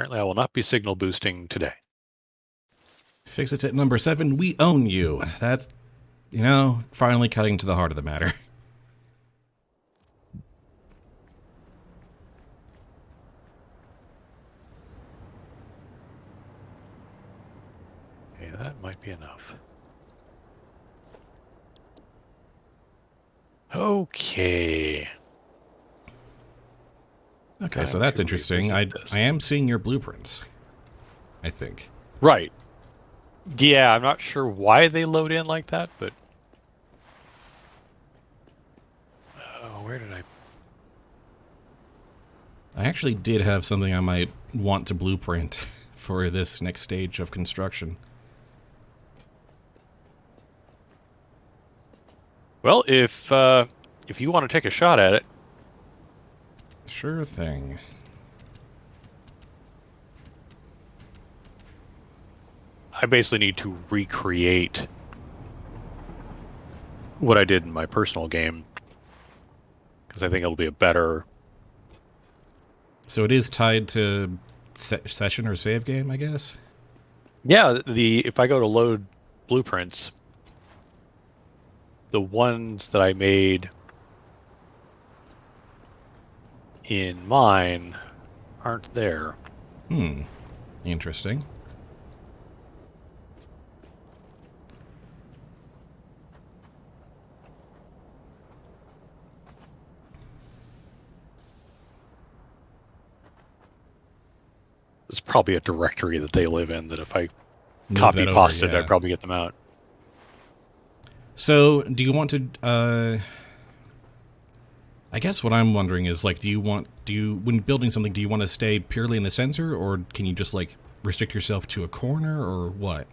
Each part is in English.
Apparently I will not be signal boosting today. Fix it at number 7. We own you. That's, finally cutting to the heart of the matter. Okay, that might be enough. Okay. Okay, so that's interesting. I am seeing your blueprints, I think. Right. Yeah, I'm not sure why they load in like that, but... where did I... I actually did have something I might want to blueprint for this next stage of construction. Well, if you want to take a shot at it... Sure thing. I basically need to recreate what I did in my personal game, because I think it'll be a better... So it is tied to session or save game, I guess? Yeah, if I go to load blueprints, the ones that I made in mine aren't there. Interesting. There's probably a directory that they live in that if I Move copy-pasted, yeah. I'd probably get them out. So, do you want to, I guess what I'm wondering is, like, when building something, do you want to stay purely in the center, or can you just, like, restrict yourself to a corner, or what?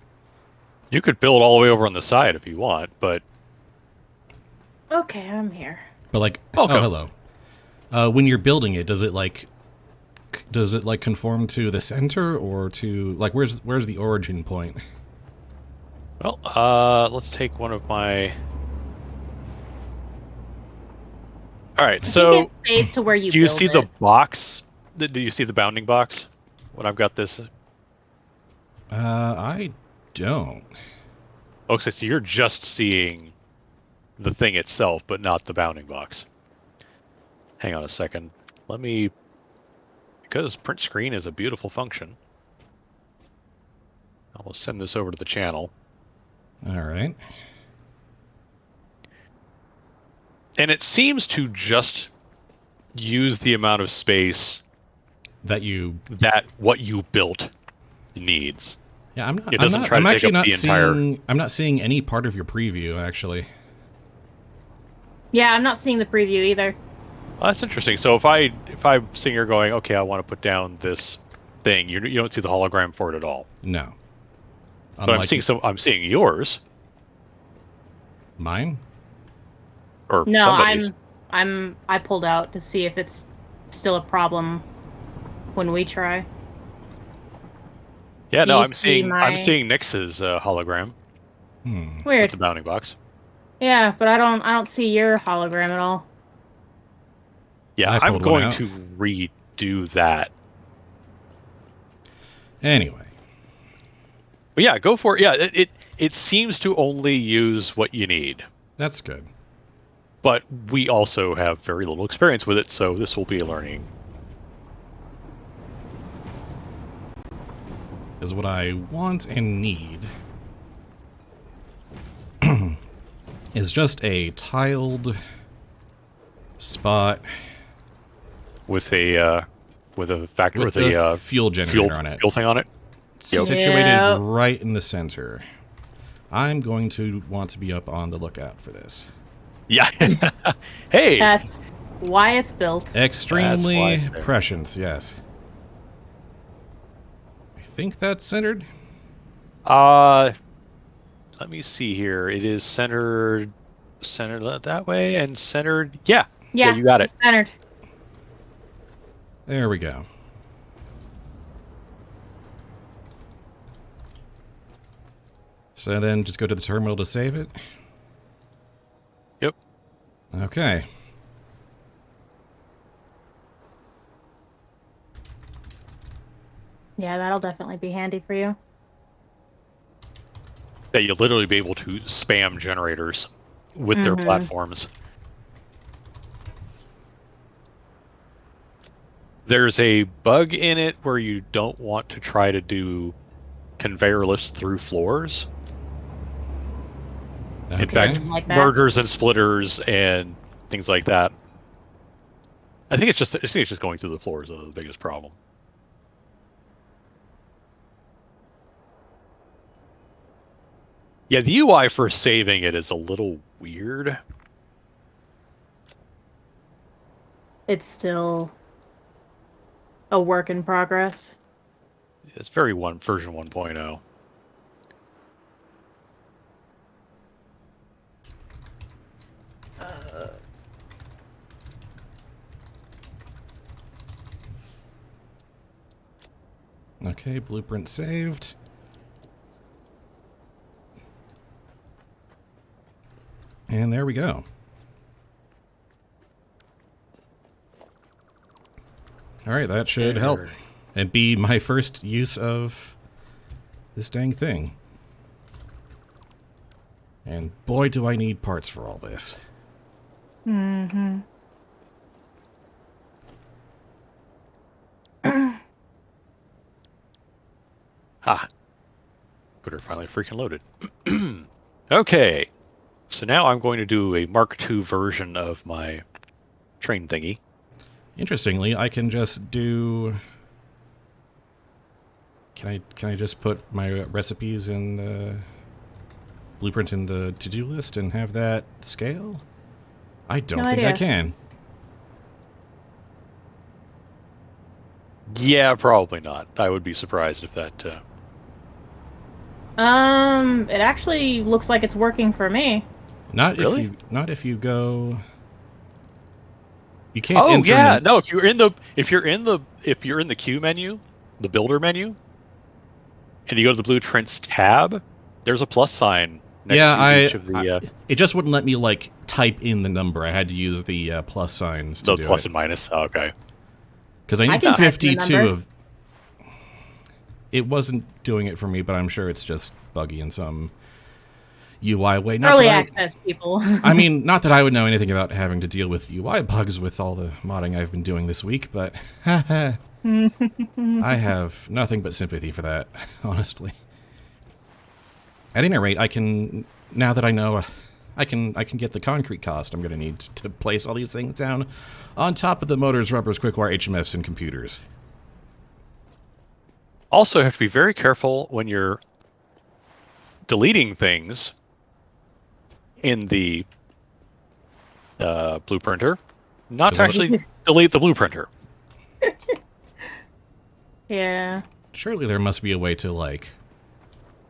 You could build all the way over on the side if you want, but... Okay, I'm here. But, like, Welcome. Oh, hello. When you're building it, does it conform to the center, or to, like, where's the origin point? Well, let's take one of my... Alright, so... Stays to where you do you build see it. the box? Do you see the bounding box? When I've got this... I don't. Okay, so you're just seeing the thing itself, but not the bounding box. Hang on a second. Let me... Because print screen is a beautiful function, I'll send this over to the channel. All right. And it seems to just use the amount of space that what you built needs. Yeah, It doesn't try to take up the entire... I'm not seeing any part of your preview, actually. Yeah, I'm not seeing the preview either. Well, that's interesting. So if I'm sitting here going, okay, I want to put down this thing, you don't see the hologram for it at all. No. But I'm seeing yours. Mine? Or no, somebody's. I pulled out to see if it's still a problem when we try. Yeah, Do no, you I'm see seeing Nyx's hologram. Weird. With the bounding box. Yeah, but I don't see your hologram at all. Yeah, I'm going to redo that. Anyway. But yeah, go for it. Yeah, it seems to only use what you need. That's good. But we also have very little experience with it, so this will be a learning. Is what I want and need is just a tiled spot with a fuel generator on it. Fuel thing on it. Situated right in the center. I'm going to want to be up on the lookout for this. Yeah. Hey. That's why it's built. Extremely prescient, yes. I think that's centered. Let me see here. It is centered that way and centered. Yeah, you got it. Centered. There we go. So then just go to the terminal to save it? Yep. Okay. Yeah, that'll definitely be handy for you. That you'll literally be able to spam generators with their platforms. There's a bug in it where you don't want to try to do conveyor lifts through floors. Okay. In fact, Like that. mergers and splitters and things like that. I think it's just going through the floors is the biggest problem. Yeah, the UI for saving it is a little weird. It's still a work in progress. It's very version 1.0. Okay, blueprint saved. And there we go. All right, that should help and be my first use of this dang thing. And boy, do I need parts for all this. Mm-hmm. Ha! Twitter finally freaking loaded. Okay, so now I'm going to do a Mark II version of my train thingy. Interestingly, I can just do... Can I just put my recipes in the blueprint in the to-do list and have that scale? I don't think I can. Yeah, probably not. I would be surprised if that... It actually looks like it's working for me. Not Really? if you go... You can't Oh enter yeah, in no. If you're in the queue menu, the builder menu, and you go to the blueprints tab, there's a plus sign next to each of the it just wouldn't let me like type in the number. I had to use the plus signs to do plus it. and minus. Oh, okay. Because I need can type the 52 number. of... It wasn't doing it for me, but I'm sure it's just buggy in some UI way. Not Early that access people. I mean, not that I would know anything about having to deal with UI bugs with all the modding I've been doing this week, but I have nothing but sympathy for that, honestly. At any rate, I can, now that I know, I can get the concrete cost I'm going to need to place all these things down on top of the motors, rubbers, quickwire, HMFs, and computers. Also, you have to be very careful when you're deleting things in the blueprinter, not to actually delete the blueprinter. Yeah. Surely there must be a way to, like,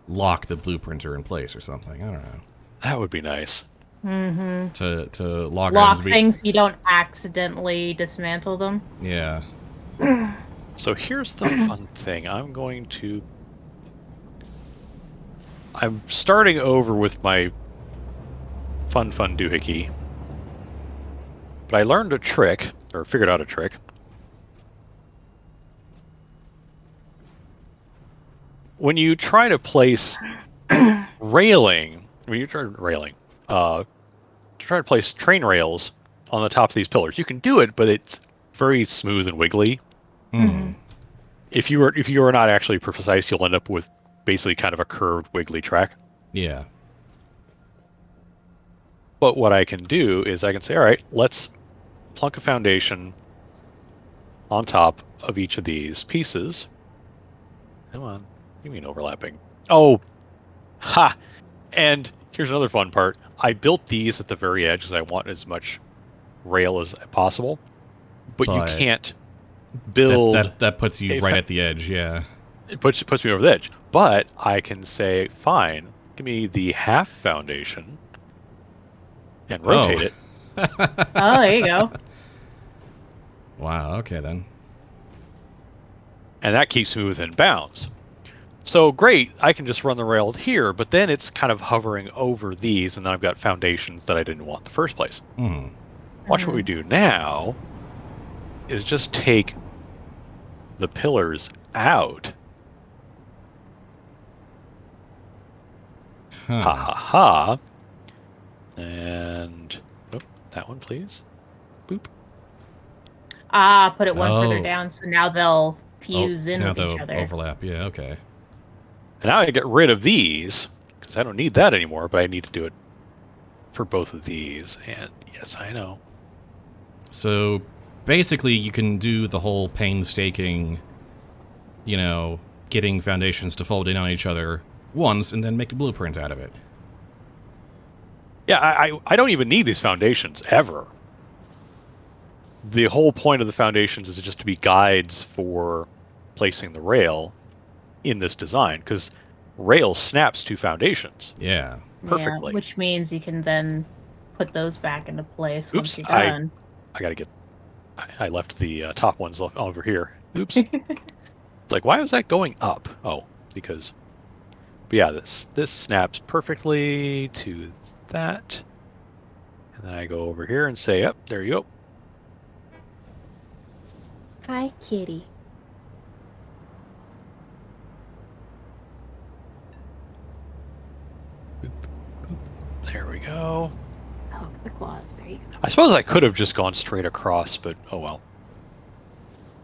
lock the blueprinter in place or something. I don't know. That would be nice. Mm-hmm. To log Lock items things so you don't accidentally dismantle them. Yeah. So here's the fun thing. I'm starting over with my fun doohickey. But I learned a trick, or figured out a trick. When you try to place railing, to try to place train rails on the tops of these pillars, you can do it, but it's very smooth and wiggly. Mm. If you are not actually precise, you'll end up with basically kind of a curved, wiggly track. Yeah. But what I can do is I can say, all right, let's plunk a foundation on top of each of these pieces. Come on, you mean overlapping? Oh, ha! And here's another fun part. I built these at the very edge because I want as much rail as possible. But you can't build... That puts you right at the edge, yeah. It puts me over the edge. But I can say, fine, give me the half foundation and rotate it. Oh, there you go. Wow, okay then. And that keeps me within bounds. So great, I can just run the rail here, but then it's kind of hovering over these, and then I've got foundations that I didn't want in the first place. Mm. Watch what we do now is just take the pillars out Ha ha ha. And nope, that one, please. Boop. Ah, put it one further Oh. down, so now they'll fuse in now with each they'll other. overlap. Yeah, okay. And now I get rid of these because I don't need that anymore, but I need to do it for both of these. And yes, I know. So basically, you can do the whole painstaking, getting foundations to fold in on each other once and then make a blueprint out of it. Yeah, I don't even need these foundations ever. The whole point of the foundations is just to be guides for placing the rail in this design, because rail snaps to foundations Yeah. perfectly. Yeah, which means you can then put those back into place once Oops, you're I done. gotta get. I left the top ones over here. Oops. It's like, why was that going up? Oh, because. But yeah, this snaps perfectly to that, and then I go over here and say, "Up, there you go." Hi, kitty. Boop, boop. There we go. Hook the claws. There you go. I suppose I could have just gone straight across, but oh well.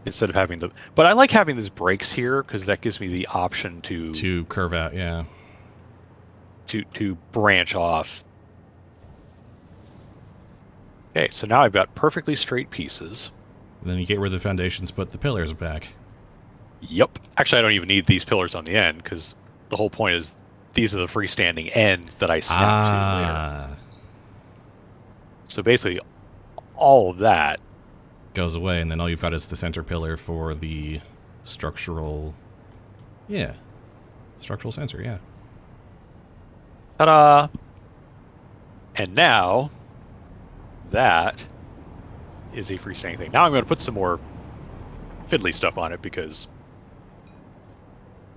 Instead of having but I like having these breaks here because that gives me the option To curve out, yeah. to branch off. Okay, so now I've got perfectly straight pieces. And then you get rid of the foundations, put the pillars back. Yep. Actually, I don't even need these pillars on the end because the whole point is these are the freestanding ends that I snap to later. So basically, all of that Goes away, and then all you've got is the center pillar for the structural... Yeah. Structural sensor, yeah. ta-da! And now, that is a freestanding thing. Now I'm going to put some more fiddly stuff on it because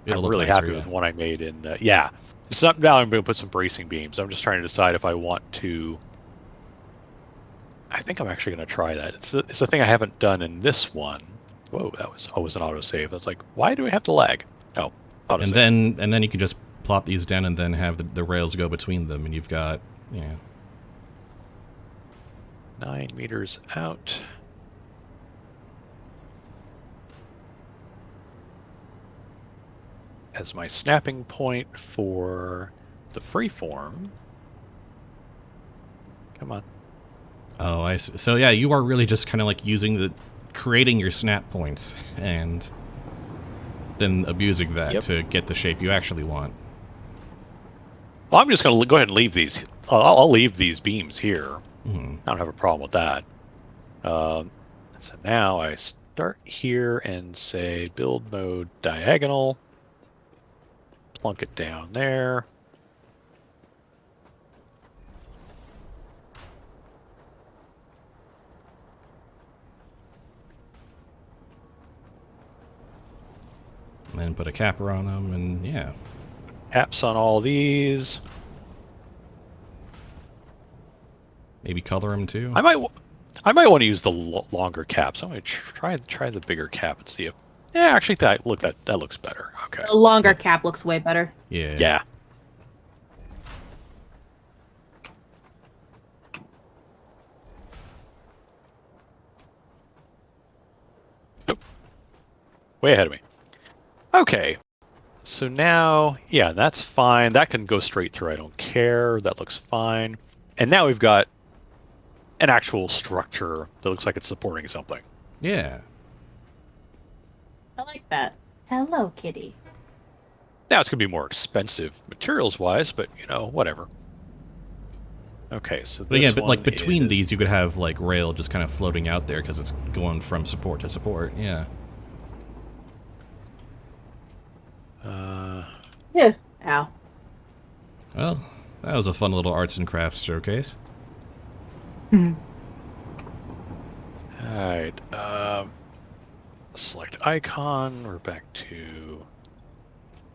I'm really happy with one I made in... yeah. So now I'm going to put some bracing beams. I'm just trying to decide if I want to... I think I'm actually going to try that. It's a thing I haven't done in this one. Whoa, that was always an autosave. I was like, why do we have to lag? Oh, autosave. And then you can just plop these down and then have the rails go between them, and you've got, 9 meters out. As my snapping point for the freeform. Come on. Oh, I see. So yeah, you are really just kind of like creating your snap points and then abusing that to get the shape you actually want. Well, I'm just going to go ahead and leave these. I'll leave these beams here. Mm-hmm. I don't have a problem with that. So now I start here and say build mode diagonal. Plunk it down there. And then put a capper on them, and yeah. Caps on all these. Maybe color them too. I might want to use the longer caps. I'm going to try the bigger cap and see if. Yeah, actually, that looks better. Okay. The longer cap looks way better. Yeah. Yeah. Nope. Way ahead of me. Okay. So now, yeah, that's fine. That can go straight through. I don't care. That looks fine. And now we've got an actual structure that looks like it's supporting something. Yeah. I like that. Hello, kitty. Now it's going to be more expensive materials-wise, but, whatever. Okay, so this But yeah, but like between is... these, you could have like rail just kind of floating out there because it's going from support to support. Yeah. Yeah. Ow. Well, that was a fun little arts and crafts showcase. Alright, select icon, we're back to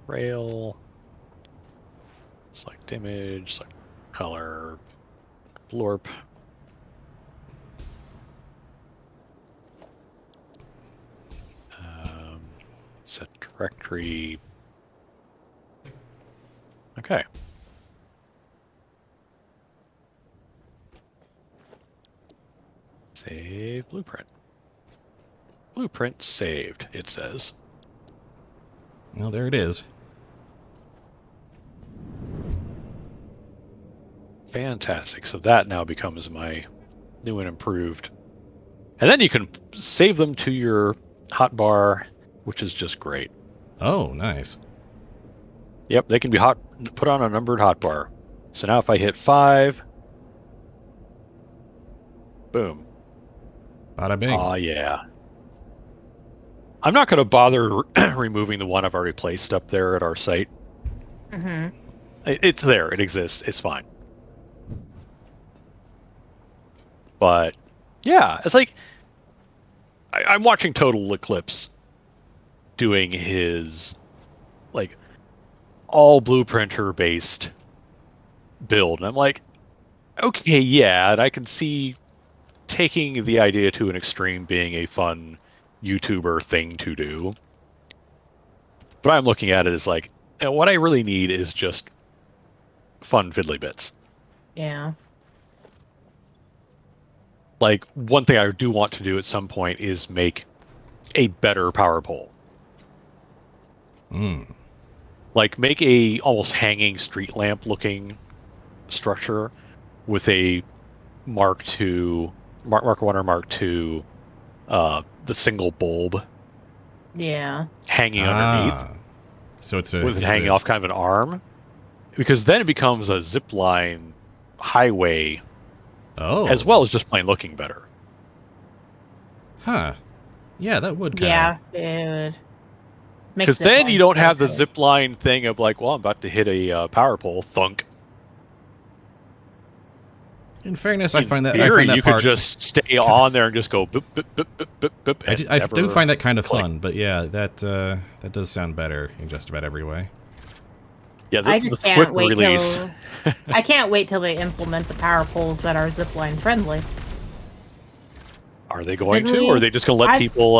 rail, select image, select color, blorp. Set directory. Okay. Save blueprint. Blueprint saved, it says. Well, there it is. Fantastic. So that now becomes my new and improved. And then you can save them to your hotbar, which is just great. Oh, nice. Yep, they can be put on a numbered hotbar. So now if I hit 5, boom. Bada bing. Aw, yeah. I'm not going to bother removing the one I've already placed up there at our site. Mm-hmm. It's there. It exists. It's fine. But, yeah, it's like... I'm watching Total Eclipse doing his, like, all blueprinter-based build. And I'm like, okay, yeah, and I can see taking the idea to an extreme being a fun YouTuber thing to do. But I'm looking at it as like, what I really need is just fun fiddly bits. Yeah. Like, one thing I do want to do at some point is make a better power pole. Like, make a almost hanging street lamp looking structure with a Mark 1 or Mark 2, the single bulb hanging underneath. So it's with it hanging off kind of an arm. Because then it becomes a zipline highway. Oh. As well as just plain looking better. Huh. Yeah, that would kind Yeah, it would. Because then you don't have the zipline thing of like, well, I'm about to hit a power pole, thunk. In fairness, I find that you could just stay on there and just go boop, boop, boop, boop, boop, boop. I do find that kind of fun, but yeah, that does sound better in just about every way. Yeah, I just can't wait till I can't wait till they implement the power poles that are zipline friendly. Are they going to, or are they just going to let people?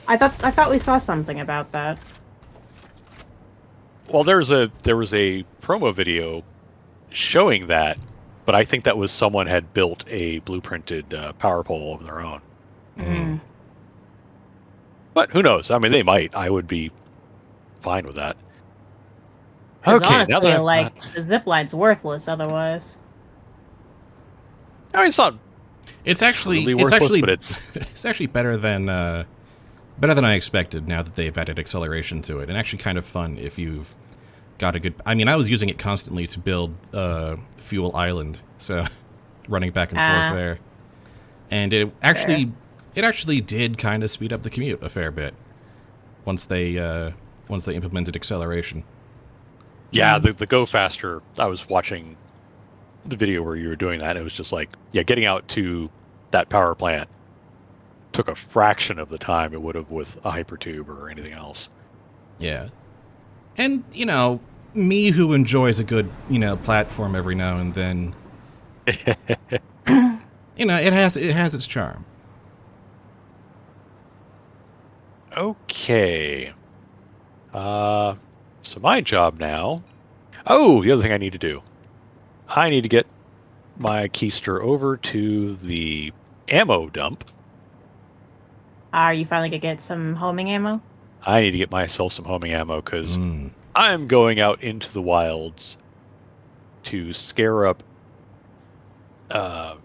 I thought we saw something about that. Well, there was a promo video showing that, but I think that was someone had built a blueprinted power pole of their own. Mm. But who knows? I mean, they might. I would be fine with that. Okay, honestly, now that the zipline's worthless otherwise. I mean, it's not. It's actually really worthless, but it's actually better than I expected. Now that they've added acceleration to it, and actually kind of fun if you've got a good. I mean, I was using it constantly to build Fuel Island, so running back and forth there, and it actually did kind of speed up the commute a fair bit once they implemented acceleration. Yeah, the go faster. I was watching the video where you were doing that. And it was just like, yeah, getting out to that power plant took a fraction of the time it would have with a hypertube or anything else. Yeah, and me who enjoys a good platform every now and then, it has its charm. Okay. So my job now... Oh, the other thing I need to do. I need to get my keister over to the ammo dump. Are you finally going to get some homing ammo? I need to get myself some homing ammo, because I'm going out into the wilds to scare up that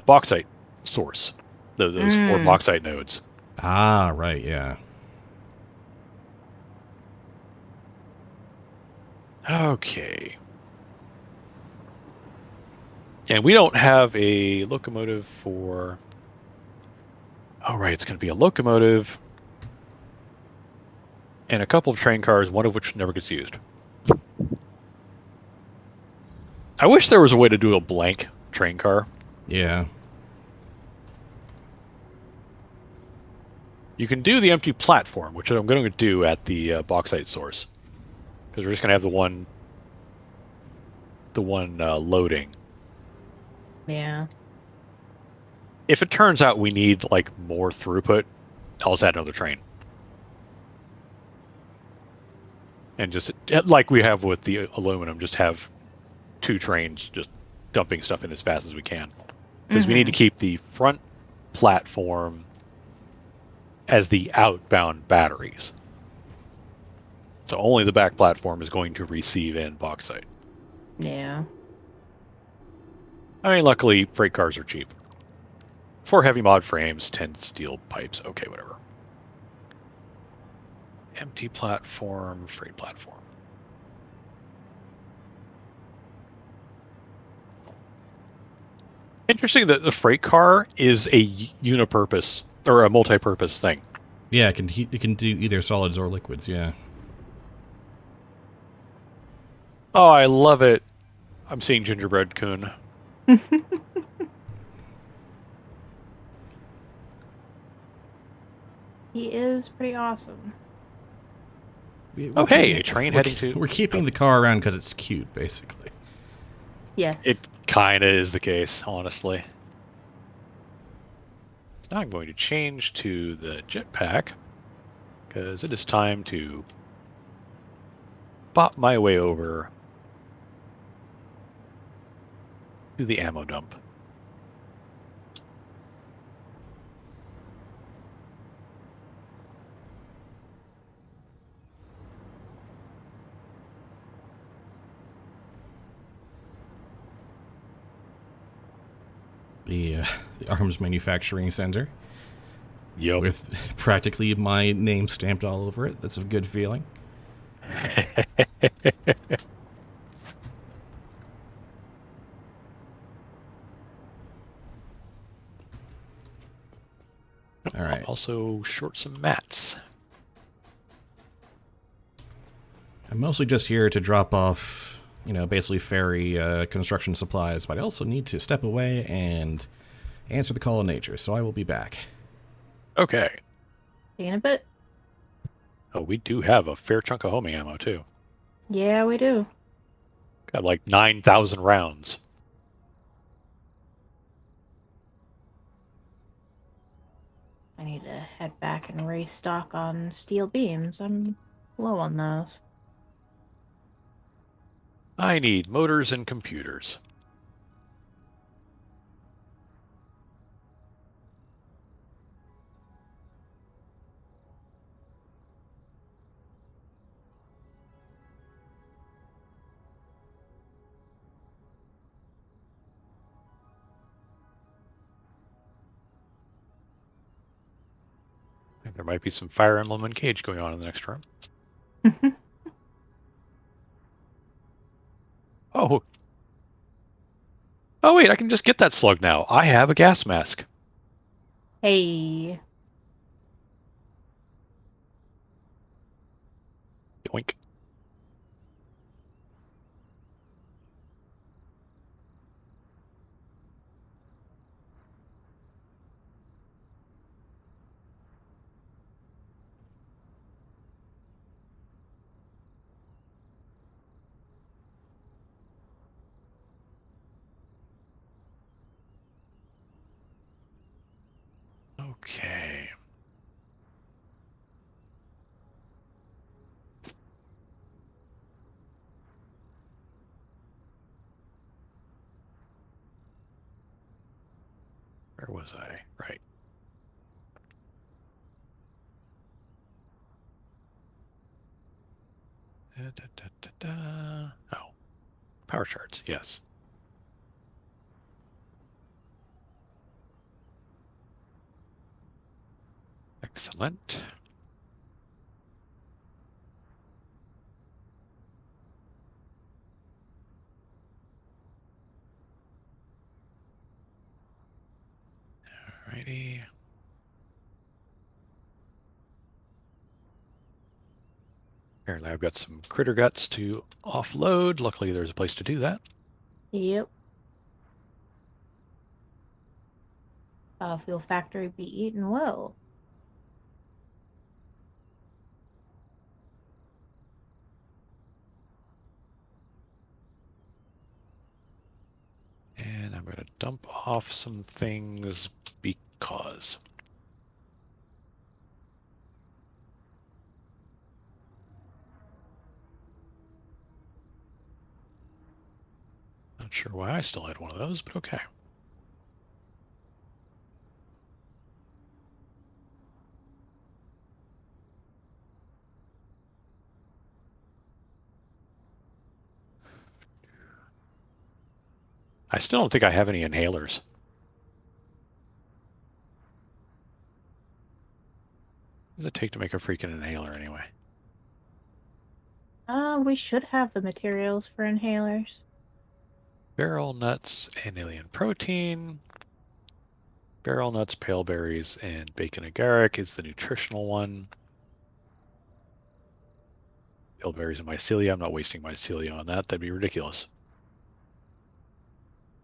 bauxite source. Those 4 bauxite nodes. Ah, right, yeah. Okay. And we don't have a locomotive for... Oh, right, it's going to be a locomotive and a couple of train cars, one of which never gets used. I wish there was a way to do a blank train car. Yeah. You can do the empty platform, which I'm going to do at the bauxite source. Because we're just going to have the one loading. Yeah. If it turns out we need like more throughput, I'll just add another train. And just like we have with the aluminum, just have 2 trains just dumping stuff in as fast as we can. Because we need to Mhm. keep the front platform as the outbound batteries. So only the back platform is going to receive in bauxite. Yeah. I mean, luckily, freight cars are cheap. For heavy mod frames, 10 steel pipes. Okay, whatever. Empty platform, freight platform. Interesting that the freight car is a unipurpose or a multi-purpose thing. Yeah, it can do either solids or liquids. Yeah. Oh, I love it. I'm seeing Gingerbread Coon. He is pretty awesome. Oh, hey, a train heading to... We're keeping Oh, the car around because it's cute, basically. Yes. it kind of is the case, honestly. Now I'm going to change to the jetpack, because it is time to bop my way over to the ammo dump. The arms manufacturing center Yup. with practically my name stamped all over it. That's a good feeling. All right. Also short some mats. I'm mostly just here to drop off, basically ferry construction supplies, but I also need to step away and answer the call of nature, so I will be back. Okay. See you in a bit. Oh, we do have a fair chunk of homing ammo, too. Yeah, we do. Got like 9,000 rounds. I need to head back and restock on steel beams. I'm low on those. I need motors and computers. I think there might be some Fire Emblem and Cage going on in the next room. Oh. Oh, wait, I can just get that slug now. I have a gas mask. Hey. Yoink. Okay. Where was I? Right. Oh, power charts, yes. Excellent. Alrighty. Apparently I've got some critter guts to offload. Luckily there's a place to do that. Yep. Fuel factory be eaten well. And I'm going to dump off some things because. Not sure why I still had one of those, but okay. I still don't think I have any inhalers. What does it take to make a freaking inhaler anyway? We should have the materials for inhalers. Barrel nuts and alien protein. Barrel nuts, pale berries, and bacon agaric is the nutritional one. Pale berries and mycelia. I'm not wasting mycelia on that. That'd be ridiculous.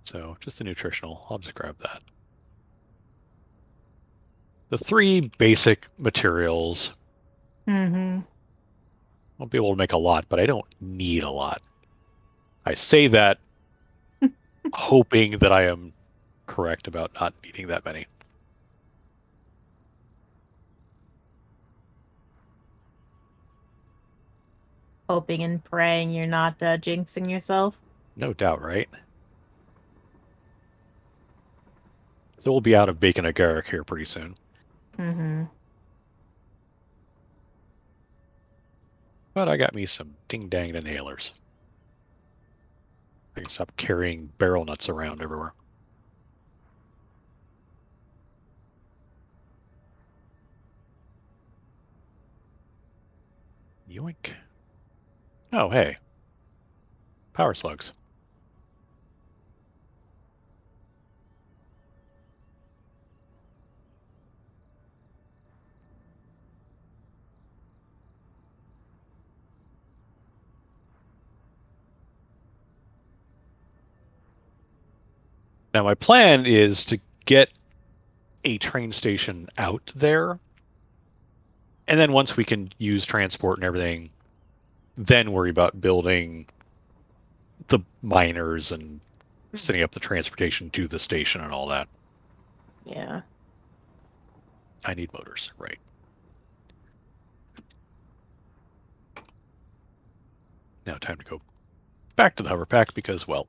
So just the nutritional. I'll just grab that. The 3 basic materials. Mm-hmm. Won't be able to make a lot, but I don't need a lot. I say that hoping that I am correct about not needing that many. Hoping and praying you're not jinxing yourself. No doubt, right? So we'll be out of bacon agaric here pretty soon. Mm-hmm. But I got me some ding-danged inhalers. I can stop carrying barrel nuts around everywhere. Yoink. Oh, hey. Power slugs. Now my plan is to get a train station out there. And then once we can use transport and everything, then worry about building the miners and setting up the transportation to the station and all that. Yeah. I need motors, right. Now time to go back to the hover pack because, well,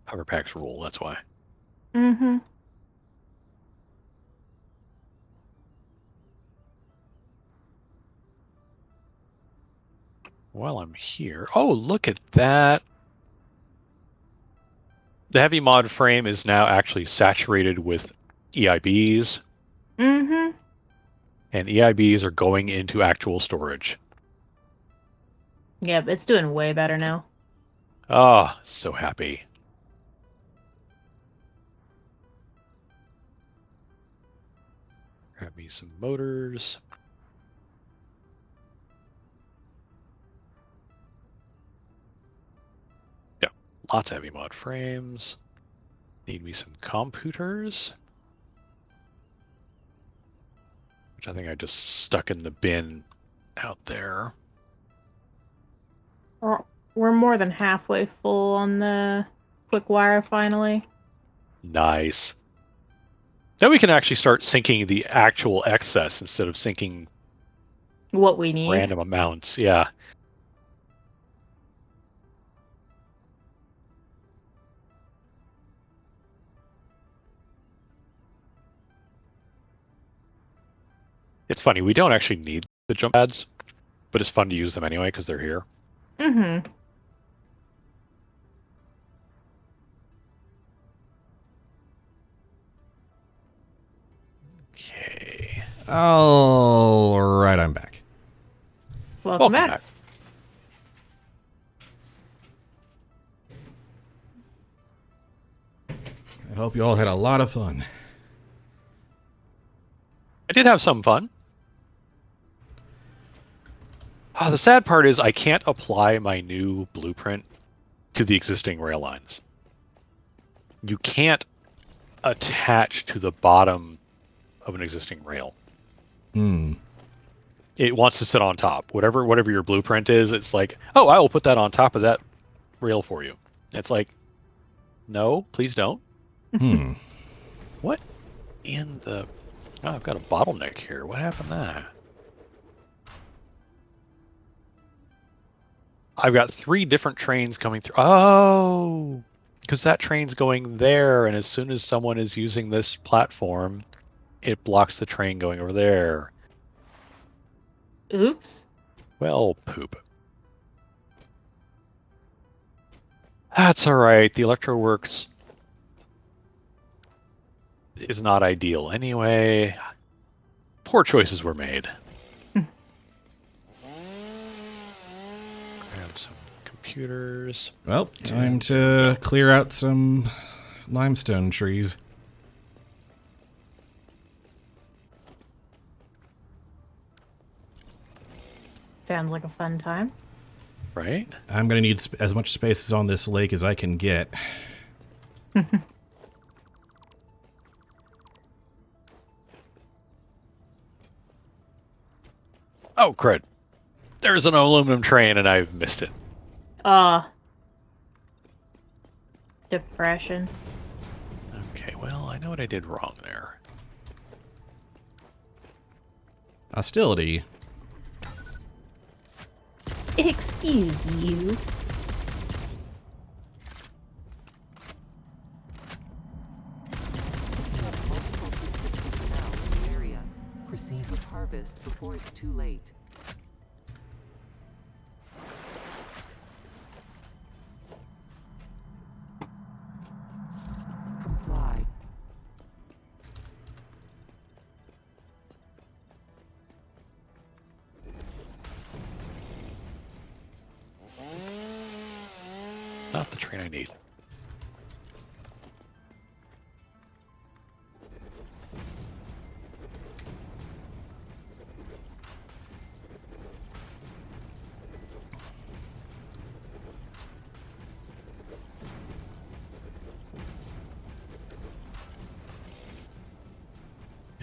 hover packs rule, that's why. Mm-hmm. While I'm here, oh, look at that. The heavy mod frame is now actually saturated with EIBs, Mm-hmm. and EIBs are going into actual storage. Yep, it's doing way better now. Ah, so happy. Grab me some motors. Yeah, lots of heavy mod frames. Need me some computers, which I think I just stuck in the bin out there. We're more than halfway full on the quick wire finally. Nice. Now we can actually start sinking the actual excess instead of sinking What we need. random amounts. Yeah. It's funny, we don't actually need the jump pads, but it's fun to use them anyway because they're here. Mm-hmm. Okay. All right, I'm back. Welcome back. I hope you all had a lot of fun. I did have some fun. The sad part is I can't apply my new blueprint to the existing rail lines. You can't attach to the bottom of an existing rail. Hmm. It wants to sit on top. Whatever your blueprint is, it's like, oh, I will put that on top of that rail for you. It's like, no, please don't. Hmm. What in the... Oh, I've got a bottleneck here. What happened there? I've got 3 different trains coming through. Oh, because that train's going there, and as soon as someone is using this platform, it blocks the train going over there. Oops. Well, poop. That's all right. The electro works is not ideal anyway. Poor choices were made. Grab some computers. Well, time to clear out some limestone trees. Sounds like a fun time. Right? I'm going to need as much space on this lake as I can get. Oh, crud. There's an aluminum train and I've missed it. Depression. Okay, well, I know what I did wrong there. Hostility. Excuse you. Proceed with harvest before it's too late. Comply. Not the train I need.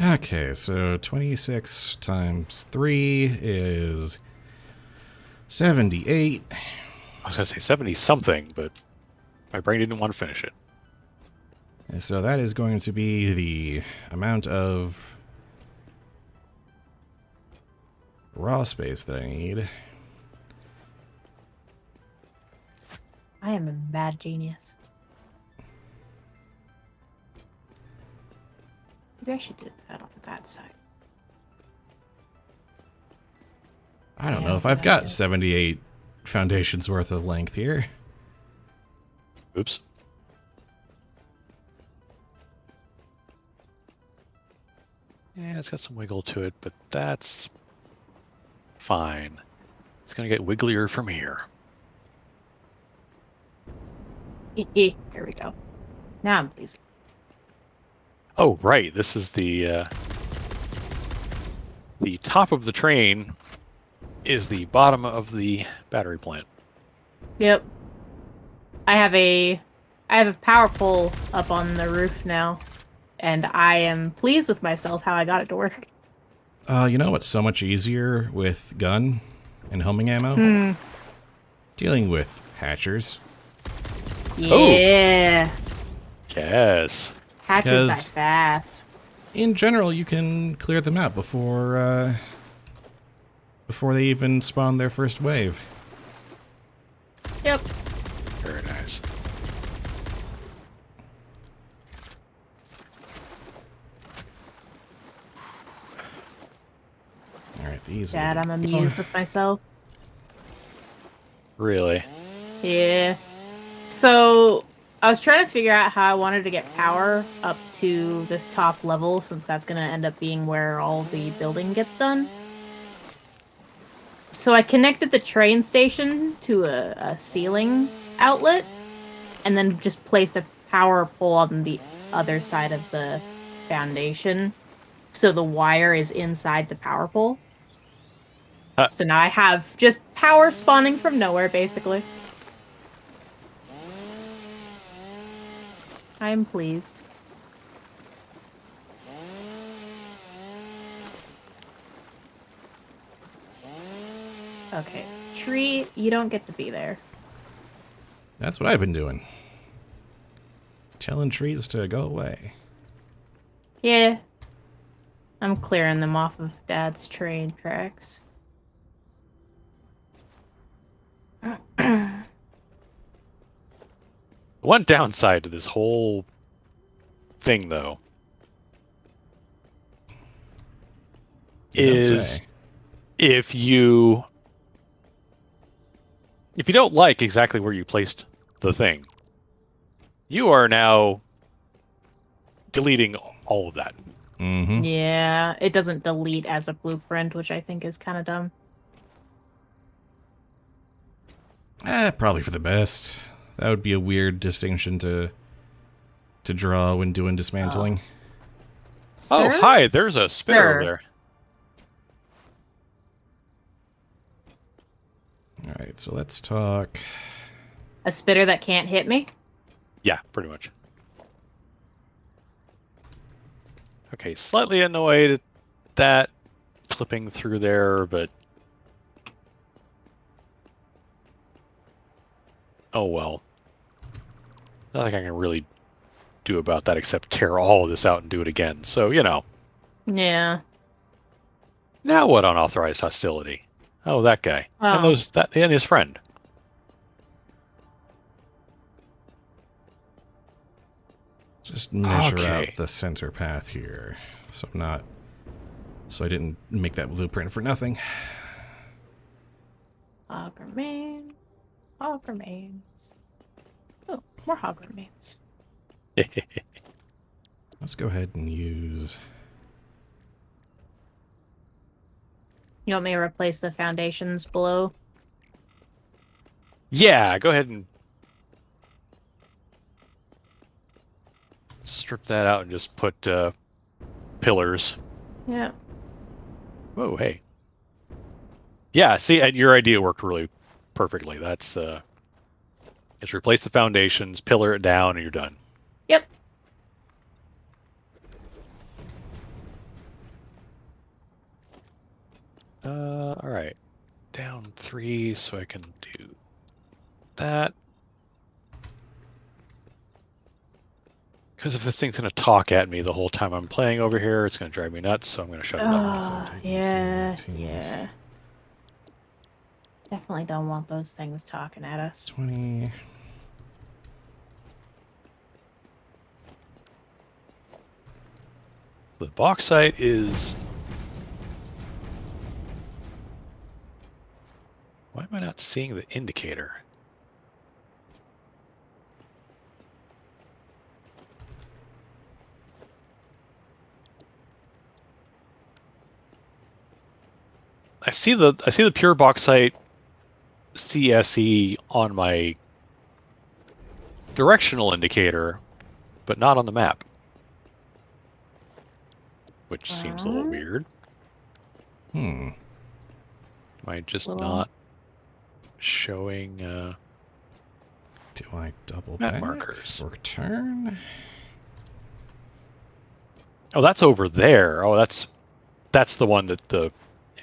Okay, so 26 times 3 is 78. I was going to say 70 something, but my brain didn't want to finish it. And so that is going to be the amount of raw space that I need. I am a bad genius. Maybe I should do that on that side. I don't Yeah, know if good I've got idea. 78 foundations worth of length here. Oops. Yeah, it's got some wiggle to it, but that's fine. It's going to get wigglier from here. There we go. Now I'm pleased. Oh, right. This is the top of the train is the bottom of the battery plant. Yep. I have a power pole up on the roof now, and I am pleased with myself how I got it to work. You know what's so much easier with gun and homing ammo? Dealing with hatchers. Yeah. Yes. Hatchers die Because- fast. In general, you can clear them out before they even spawn their first wave. Yep. Very nice. Alright, these Dad, are I'm amused with myself. Really. Yeah. So I was trying to figure out how I wanted to get power up to this top level, since that's going to end up being where all the building gets done. So I connected the train station to a ceiling outlet, and then just placed a power pole on the other side of the foundation, so the wire is inside the power pole. So now I have just power spawning from nowhere, basically. I am pleased. Okay, tree, you don't get to be there. That's what I've been doing. Telling trees to go away. Yeah. I'm clearing them off of Dad's train tracks. One downside to this whole thing, though, You don't is say. if you don't like exactly where you placed the thing. You are now deleting all of that. Mm-hmm. Yeah, it doesn't delete as a blueprint, which I think is kind of dumb. Probably for the best. That would be a weird distinction to draw when doing dismantling. Oh, Sir? hi, there's a spitter Sir. over there. Alright, so let's talk. A spitter that can't hit me? Yeah, pretty much. Okay, slightly annoyed at that clipping through there, but... Oh well. Nothing I can really do about that except tear all of this out and do it again. So, you know. Yeah. Now what unauthorized hostility? Oh, that guy. And Oh. and his friend. Just measure Okay. out the center path here. So I'm not... So I didn't make that blueprint for nothing. Hog remains. Hog remains. Oh, more hog remains. Let's go ahead and use... You want me to replace the foundations below? Yeah, go ahead and strip that out and just put pillars. Yeah. Whoa, hey. Yeah, see, your idea worked really perfectly. That's just replace the foundations, pillar it down, and you're done. Yep. All right. Down 3, so I can do that. Because if this thing's going to talk at me the whole time I'm playing over here, it's going to drive me nuts, so I'm going to shut it up. Yeah, 18. yeah. Definitely don't want those things talking at us. 20. The bauxite is... Why am I not seeing the indicator? I see the pure bauxite CSE on my directional indicator, but not on the map. Which seems a little weird. Hmm. Am I just Little- not showing Do I double map back? markers? Or turn? Oh, that's over there. Oh, that's the one that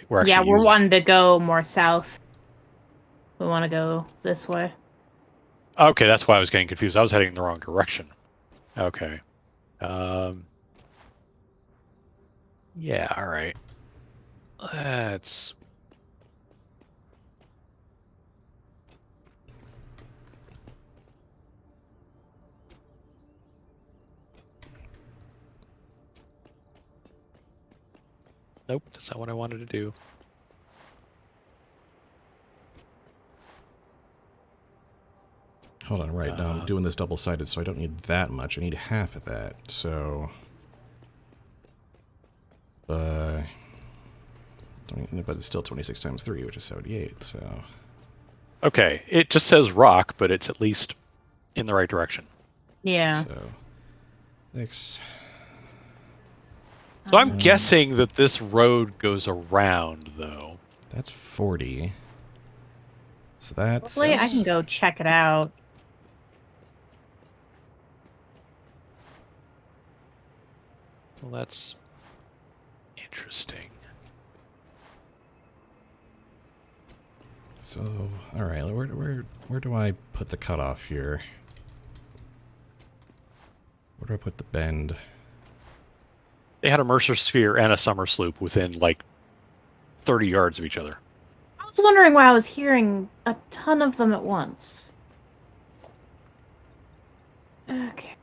we're actually Yeah, we're using. wanting to go more south. We want to go this way. Okay, that's why I was getting confused. I was heading in the wrong direction. Okay. Yeah, all right. Let's... Nope, that's not what I wanted to do. Hold on, right. Now I'm doing this double-sided, so I don't need that much. I need half of that, so... But it's still 26 times 3, which is 78, so... Okay, it just says rock, but it's at least in the right direction. Yeah. So... 6... So I'm guessing that this road goes around, though. That's 40. So that's... Hopefully I can go check it out. Well, that's interesting. So, alright, where do I put the cutoff here? Where do I put the bend? They had a Mercer sphere and a summer sloop within, like, 30 yards of each other. I was wondering why I was hearing a ton of them at once. Okay.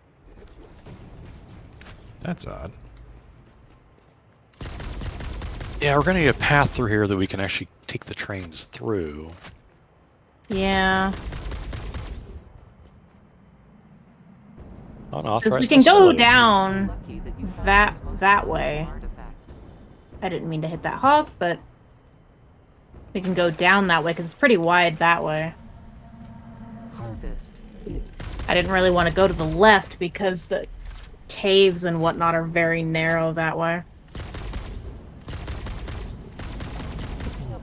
That's odd. Yeah, we're going to need a path through here that we can actually take the trains through. Yeah. Unauthorized Because we can go facility. down Lucky that you found that this most that valuable way. artifact. I didn't mean to hit that hawk, but we can go down that way because it's pretty wide that way. Harvest. I didn't really want to go to the left because the caves and whatnot are very narrow that way.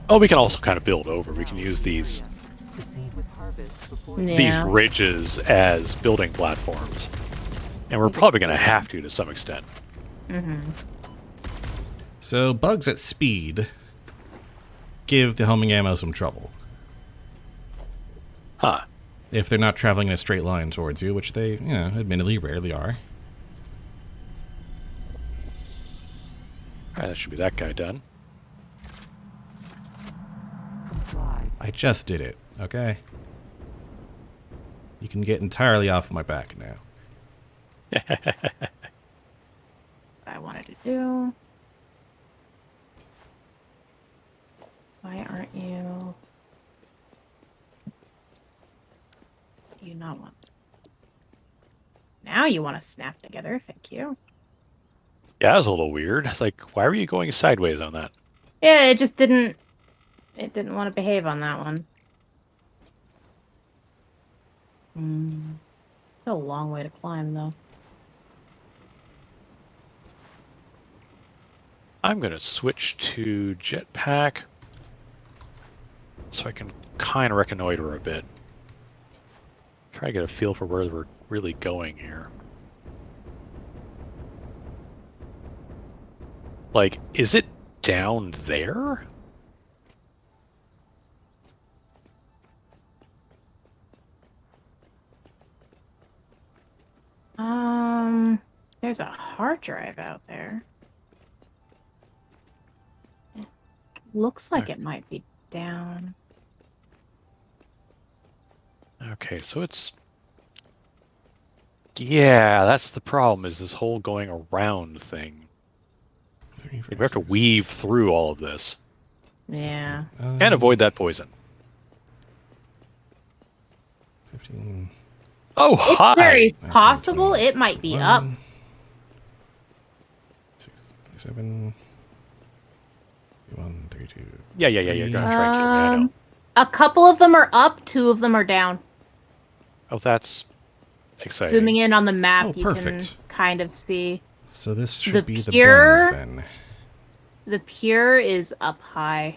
Oh, we can also kind of build over. We can use these Proceed with harvest before these Yeah. ridges as building platforms, and we're probably going to have to some extent. Mm-hmm. So bugs at speed give the homing ammo some trouble. Huh. If they're not traveling in a straight line towards you, which they, admittedly rarely are. All right, that should be that guy done. comply. I just did it, okay? You can get entirely off my back now. I wanted to do. Why aren't you? Do you not want? Now you want to snap together? Thank you. Yeah, that was a little weird. It's like, why were you going sideways on that? Yeah, it just didn't. It didn't want to behave on that one. It's a long way to climb, though. I'm going to switch to jetpack so I can kind of reconnoiter a bit. Try to get a feel for where we're really going here. Like, is it down there? There's a hard drive out there. It looks like it might be down. Okay, so it's... Yeah, that's the problem, is this whole going around thing. We have to weave through all of this. Yeah. And avoid that poison. 15. Oh, It's hi! very 19, possible it might be up. 7. 1, 3, 2. Yeah, you're gonna try and kill me, I know. A couple of them are up, 2 of them are down. Oh, that's exciting. Zooming in on the map, Oh, you perfect. can kind of see. So this should The be the pure- bends then. The pier is up high.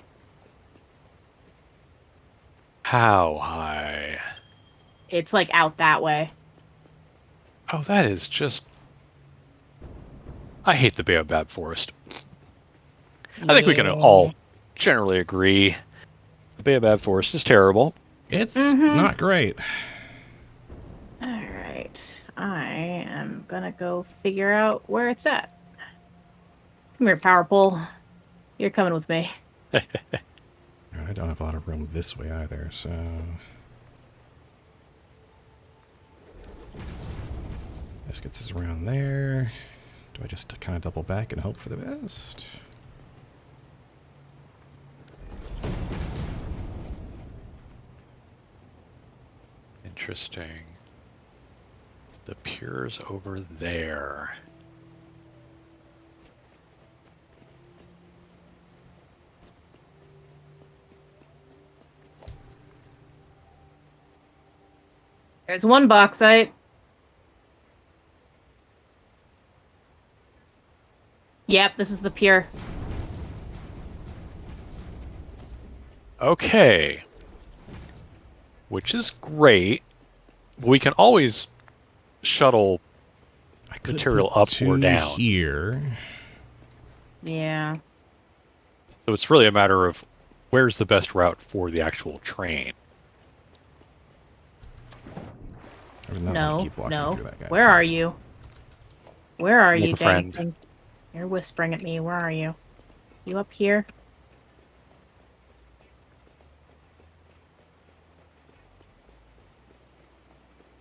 How high? It's like out that way. Oh, that is just... I hate the Baobab Forest. I think we can all generally agree the Baobab Forest is terrible. It's not great. Alright. I am gonna go figure out where it's at. Come here, Power Pole. You're coming with me. I don't have a lot of room this way either, so... This gets us around there. Do I just kind of double back and hope for the best? Interesting. The Pure's over there. There's one bauxite. Yep, this is the pier. Okay. Which is great. We can always shuttle I could material put up or 2 down. here. Yeah. So it's really a matter of where's the best route for the actual train. I would not want No, to keep walking no. through that, guys. Where are you? Where are Make you, a dang friend. thing? You're whispering at me. Where are you? You up here?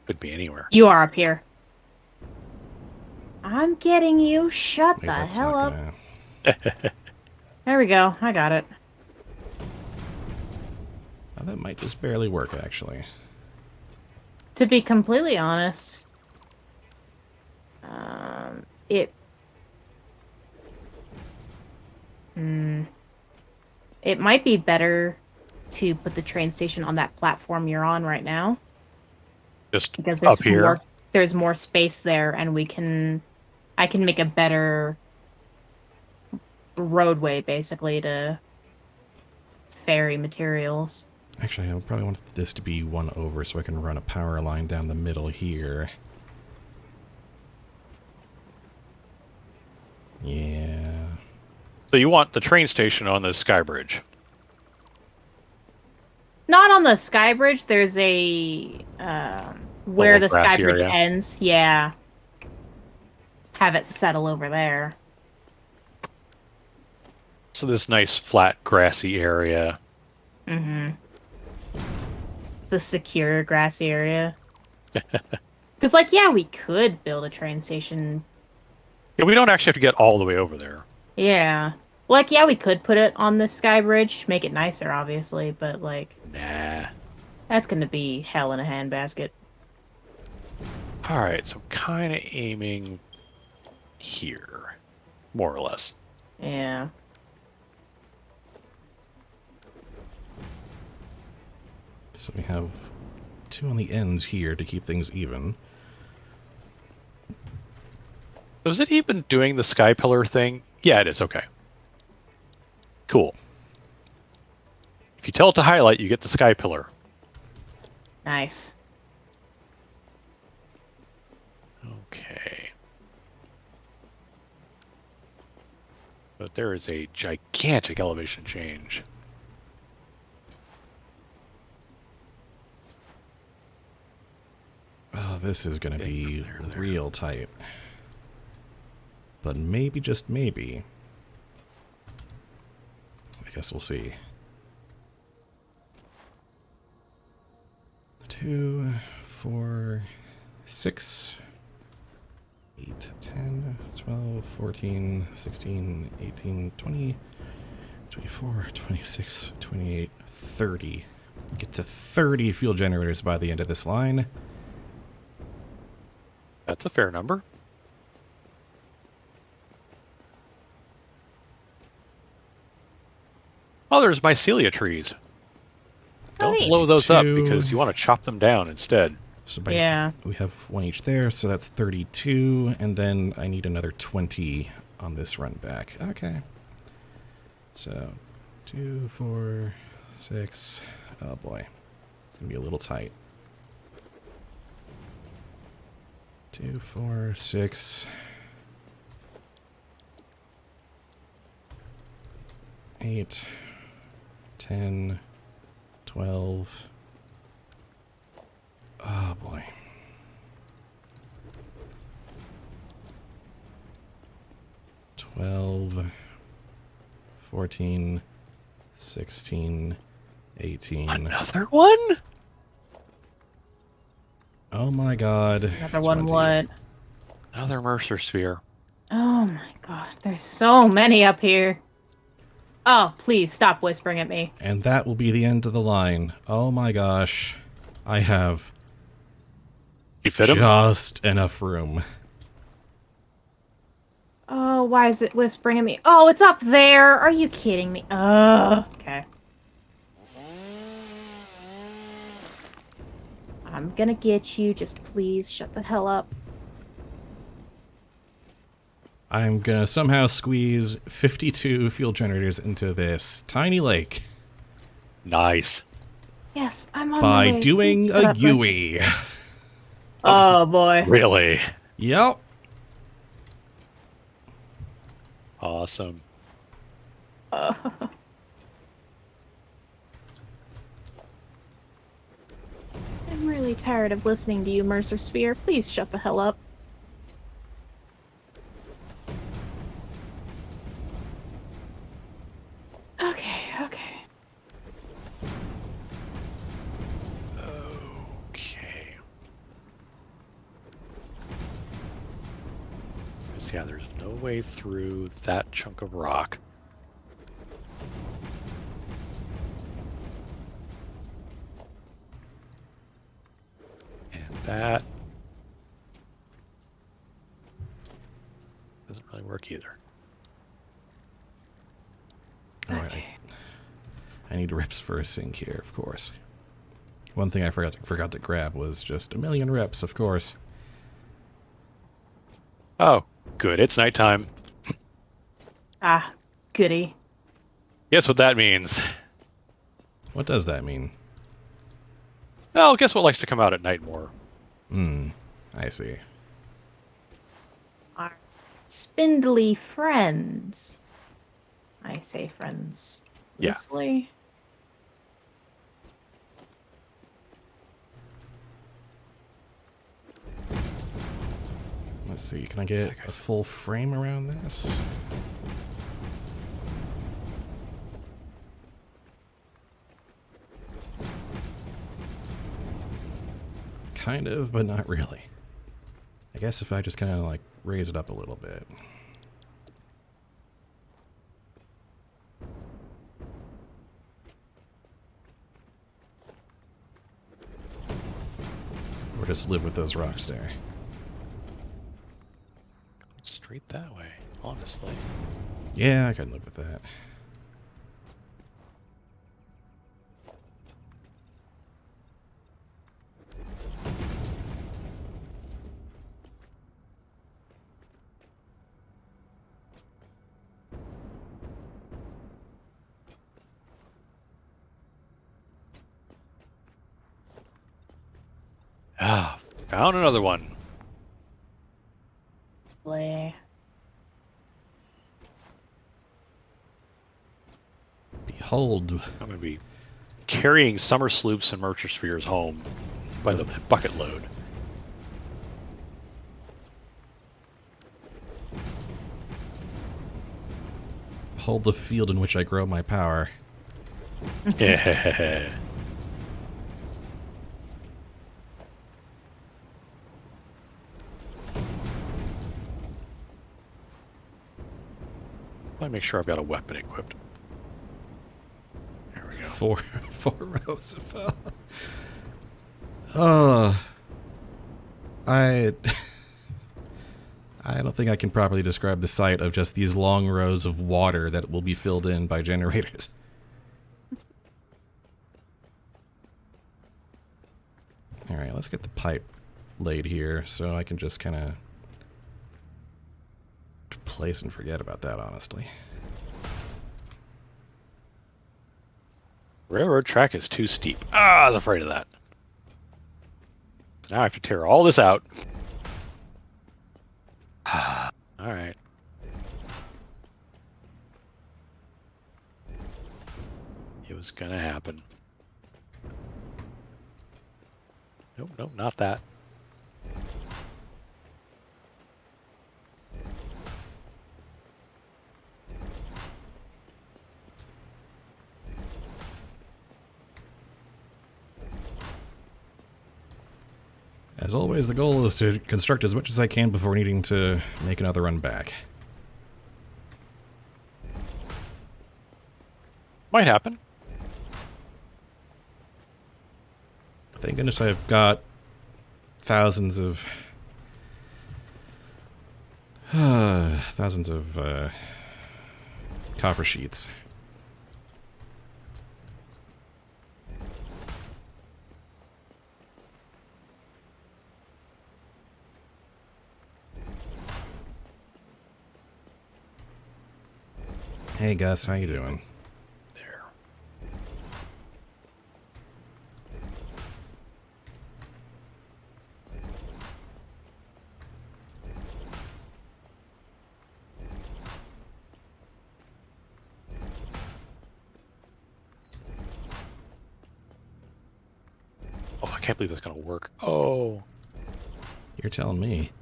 Could be anywhere. You are up here. I'm getting you. Shut Wait, the that's hell not up. gonna... There we go. I got it. Oh, that might just barely work, actually. To be completely honest, It. It might be better to put the train station on that platform you're on right now, Just because up here. there's more space there, and I can make a better roadway basically to ferry materials. Actually, I probably want this to be one over so I can run a power line down the middle here. Yeah. So you want the train station on the sky bridge. Not on the sky bridge. There's a where Little the sky grassy bridge area. ends. Yeah. Have it settle over there. So this nice flat grassy area. Mm-hmm. The secure grassy area. Because, like, yeah, we could build a train station. Yeah, we don't actually have to get all the way over there. Yeah. Like, yeah, we could put it on the sky bridge, make it nicer, obviously, but, like, Nah. that's gonna be hell in a handbasket. Alright, so I'm kind of aiming here. More or less. Yeah. So we have 2 on the ends here to keep things even. So is it even doing the sky pillar thing? Yeah, it is. Okay. Cool. If you tell it to highlight, you get the sky pillar. Nice. Okay. But there is a gigantic elevation change. Oh, this is going to be There. real tight. But maybe, just maybe. I guess we'll see. 2, 4, 6, 8, 10, 12, 14, 16, 18, 20, 24, 26, 28, 30. Get to 30 fuel generators by the end of this line. That's a fair number. Oh, there's mycelia trees. Don't neat. blow those up 2. because you want to chop them down instead. So by, Yeah. we have 1 each there, so that's 32, and then I need another 20 on this run back. Okay. So 2, 4, 6. Oh boy, it's gonna be a little tight. 2, 4, 6. 8, 10, 12. Oh boy. 12, 14, 16, 18. Another one? Oh my god. Another one 20. what? Another Mercer sphere. Oh my god, there's so many up here. Oh, please stop whispering at me. And that will be the end of the line. Oh my gosh. I have You fit him? just enough room. Oh, why is it whispering at me? Oh, it's up there. Are you kidding me? Okay. I'm gonna get you. Just please shut the hell up. I'm gonna somehow squeeze 52 fuel generators into this tiny lake Yes, Nice. I'm on my by way. doing Please shut a up. Yui. Oh boy. Really? Yep. Awesome. I'm really tired of listening to you, Mercer Sphere. Please shut the hell up. Okay, okay. Okay. So yeah, there's no way through that chunk of rock. And that. work either. All right. I need reps for a sink here, of course. One thing I forgot to grab was just 1,000,000 reps, of course. Oh, good. It's nighttime. Ah, goody. Guess what that means? What does that mean? Well, guess what likes to come out at night more? I see. Our spindly friends. I say friends Yeah. loosely. Let's see, can I get a full frame around this? Kind of, but not really. I guess if I just kind of like raise it up a little bit. Or just live with those rocks there. Straight that way, honestly. Yeah, I can live with that. Ah, found another one. Play. Behold. I'm going to be carrying summer sloops and merchant spheres home by the bucket load. Behold the field in which I grow my power. Yeah. Let me make sure I've got a weapon equipped. There we go. Four rows of... I don't think I can properly describe the sight of just these long rows of water that will be filled in by generators. Alright, let's get the pipe laid here so I can just kind of place and forget about that, honestly. Railroad track is too steep. Ah, I was afraid of that. Now I have to tear all this out. Alright. It was gonna happen. Nope, nope, not that. As always, the goal is to construct as much as I can before needing to make another run back. Might happen. Thank goodness I've got thousands of copper sheets. Hey Gus, how you doing? There. Oh, I can't believe that's gonna work. Oh. You're telling me.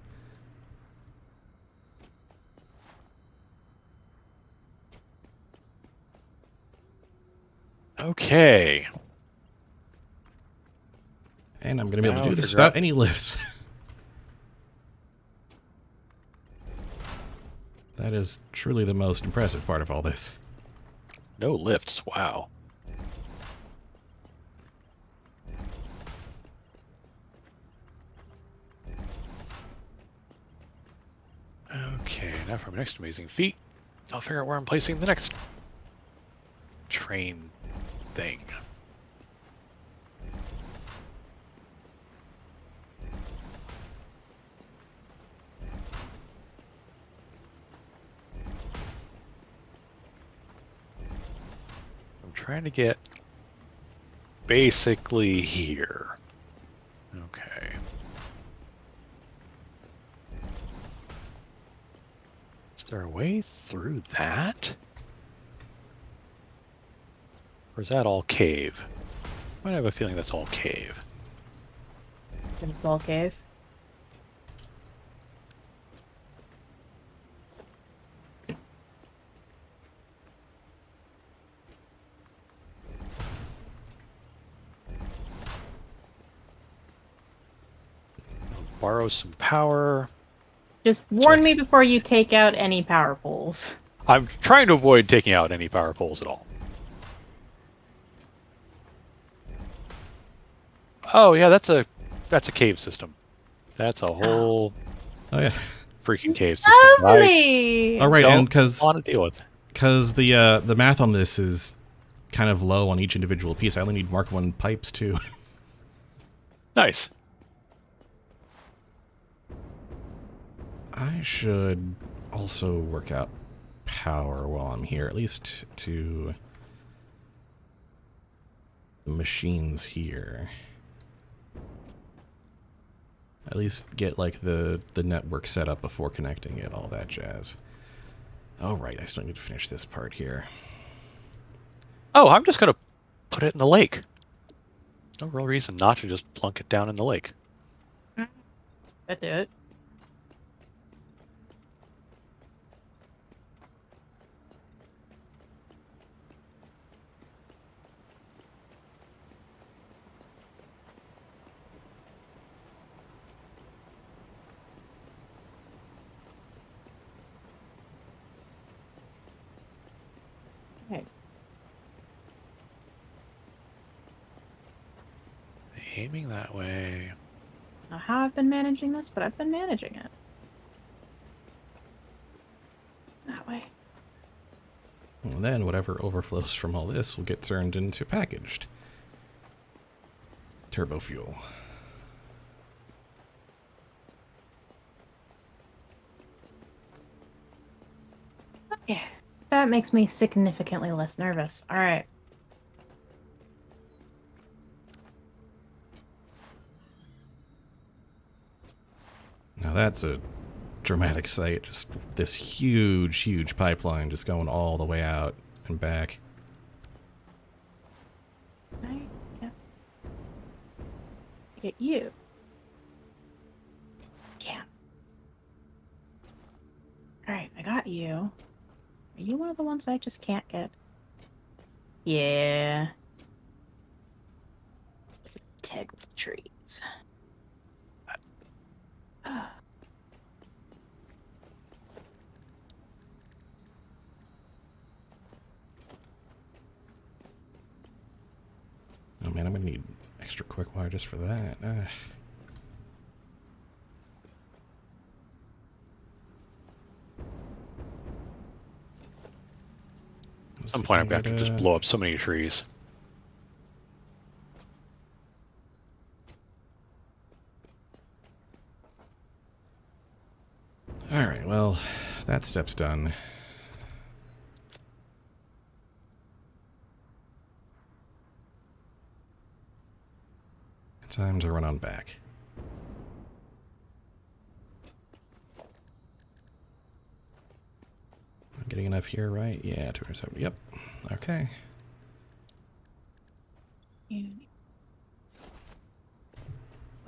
Okay. And I'm going to be able to Now do this figure out- without any lifts. That is truly the most impressive part of all this. No lifts. Wow. Okay, now for my next amazing feat, I'll figure out where I'm placing the next train thing. I'm trying to get basically here. Okay. Is there a way through that? Or is that all cave? I have a feeling that's all cave. And it's all cave. Borrow some power. Just warn me before you take out any power poles. I'm trying to avoid taking out any power poles at all. Oh yeah, that's a cave system. That's a whole Oh yeah. freaking cave system. Lovely! All right, and I don't want to deal with. because the math on this is kind of low on each individual piece, I only need Mark 1 pipes too. Nice. I should also work out power while I'm here, at least to the machines here. At least get like the network set up before connecting it, all that jazz. Oh right, I still need to finish this part here. Oh, I'm just gonna put it in the lake. No real reason not to just plunk it down in the lake. That do it. Okay. Aiming that way. Now, how I've been managing this, but I've been managing it. That way. And then whatever overflows from all this will get turned into packaged turbofuel. Okay. That makes me significantly less nervous. Alright. Now that's a dramatic sight. Just this huge, huge pipeline just going all the way out and back. Right? Yep. Get you. Can't. Alright, I got you. Are you one of the ones I just can't get? Yeah. There's integral trees. Oh man, I'm gonna need extra quick wire just for that. At some point, I'm going to have to just blow up so many trees. Alright, well, that step's done. Time to run on back. I'm getting enough here, right? Yeah, 270. Yep. Okay.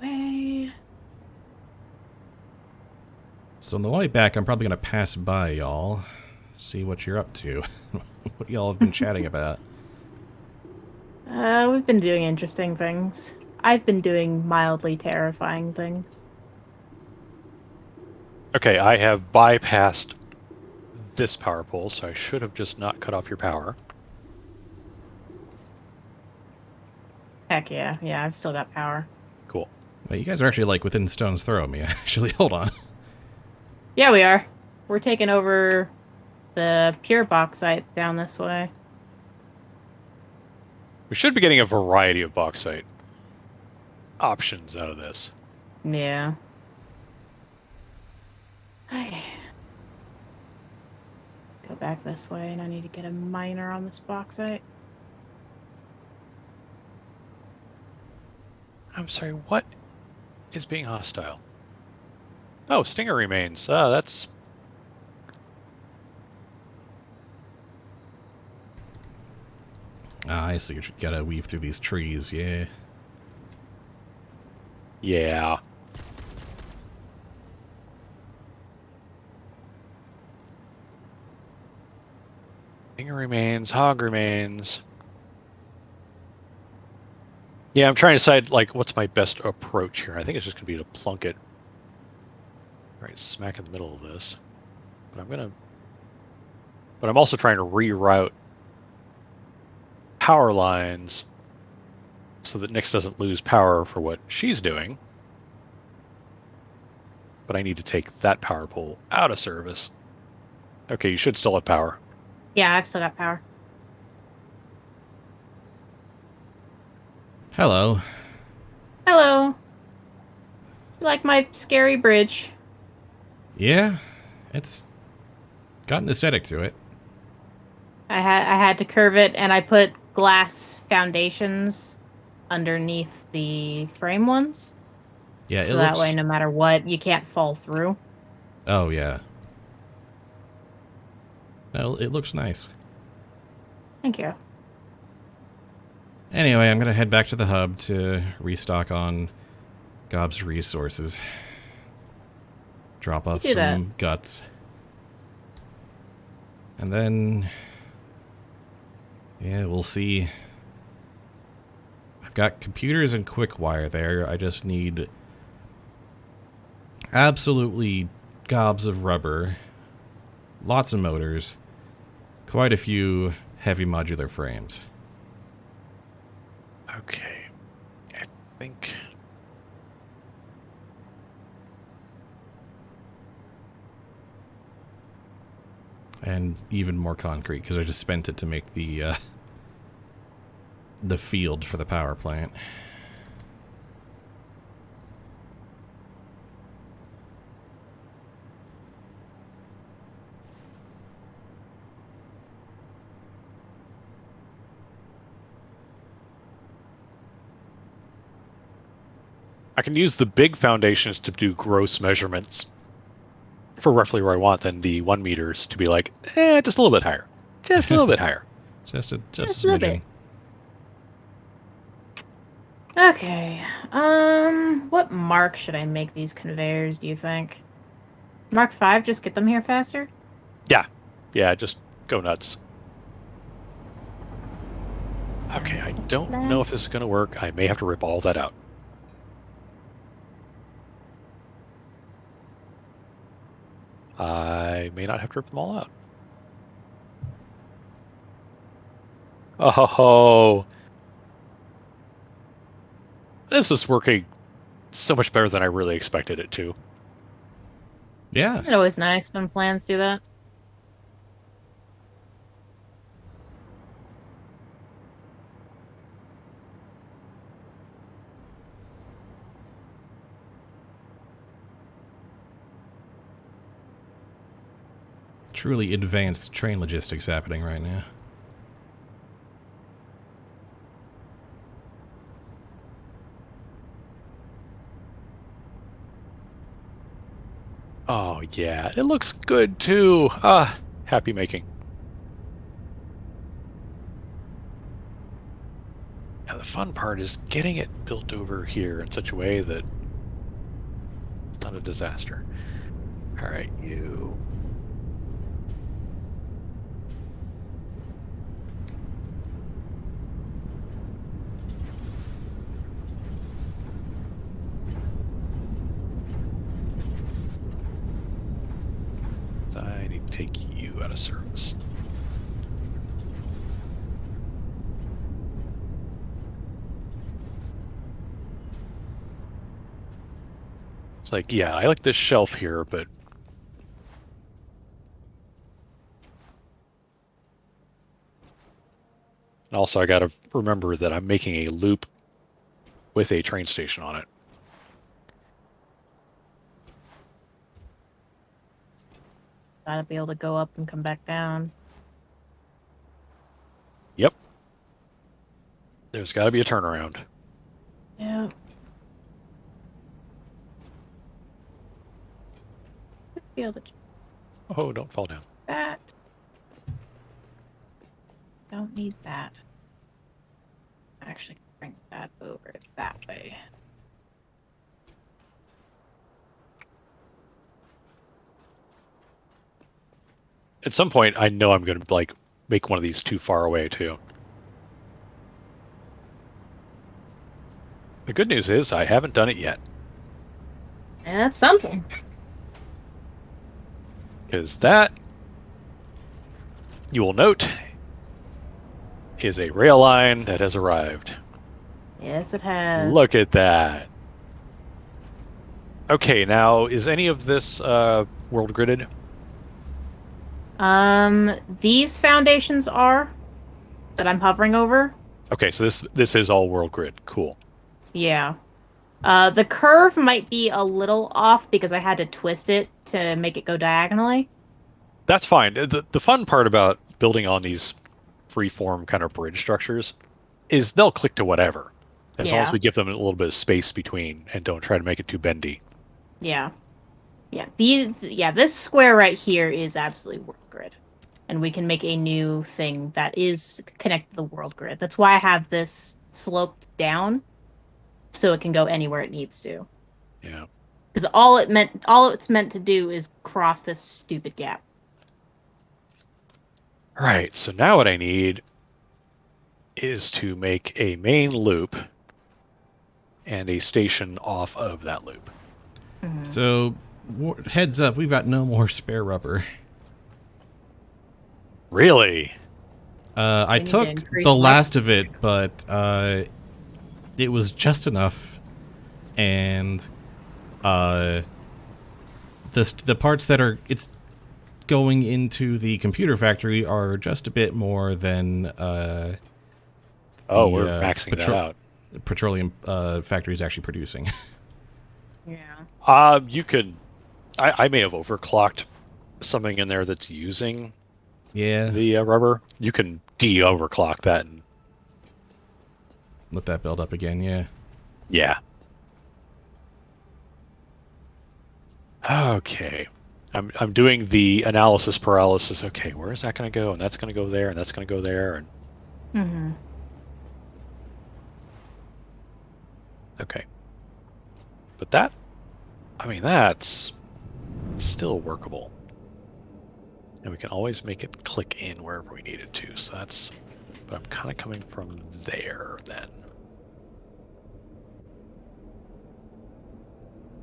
Way. So on the way back, I'm probably going to pass by y'all, see what you're up to, what y'all have been chatting about. We've been doing interesting things. I've been doing mildly terrifying things. Okay, I have bypassed this power pole, so I should have just not cut off your power. Heck yeah. Yeah, I've still got power. Cool. Well, you guys are actually like within stone's throw of me, actually. Hold on. Yeah, we are. we're taking over the pure bauxite down this way. We should be getting a variety of bauxite options out of this. Yeah. Okay. Go back this way, and I need to get a miner on this bauxite. I'm sorry, what is being hostile? Oh, Stinger remains. That's... I see. You gotta weave through these trees, yeah. Yeah. Stinger remains, hog remains. Yeah, I'm trying to decide, like, what's my best approach here. I think it's just going to be to plunk it right smack in the middle of this. But I'm also trying to reroute power lines so that Nyx doesn't lose power for what she's doing. But I need to take that power pole out of service. Okay, you should still have power. Yeah, I've still got power. Hello. Hello. You like my scary bridge? Yeah, it's got an aesthetic to it. I had to curve it, and I put glass foundations underneath the frame ones. Yeah, So it that looks... way, no matter what, you can't fall through. Oh, yeah. Well, it looks nice. Thank you. Anyway, I'm gonna head back to the hub to restock on Gob's resources. Drop off Do that. some guts. And then... yeah, we'll see. I've got computers and quick wire there. I just need absolutely gobs of rubber, lots of motors, quite a few heavy modular frames. Okay. I think... And even more concrete, because I just spent it to make the field for the power plant. I can use the big foundations to do gross measurements for roughly where I want, then the 1 meters to be like, just a little bit higher. Just a little bit higher. Just a Just a little smidgen. bit. Okay. What mark should I make these conveyors, do you think? Mark 5, just get them here faster? Yeah, just go nuts. Okay, I don't know if this is going to work. I may have to rip all that out. I may not have to rip them all out. Oh, this is working so much better than I really expected it to. Yeah. It's always nice when plans do that. Truly advanced train logistics happening right now. Oh, yeah, it looks good too. Happy making. Now, the fun part is getting it built over here in such a way that it's not a disaster. All right, you. So I need to take you out of service. It's like, yeah, I like this shelf here, but And also, I got to remember that I'm making a loop with a train station on it. Gotta be able to go up and come back down. Yep. There's got to be a turnaround. Yeah. Be able to do Oh, don't fall down. that. Don't need that. Actually, bring that over that way. At some point, I know I'm going to like make one of these too far away too. The good news is I haven't done it yet. And that's something. Because that, you will note, is a rail line that has arrived. Yes, it has. Look at that. Okay, now, is any of this world gridded? These foundations are that I'm hovering over. Okay, so this is all world grid. Cool. Yeah. The curve might be a little off because I had to twist it to make it go diagonally. That's fine. The fun part about building on these freeform kind of bridge structures is they'll click to whatever, as long as we give them a little bit of space between and don't try to make it too bendy. Yeah. Yeah. This square right here is absolutely world grid. And we can make a new thing that is connected to the world grid. That's why I have this sloped down so it can go anywhere it needs to. Yeah. Because all it's meant to do is cross this stupid gap. Right, so now what I need is to make a main loop and a station off of that loop. Mm-hmm. So, heads up, we've got no more spare rubber. Really? I took the last of it, but it was just enough, and the parts that are going into the computer factory are just a bit more than we're maxing that out. Petroleum factory is actually producing. Yeah. You could. I may have overclocked something in there that's using the rubber. You can de-overclock that and let that build up again. Yeah. Okay. I'm doing the analysis paralysis. Okay, where is that going to go? And that's going to go there, and that's going to go there, and Mm-hmm. okay. But that's still workable. And we can always make it click in wherever we need it to. So but I'm kind of coming from there then.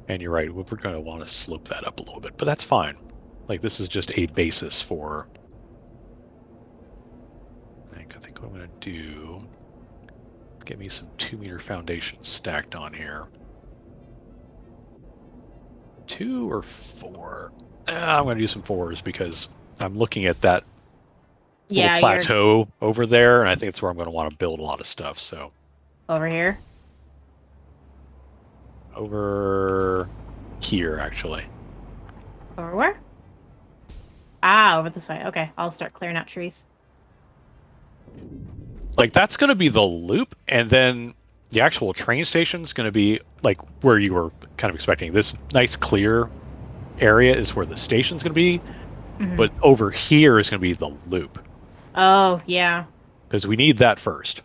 And you're right, we're going to want to slope that up a little bit, but that's fine. Like, this is just a basis for... I think what I'm going to do... Get me some 2-meter foundations stacked on here. 2 or 4? I'm going to do some 4s because I'm looking at that little plateau over there, and I think it's where I'm going to want to build a lot of stuff, so... Over here? Over here, actually. Over where? Ah, over this way. Okay, I'll start clearing out trees. Like, that's going to be the loop, and then the actual train station is going to be, like, where you were kind of expecting. This nice clear area is where the station's going to be, but over here is going to be the loop. Oh, yeah. Because we need that first.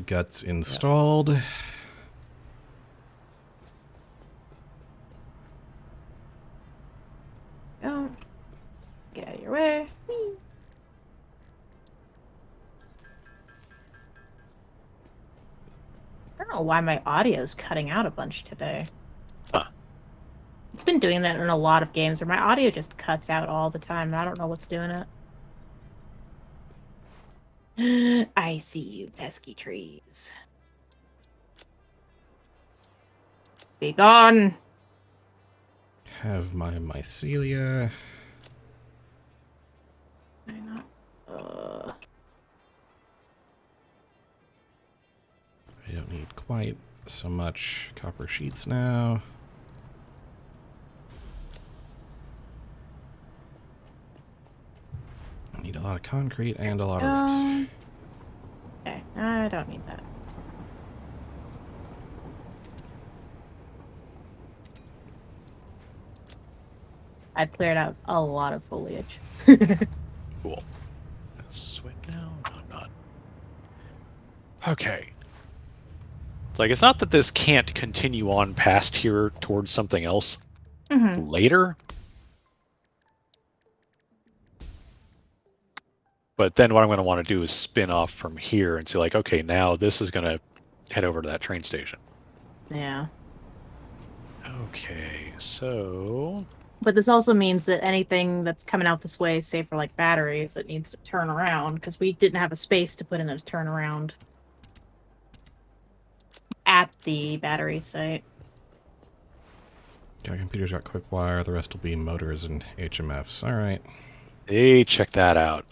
Guts installed. Go. Get out of your way. Whee. I don't know why my audio's cutting out a bunch today. Huh. It's been doing that in a lot of games where my audio just cuts out all the time, and I don't know what's doing it. I see you, pesky trees. Be gone. Have my mycelia. I not. I don't need quite so much copper sheets now. I need a lot of concrete and a lot of bricks. Okay, I don't need that. I've cleared out a lot of foliage. Cool. Let's swing now. No, I'm not. Okay. It's like, it's not that this can't continue on past here towards something else later. But then what I'm going to want to do is spin off from here and see, like, okay, now this is going to head over to that train station. Yeah. Okay, so... But this also means that anything that's coming out this way, say for like batteries, it needs to turn around because we didn't have a space to put in a turnaround at the battery site. Okay, computers got quick wire. The rest will be motors and HMFs. All right. Hey, check that out.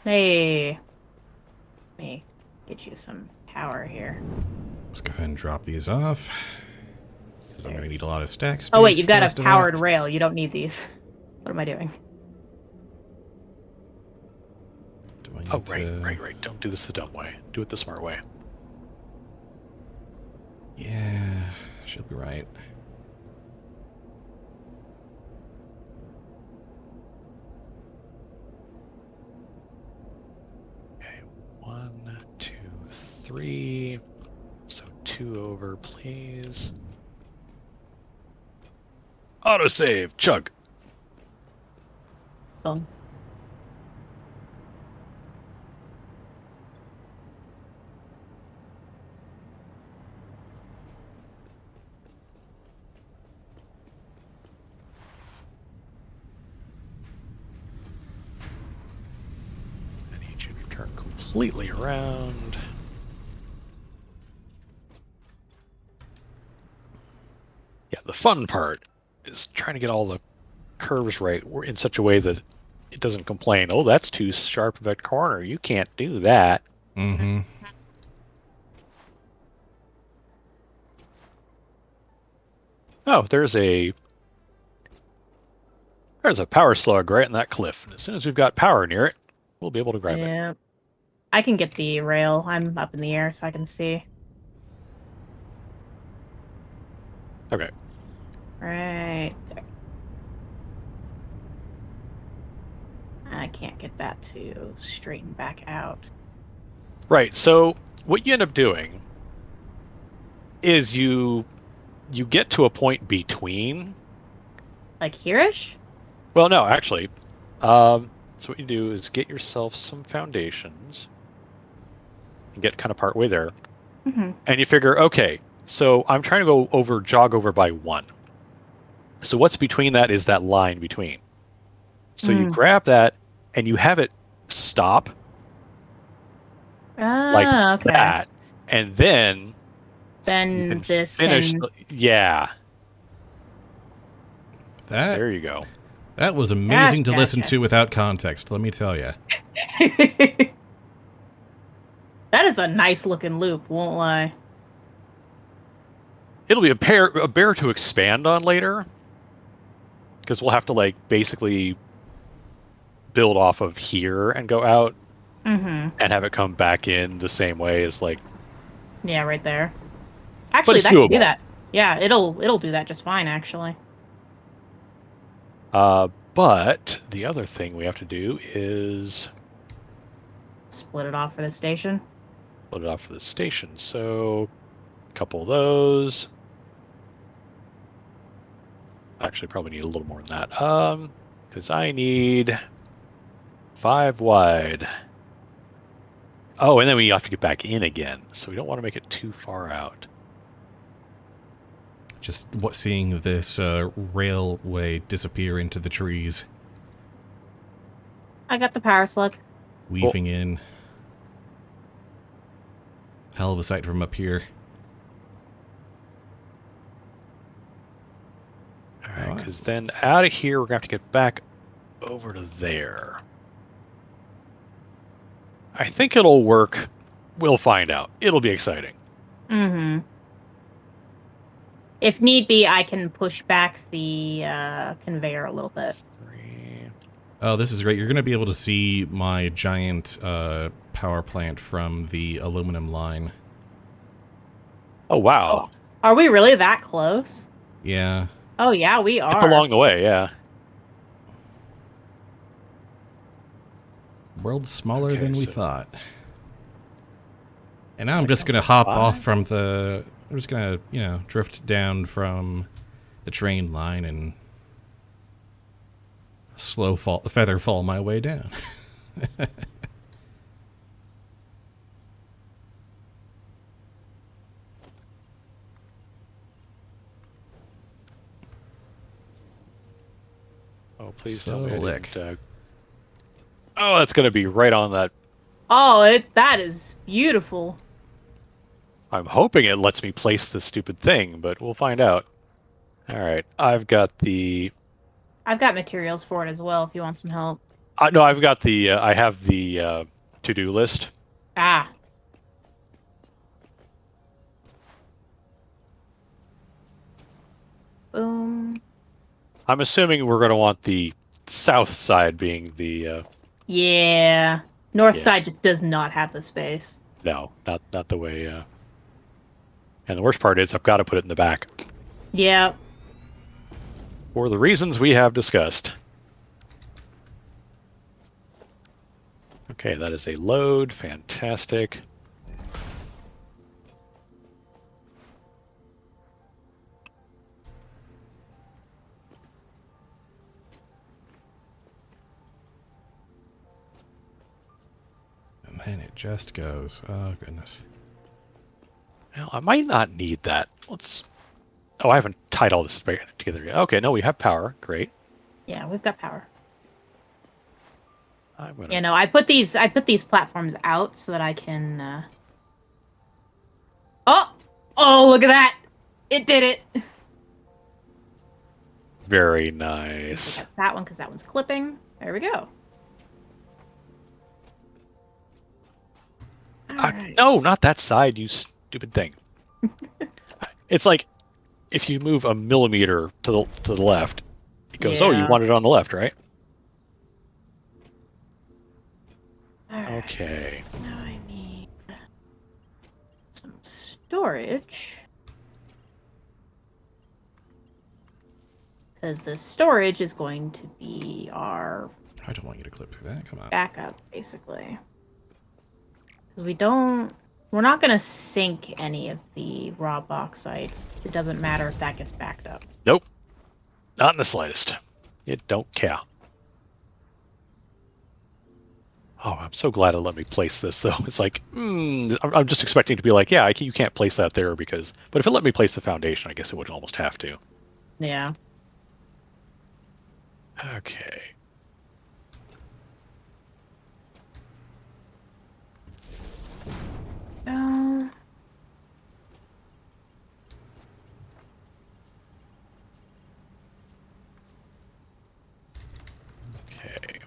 Hey, let me get you some power here. Let's go ahead and drop these off. I'm going to need a lot of stack space. Oh wait, you've for the got rest a of that. powered rail. You don't need these. What am I doing? Do I need Oh, to... right. Don't do this the dumb way. Do it the smart way. Yeah, she'll be right. Okay, 1, 2, 3. So 2 over, please. Autosave, chug. Boom. I need you to turn completely around. Yeah, the fun part is trying to get all the curves right in such a way that it doesn't complain, oh, that's too sharp of a corner. You can't do that. Mm-hmm. Oh, there's a power slug right in that cliff. And as soon as we've got power near it, we'll be able to grab it. Yeah. I can get the rail. I'm up in the air so I can see. Okay. Right there. I can't get that to straighten back out. Right. So what you end up doing is you get to a point between. Like here-ish? Well, no, actually. So what you do is get yourself some foundations and get kind of part way there. Mm-hmm. And you figure, okay, so I'm trying to jog over by 1. So what's between that is that line between. So you grab that and you have it stop like Okay. that, and then you Then can this finish. can... Yeah, That there you go. That was amazing to Gotcha. listen to without context, let me tell you. That is a nice looking loop, won't lie. It'll be a bear to expand on later, because we'll have to like basically build off of here and go out Mm-hmm. and have it come back in the same way as like. Yeah, right there. Actually, it's that can doable. do that. Yeah, it'll do that just fine, actually. But the other thing we have to do is Split it off for the station. split it off for the station. So a couple of those. Actually, probably need a little more than that. Because I need 5 wide. Oh, and then we have to get back in again, so we don't want to make it too far out. Just seeing this railway disappear into the trees, I got the power slug. weaving in. Hell of a sight from up here. fine. because then out of here we're going to have to get back over to there. I think it'll work. We'll find out. It'll be exciting. Mm-hmm. If need be, I can push back the conveyor a little bit. 3. Oh, this is great. You're going to be able to see my giant power plant from the aluminum line. Oh, wow. Are we really that close? Yeah. Oh, yeah, we are. It's along the way, yeah. World's smaller Okay, than we so- thought. And now I'm Like just going to number hop 5? off from the... I'm just going to, drift down from the train line and feather fall my way down. Oh, please So tell me I lick. didn't, Oh, that's going to be right on that. Oh, that is beautiful. I'm hoping it lets me place the stupid thing, but we'll find out. All right, I've got the... I've got materials for it as well if you want some help. no, I've got the... I have the to-do list. Ah. Boom. I'm assuming we're going to want the south side being the... Yeah. North Yeah. side just does not have the space. No, not the way... And the worst part is I've got to put it in the back. Yep. For the reasons we have discussed. Okay, that is a load. Fantastic. And then it just goes. Oh, goodness. Well, I might not need that. Let's... Oh, I haven't tied all this together yet. Okay, no, we have power. Great. Yeah, we've got power. I'm gonna... You know, I put these platforms out so that I can Oh, look at that. It did it. Very nice. That one, because that one's clipping. There we go. Alright. No, not that side, you stupid thing. It's like if you move a millimeter to the left, it goes, oh, you Yeah. want it on the left, right? Alright. Okay. Now I need some storage. Because the storage is going to be our I don't want you to clip through that. Come on. backup, basically. Because we're not going to sink any of the raw bauxite. It doesn't matter if that gets backed up. Nope. Not in the slightest. It don't care. Oh, I'm so glad it let me place this, though. It's like, I'm just expecting to be like, yeah, you can't place that there because... But if it let me place the foundation, I guess it would almost have to. Yeah. Okay. Uh, Okay.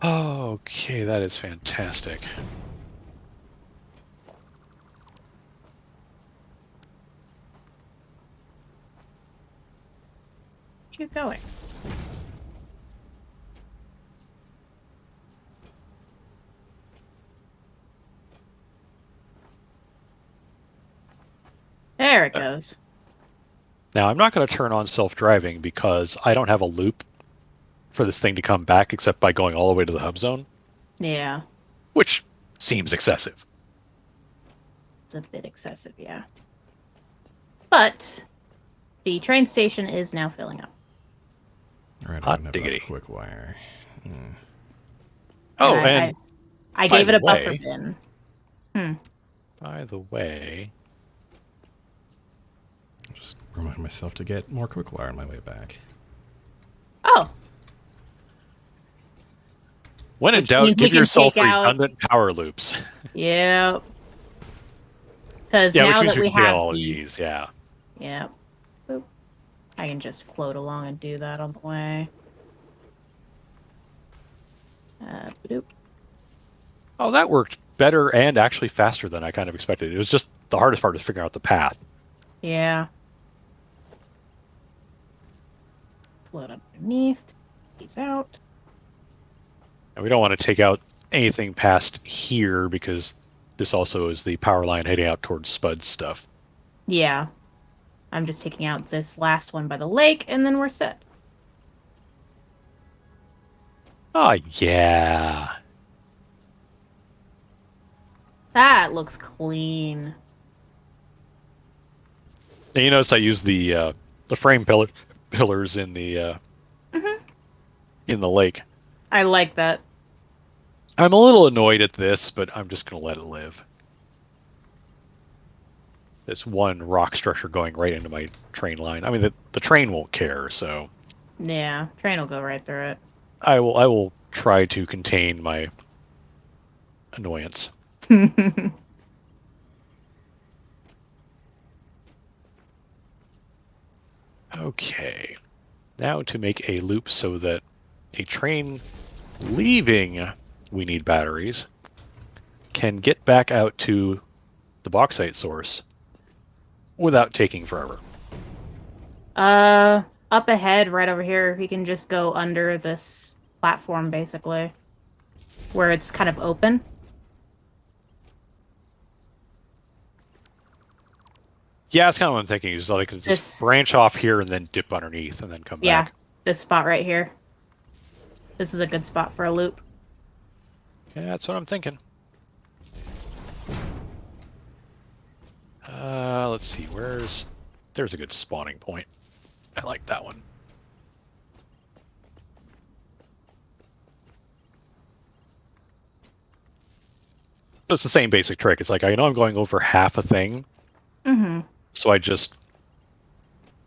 Okay, that is fantastic. keep going. There it goes. Now, I'm not going to turn on self-driving because I don't have a loop for this thing to come back except by going all the way to the hub zone, Yeah. which seems excessive. It's a bit excessive, yeah. But the train station is now filling up. All right, I Hot don't have diggity. enough quick wire. Oh, I and by gave it the a buffer way- bin. by the way, Just remind myself to get more quick wire on my way back. Oh, when in Which doubt, means we give can yourself take out- redundant power loops. yeah. Because Yeah, now which means that we we can get have all of the these, yeah. yeah, Boop. I can just float along and do that on the way. Boop. Oh, that worked better and actually faster than I kind of expected. It was just the hardest part is figuring out the path. Yeah. Float underneath. Peace out. And we don't want to take out anything past here because this also is the power line heading out towards Spud's stuff. Yeah. I'm just taking out this last one by the lake, and then we're set. Oh, yeah. That looks clean. And you notice I use the frame pillars in the in the lake. I like that. I'm a little annoyed at this, but I'm just going to let it live. This one rock structure going right into my train line. I mean, the train won't care, so Yeah, train will go right through it. I will try to contain my annoyance. Okay. Now to make a loop so that a train leaving We Need Batteries can get back out to the bauxite source without taking forever. Up ahead, right over here, you can just go under this platform, basically, where it's kind of open. Yeah, that's kind of what I'm thinking. Is like just This- branch off here and then dip underneath and then come Yeah, back. this spot right here. This is a good spot for a loop. Yeah, that's what I'm thinking. Let's see. There's a good spawning point. I like that one. So it's the same basic trick. It's like I know I'm going over half a thing, Mm-hmm. so I just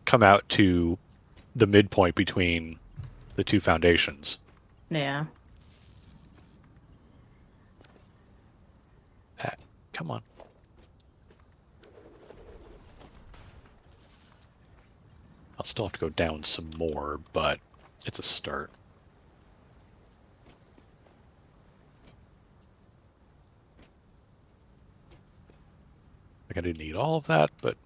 come out to the midpoint between the two foundations. Yeah. Come on. I'll still have to go down some more, but it's a start. Like I didn't need all of that, but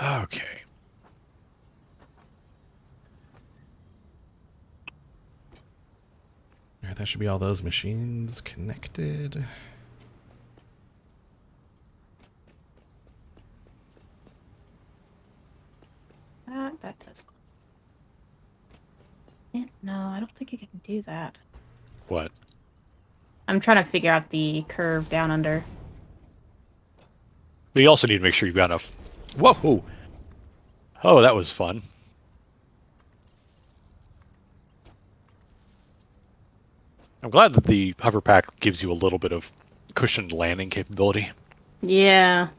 okay. All right, that should be all those machines connected. That does. No, I don't think you can do that. What? I'm trying to figure out the curve down under. But you also need to make sure you've got enough. Whoa! Oh, that was fun. I'm glad that the hover pack gives you a little bit of cushioned landing capability. Yeah.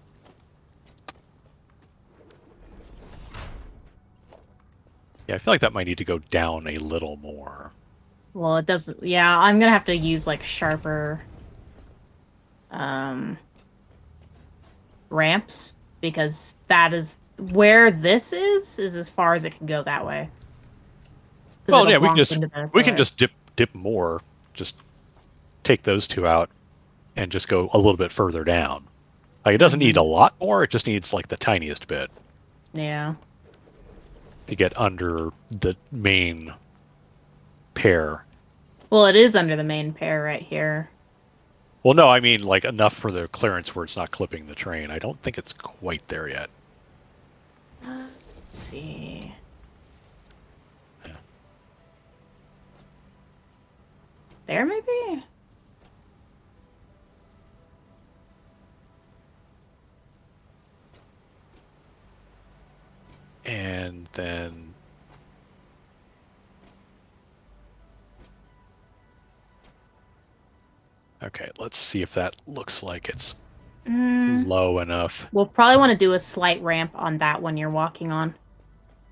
Yeah, I feel like that might need to go down a little more. Well, it doesn't. Yeah, I'm gonna have to use like sharper ramps because that is where this is as far as it can go that way. 'Cause Well, it'll yeah, we bonk can just into the we can pillar. just dip more. Just take those two out and just go a little bit further down. Like it doesn't need a lot more. It just needs like the tiniest bit Yeah. to get under the main pair. Well, it is under the main pair right here. Well, no, I mean like enough for the clearance where it's not clipping the train. I don't think it's quite there yet. Let's see. Yeah. There, maybe? And then okay, let's see if that looks like it's low enough. We'll probably want to do a slight ramp on that one you're walking on.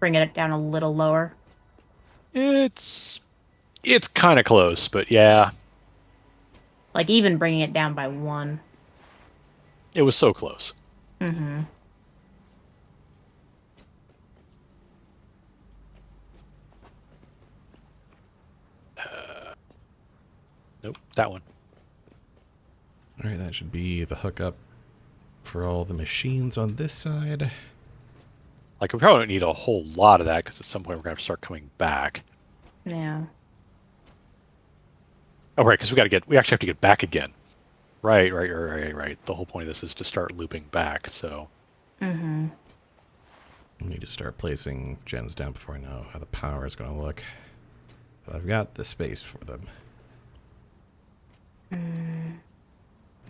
Bring it down a little lower. It's kind of close, but yeah, Like, even bringing it down by one. it was so close. Mm-hmm. that one. All right, that should be the hookup for all the machines on this side. Like, we probably don't need a whole lot of that, because at some point we're going to have to start coming back. Yeah. Oh, right, because we actually have to get back again. Right. The whole point of this is to start looping back, so... Mm-hmm. I need to start placing gens down before I know how the power is going to look. But I've got the space for them.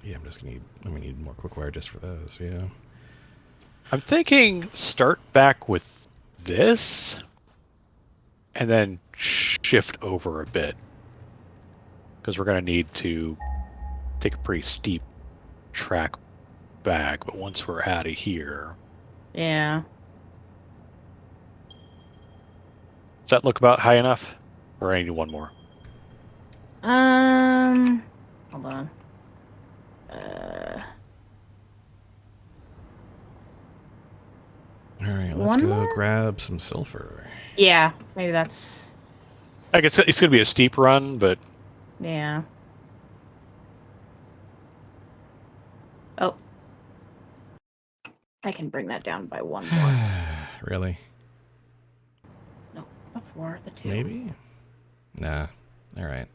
Yeah, I'm gonna need more quick wire just for those, yeah. I'm thinking start back with this, and then shift over a bit. Because we're going to need to take a pretty steep track back, but once we're out of here... Yeah. Does that look about high enough? Or I need one more? Hold on. Alright, let's One go more? grab some sulfur. Yeah, maybe that's... I guess it's going to be a steep run, but... Yeah. Oh. I can bring that down by one more. Really? No, before the two. Maybe? Nah. Alright.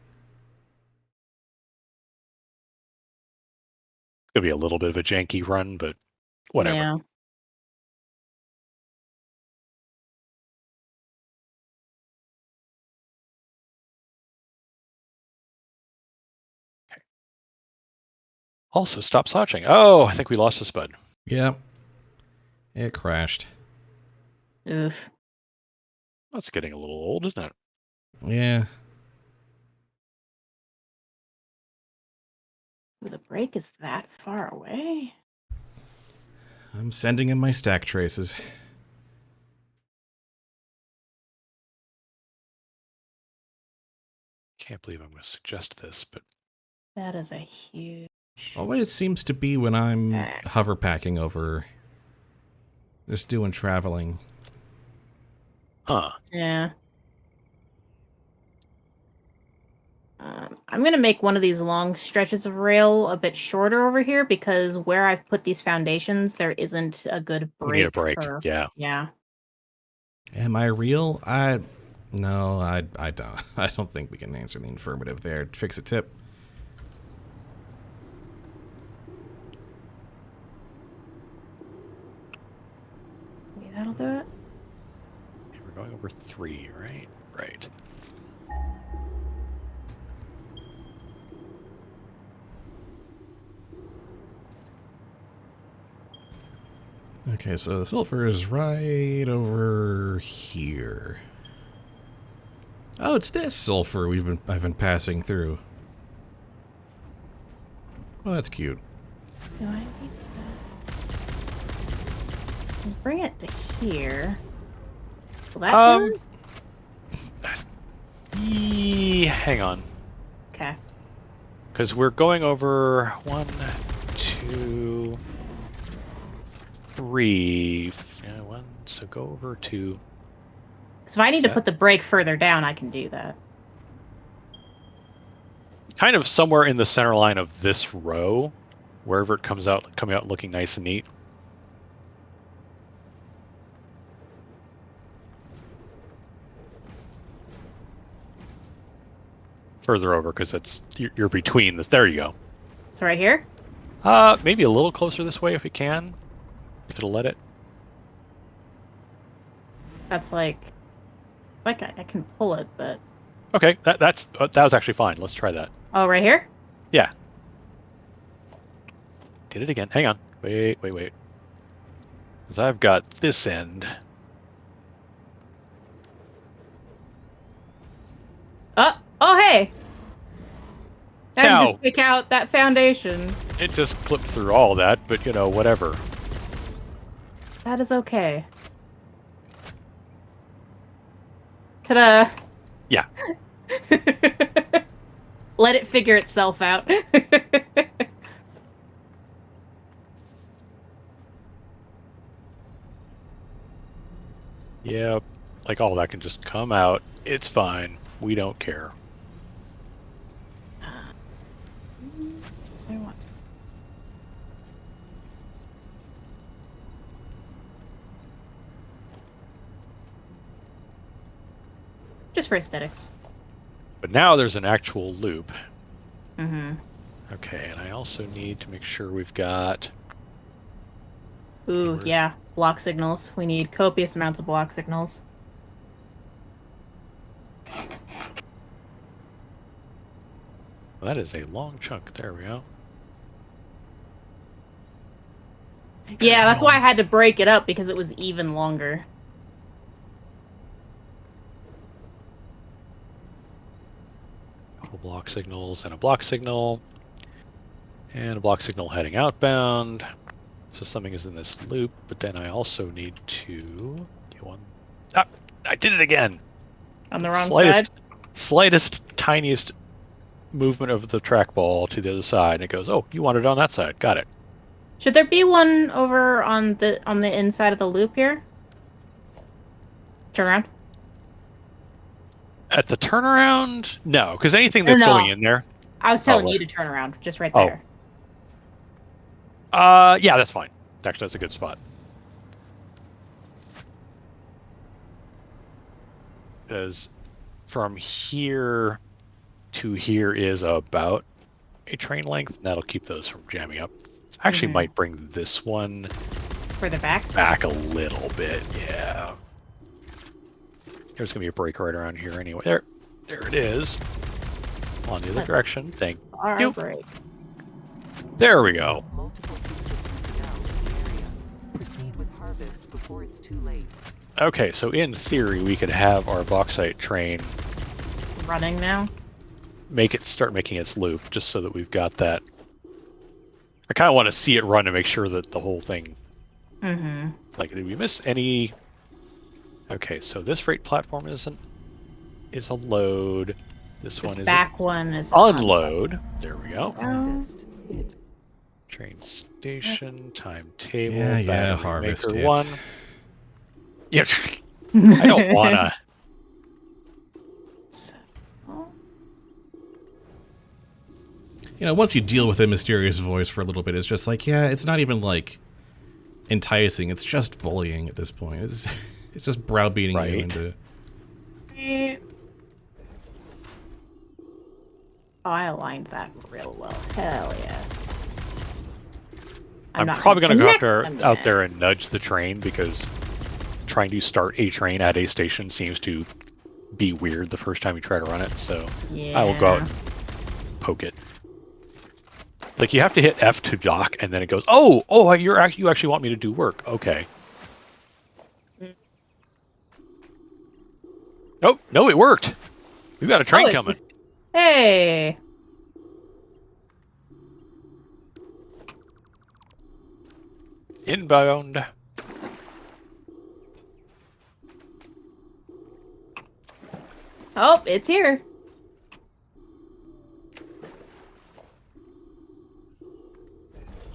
It's going to be a little bit of a janky run, but whatever. Yeah. Also, stop slouching. Oh, I think we lost a spud. Yep. It crashed. Oof. That's getting a little old, isn't it? Yeah. Ooh, the break is that far away? I'm sending in my stack traces. Can't believe I'm going to suggest this, but... That is a huge... Always seems to be when I'm hover packing over. Just doing traveling. Huh. Yeah. I'm going to make one of these long stretches of rail a bit shorter over here because where I've put these foundations, there isn't a good break. We need a break, for... yeah. Yeah. Am I real? No, I don't. I don't think we can answer the affirmative there. Fix a tip. Maybe that'll do it. We're going over 3, right? Right. Okay, so the sulfur is right over here. Oh, it's this sulfur I've been passing through. Well, that's cute. Do I need to bring it to here? Will that do it? Hang on. Okay. Because we're going over 1, 2, 3. Yeah, 1. So go over 2. So if I need to put the break further down, I can do that. Kind of somewhere in the center line of this row, wherever it comes out, coming out looking nice and neat. Further over, because it's you're between this. There you go. So right here? Maybe a little closer this way if we can, if it'll let it. That's like I can pull it, but Okay, that was actually fine. Let's try that. oh, right here? Yeah. Did it again. Hang on. Wait. Because I've got this end. Oh, hey! I can Ow. just pick out that foundation. It just clipped through all that, but you know, whatever. That is okay. Ta-da! Yeah. Let it figure itself out. Yeah, like all that can just come out. It's fine. We don't care. Just for aesthetics. But now there's an actual loop. Mm-hmm. Okay, and I also need to make sure we've got... Ooh, Where's- yeah. Block signals. We need copious amounts of block signals. That is a long chunk. There we go. Yeah, that's why I had to break it up, because it was even longer. Couple block signals and a block signal. And a block signal heading outbound. So something is in this loop, but then I also need to get one. Ah, I did it again. On the wrong slightest, side? Slightest, tiniest movement of the trackball to the other side, and it goes, "Oh, you want it on that side? Got it." Should there be one over on the inside of the loop here? Turn around. At the turnaround, no, because anything that's No. going in there. I was telling right. you to turn around, just right Oh. there. Yeah, that's fine. Actually, that's a good spot. Because from here to here is about a train length, and that'll keep those from jamming up. I actually might bring this one Further back? back a little bit, yeah. There's gonna be a break right around here anyway. There it is. On the other direction. Thank Alright, you. break. There we go. Multiple pieces of personnel in the area. Proceed with harvest before it's too late. Okay, so in theory, we could have our bauxite train Running now? start making its loop, just so that we've got that. I kind of want to see it run to make sure that the whole thing. Mm-hmm. Like, did we miss any? Okay, so this freight platform is a load. This one is back one is unload. There we go. Harvest. Hit. Train station timetable. Yeah, battery harvest maker it. 1. Yeah, I don't wanna. You know, once you deal with a mysterious voice for a little bit, it's just like, yeah, it's not even like enticing. It's just bullying at this point. It's just browbeating you Right. into. Oh, I aligned that real well. Hell yeah. I'm not probably gonna go connect them out yet. there and nudge the train, because trying to start a train at a station seems to be weird the first time you try to run it. So Yeah. I will go out and poke it. Like, you have to hit F to dock, and then it goes, "Oh, you actually want me to do work? Okay." Nope, no, it worked. We've got a train it coming. was- Hey. Inbound. Oh, it's here.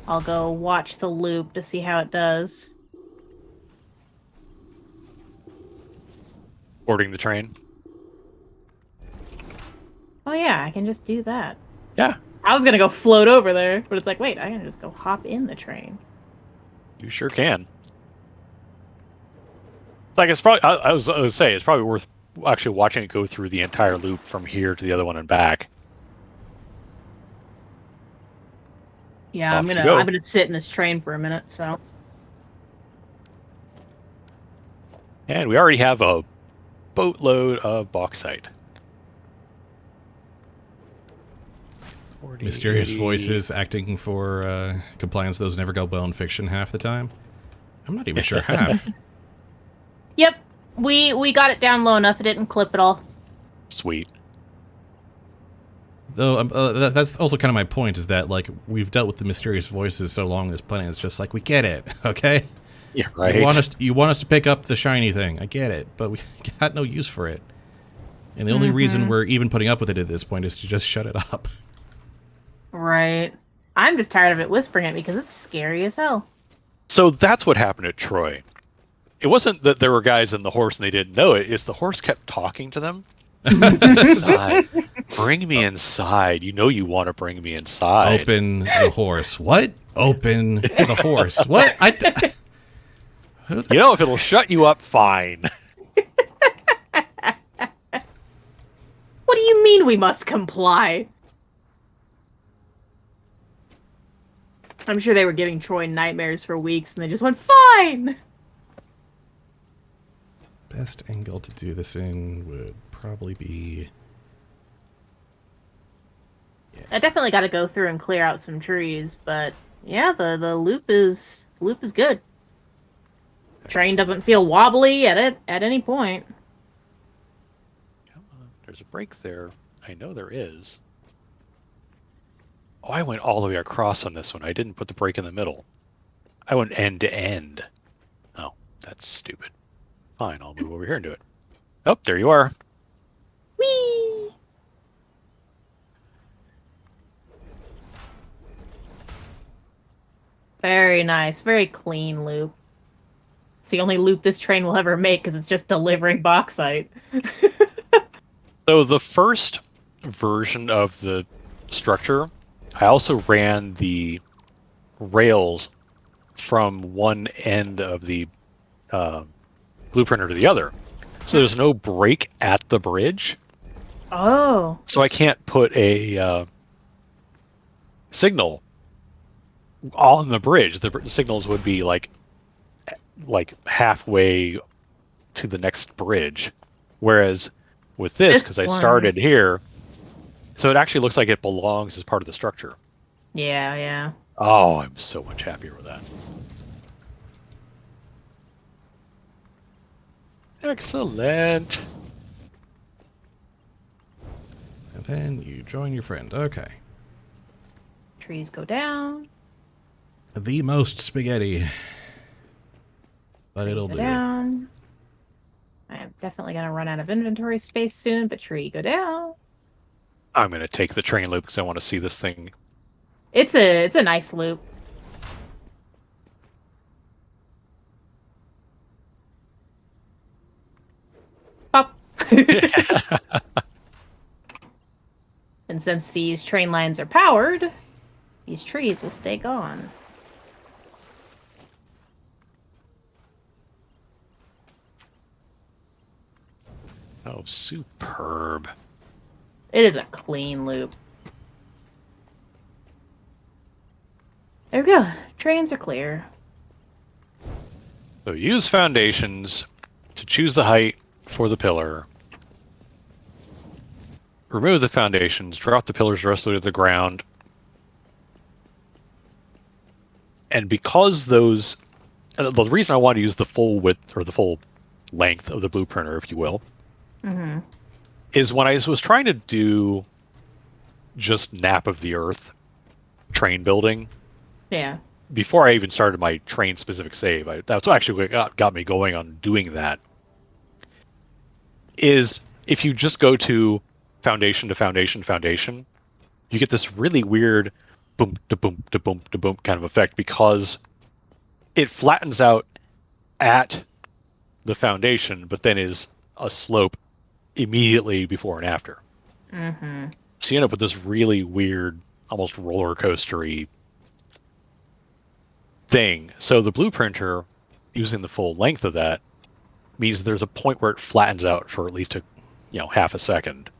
I'll go watch the loop to see how it does. Boarding the train. Oh yeah, I can just do that. Yeah, I was gonna go float over there, but it's like, wait, I can just go hop in the train. you sure can. Like, it's probably. I was gonna say it's probably worth actually watching it go through the entire loop from here to the other one and back. Yeah, Off you go. I'm gonna sit in this train for a minute, so. And we already have a boatload of bauxite. 40, Mysterious 80. voices acting for compliance. Those never go well in fiction half the time. I'm not even sure half. Yep, we got it down low enough. It didn't clip at all. Sweet. Though that's also kind of my point, is that like we've dealt with the mysterious voices so long on this planet. It's just like, we get it, okay? Yeah, right. You want us to pick up the shiny thing. I get it, but we got no use for it. And the only reason we're even putting up with it at this point is to just shut it up. Right. I'm just tired of it whispering at me because it's scary as hell. So that's what happened at Troy. It wasn't that there were guys in the horse and they didn't know it. It's the horse kept talking to them. Inside. Bring me inside. You know you want to bring me inside. Open the horse. What? Open the horse. What? You know, if it'll shut you up, fine. mean we must comply? I'm sure they were giving Troy nightmares for weeks, and they just went, fine! Best angle to do this in would probably be... I definitely got to go through and clear out some trees, but yeah, the loop is good. Train doesn't feel wobbly at any point. Come on. There's a break there. I know there is. Oh, I went all the way across on this one. I didn't put the break in the middle. I went end to end. Oh, that's stupid. Fine, I'll move over here and do it. Oh, there you are. Whee! Very nice, very clean loop. It's the only loop this train will ever make because it's just delivering bauxite. So the first version of the structure, I also ran the rails from one end of the blueprinter to the other. So there's no break at the bridge. Oh. So I can't put a signal on the bridge. The signals would be like halfway to the next bridge. Whereas with this, because I started here, so it actually looks like it belongs as part of the structure. Yeah, yeah. Oh, I'm so much happier with that. Excellent. And then you join your friend. Okay. Trees go down. The most spaghetti. But it'll Go do. down. I am definitely gonna run out of inventory space soon, but tree go down. I'm going to take the train loop because I want to see this thing. It's a nice loop. Pop. And since these train lines are powered, these trees will stay gone. Oh, superb. It is a clean loop. There we go. Trains are clear. So use foundations to choose the height for the pillar. Remove the foundations, drop the pillars directly to the ground. And because those... the reason I want to use the full width, or the full length of the blueprinter, if you will, Mm-hmm. is when I was trying to do just nap of the earth train building, Yeah. before I even started my train specific save, that's actually what got me going on doing that, is if you just go to foundation to foundation to foundation, you get this really weird boom to boom to boom to boom kind of effect because it flattens out at the foundation, but then is a slope immediately before and after. Mm-hmm. So you end up with this really weird, almost roller coastery thing. So the blueprinter, using the full length of that, means there's a point where it flattens out for at least half a second.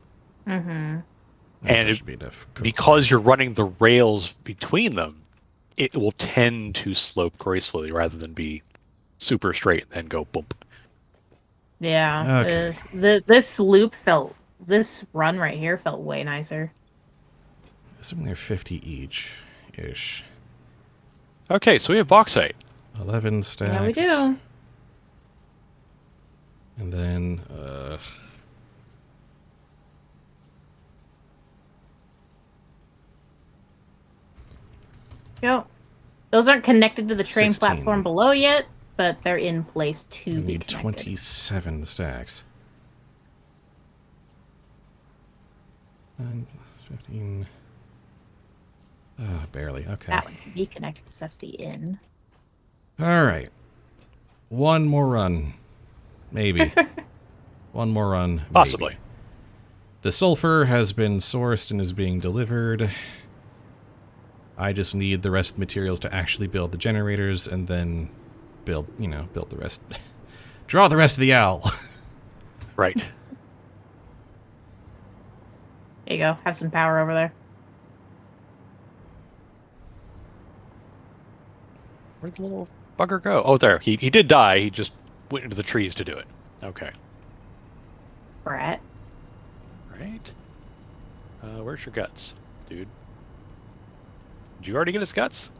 Mm-hmm. And That should be enough. because you're running the rails between them, it will tend to slope gracefully rather than be super straight and then go boom. Yeah. Okay. This run right here felt way nicer. Assuming they're 50 each ish. Okay, so we have bauxite. 11 stacks. Yeah, we do. And then, Yep. Those aren't connected to the train 16. platform below yet, but they're in place to we be need connected. 27 stacks. And 15. Barely. Okay. That one can be connected because that's the inn. All right. One more run. Maybe. One more run. Maybe. Possibly. The sulfur has been sourced and is being delivered. I just need the rest of the materials to actually build the generators and then build the rest. Draw the rest of the owl. Right. There you go. Have some power over there. Where'd the little bugger go? Oh, there. He did die. He just went into the trees to do it. Okay. Brat. Right. Where's your guts, dude? Did you already get his guts?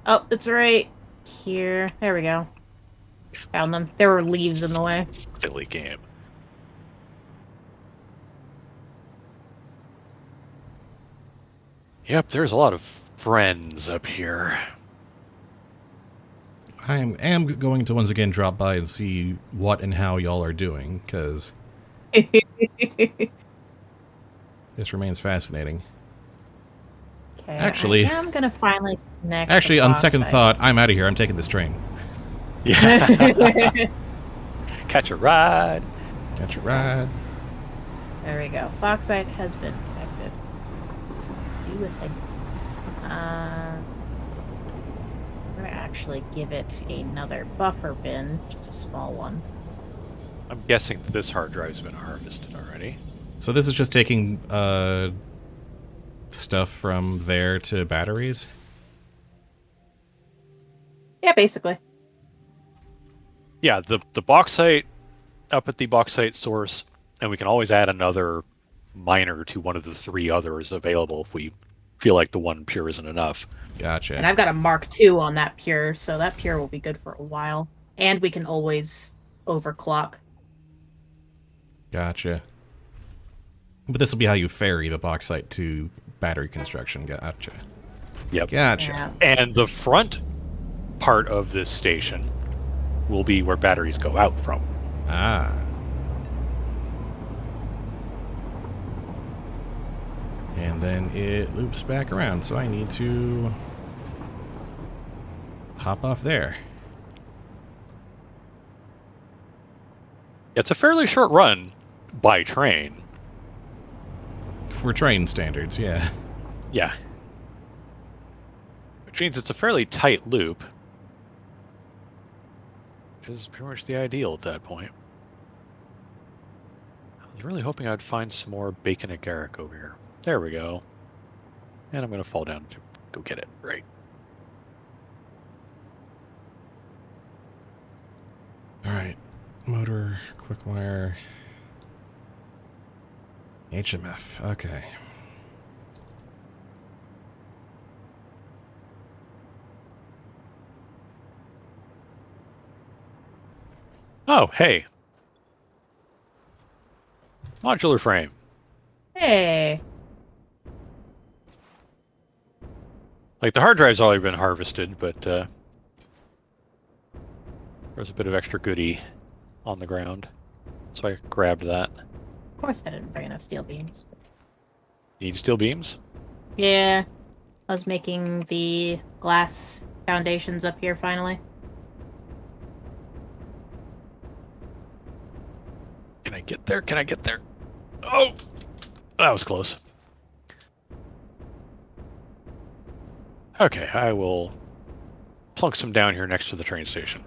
Oh, it's right here. There we go. Found them. There were leaves in the way. Silly game. Yep, there's a lot of friends up here. I am going to once again drop by and see what and how y'all are doing, because this remains fascinating. Okay, Actually- I am gonna finally connect. Actually, the on box second site. thought, I'm out of here. I'm taking this train. Yeah. Catch a ride. Catch a ride. There we go. Bauxite has been connected. Do a thing. I'm gonna actually give it another buffer bin, just a small one. I'm guessing that this hard drive's been harvested already. So this is just taking stuff from there to batteries? Yeah, basically. Yeah, the bauxite up at the bauxite source, and we can always add another miner to one of the 3 others available if we feel like the one pure isn't enough. Gotcha. And I've got a Mark II on that pure, so that pure will be good for a while. And we can always overclock. Gotcha. But this will be how you ferry the bauxite to battery construction. Gotcha. Yep. Gotcha. Yeah. And the front part of this station will be where batteries go out from. Ah. And then it loops back around, so I need to hop off there. It's a fairly short run by train. For train standards, yeah. Yeah. Which means it's a fairly tight loop. Which is pretty much the ideal at that point. I was really hoping I'd find some more bacon agaric over here. There we go. And I'm going to fall down to go get it. Right. Alright. Motor, quick wire. HMF, okay. Oh, hey. Modular frame. Hey. Like, the hard drive's already been harvested, but there's a bit of extra goodie on the ground. So I grabbed that. Of course I didn't bring enough steel beams. Need steel beams? Yeah. I was making the glass foundations up here finally. Can I get there? Can I get there? Oh! That was close. Okay, I will plunk some down here next to the train station.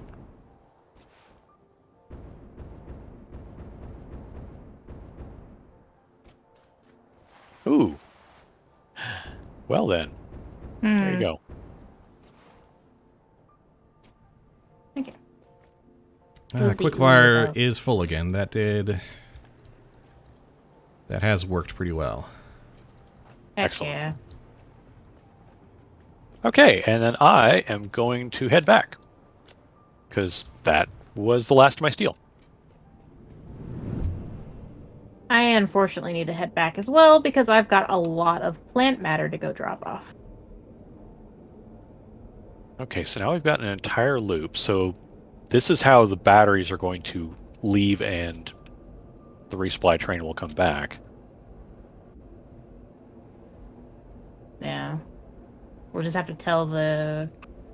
Ooh. Well then, there you go. Thank you. Who's the Quick wire above? is full again. That has worked pretty well. Heck Excellent. yeah. Okay, and then I am going to head back. Because that was the last of my steel. I unfortunately need to head back as well because I've got a lot of plant matter to go drop off. Okay, so now we've got an entire loop. So this is how the batteries are going to leave and the resupply train will come back. Yeah. We'll just have to tell the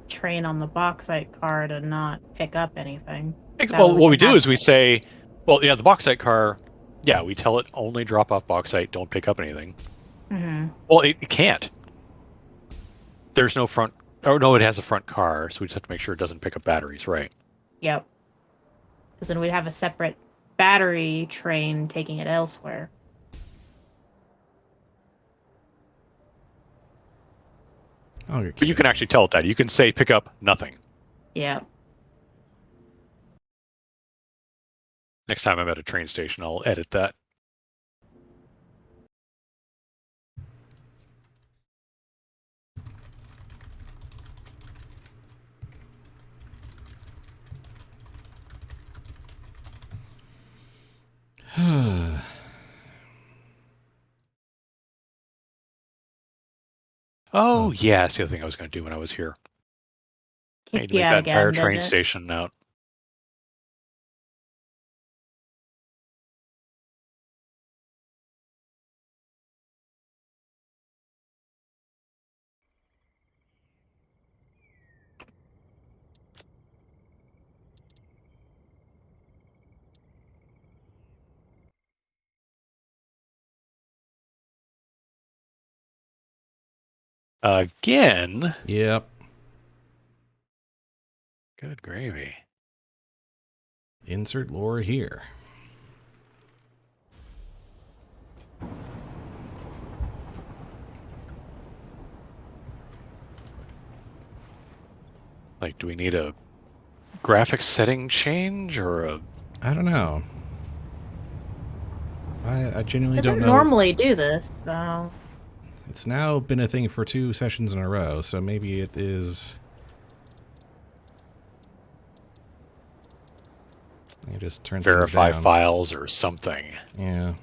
train on the bauxite car to not pick up anything. That Well, way what we can do have- is we say, well, yeah, the bauxite car, yeah, we tell it only drop off bauxite, don't pick up anything. Mhm. Well, it can't. There's no front, oh no, it has a front car, so we just have to make sure it doesn't pick up batteries, right? Yep. Because then we'd have a separate battery train taking it elsewhere. Oh, you're But you kidding can me. actually tell it that. You can say pick up nothing. Yeah. Next time I'm at a train station, I'll edit that. Oh, yeah, that's the other thing I was going to do when I was here. I need Kicked to you make out that entire again, train didn't it? station out. Again? Yep. Good gravy. Insert lore here. Like, do we need a graphics setting change or a... I don't know. I genuinely Doesn't don't know. normally do this, so It's now been a thing for 2 sessions in a row, so maybe it is... You just turn verify things down. files or something? Yeah.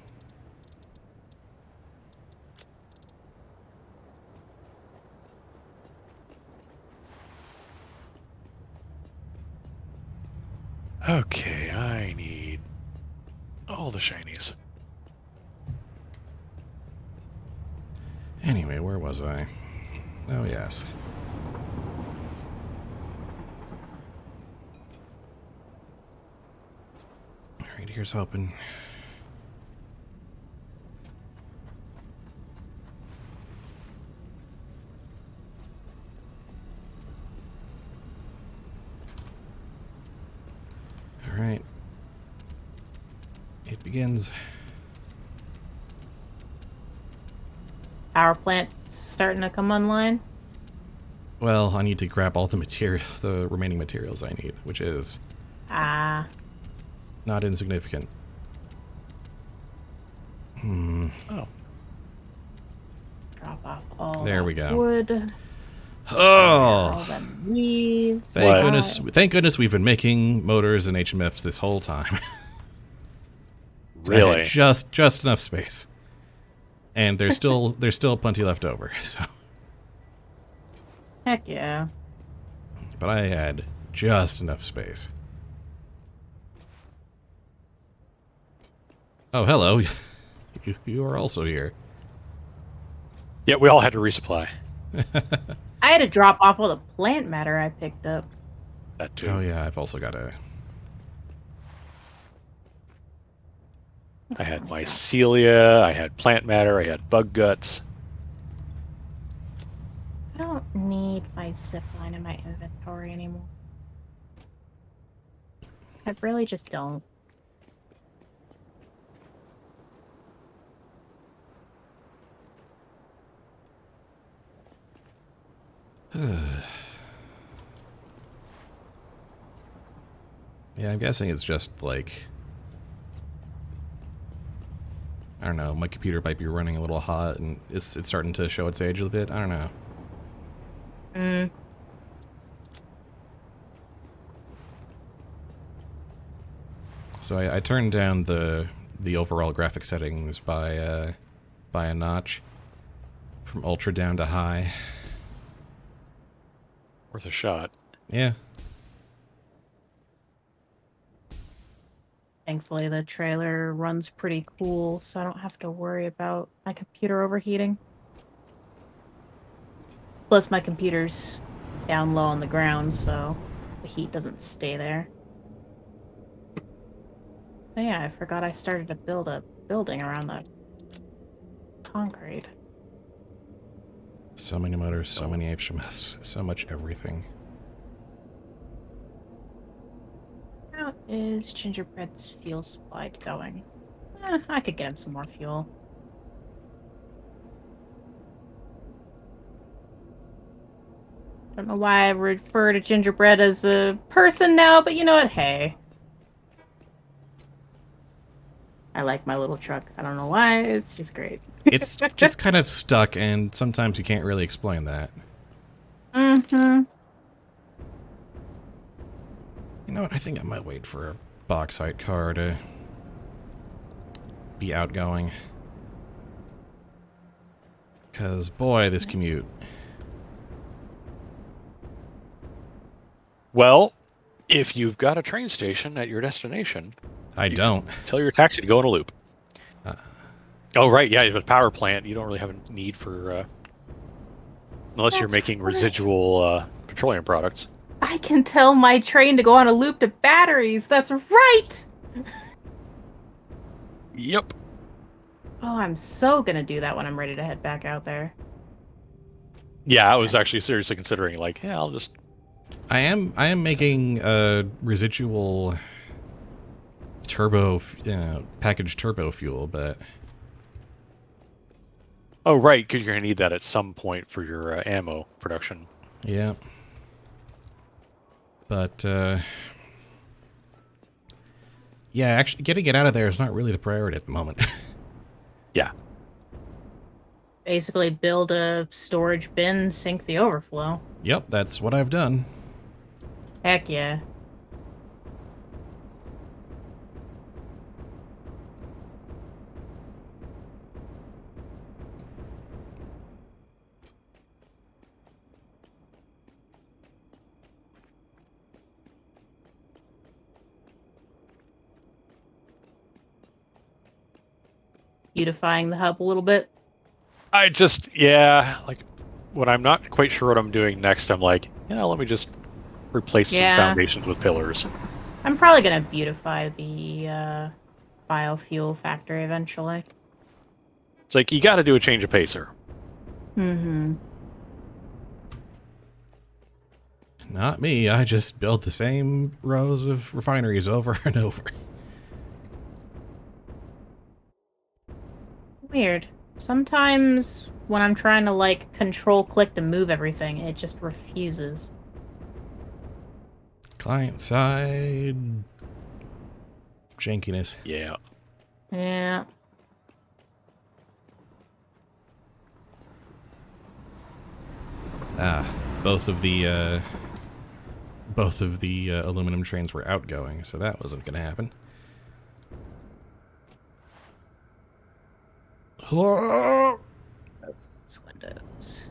Okay, I need all the shinies. Anyway, where was I? Oh, yes. Alright, here's hoping. Alright. It begins. power plant starting to come online. Well, I need to grab all the the remaining materials I need, which is Ah, not insignificant. Oh, drop off all There that we go. wood. All Oh! them leaves. Thank What? goodness! Thank goodness we've been making motors and HMFs this whole time. And I had really? just enough space, and there's still plenty left over. So, Heck yeah. but I had just enough space. Oh, hello! You are also here. Yeah, we all had to resupply. I had to drop off all the plant matter I picked up. That too. Oh yeah, I've also got a. I had Oh my God. mycelia, I had plant matter, I had bug guts. I don't need my zip line in my inventory anymore. I really just don't. Yeah, I'm guessing it's just like. I don't know, my computer might be running a little hot and it's starting to show its age a bit. I don't know. So I turned down the overall graphic settings by a notch. From ultra down to high. Worth a shot. Yeah. Thankfully, the trailer runs pretty cool, so I don't have to worry about my computer overheating. Plus, my computer's down low on the ground, so the heat doesn't stay there. Oh yeah, I forgot I started to build a building around that concrete. So many motors, so many HMFs, so much everything. How is Gingerbread's fuel supply going? I could get him some more fuel. don't know why I refer to gingerbread as a person now, but you know what? Hey. I like my little truck. I don't know why. It's just great. It's just kind of stuck, and sometimes you can't really explain that. Mm-hmm. You know what? I think I might wait for a bauxite car to be outgoing. Because, boy, this commute. Well, if you've got a train station at your destination, I don't. tell your taxi to go in a loop. Uh. Oh, right. Yeah, you have a power plant. You don't really have a need for... unless you're That's making funny. residual petroleum products. I can tell my train to go on a loop to batteries. That's right. Yep. Oh, I'm so gonna do that when I'm ready to head back out there. Yeah, I was actually seriously considering, like, yeah, I'll just... I am making a residual packaged turbo fuel, but Oh, right, because you're going to need that at some point for your ammo production. yeah. But yeah, actually getting it out of there is not really the priority at the moment. Yeah. Basically, build a storage bin, sink the overflow. Yep, that's what I've done. Heck yeah. Beautifying the hub a little bit. I just, yeah, like, when I'm not quite sure what I'm doing next, I'm like, yeah, let me just replace some Yeah. foundations with pillars. I'm probably gonna beautify the biofuel factory eventually. It's like, you got to do a change of pacer. Mm-hmm. Not me. I just build the same rows of refineries over and over. Weird. Sometimes when I'm trying to, like, control-click to move everything, it just refuses. Client side jankiness. Yeah. Yeah. Ah, both of the aluminum trains were outgoing, so that wasn't going to happen. It's Windows.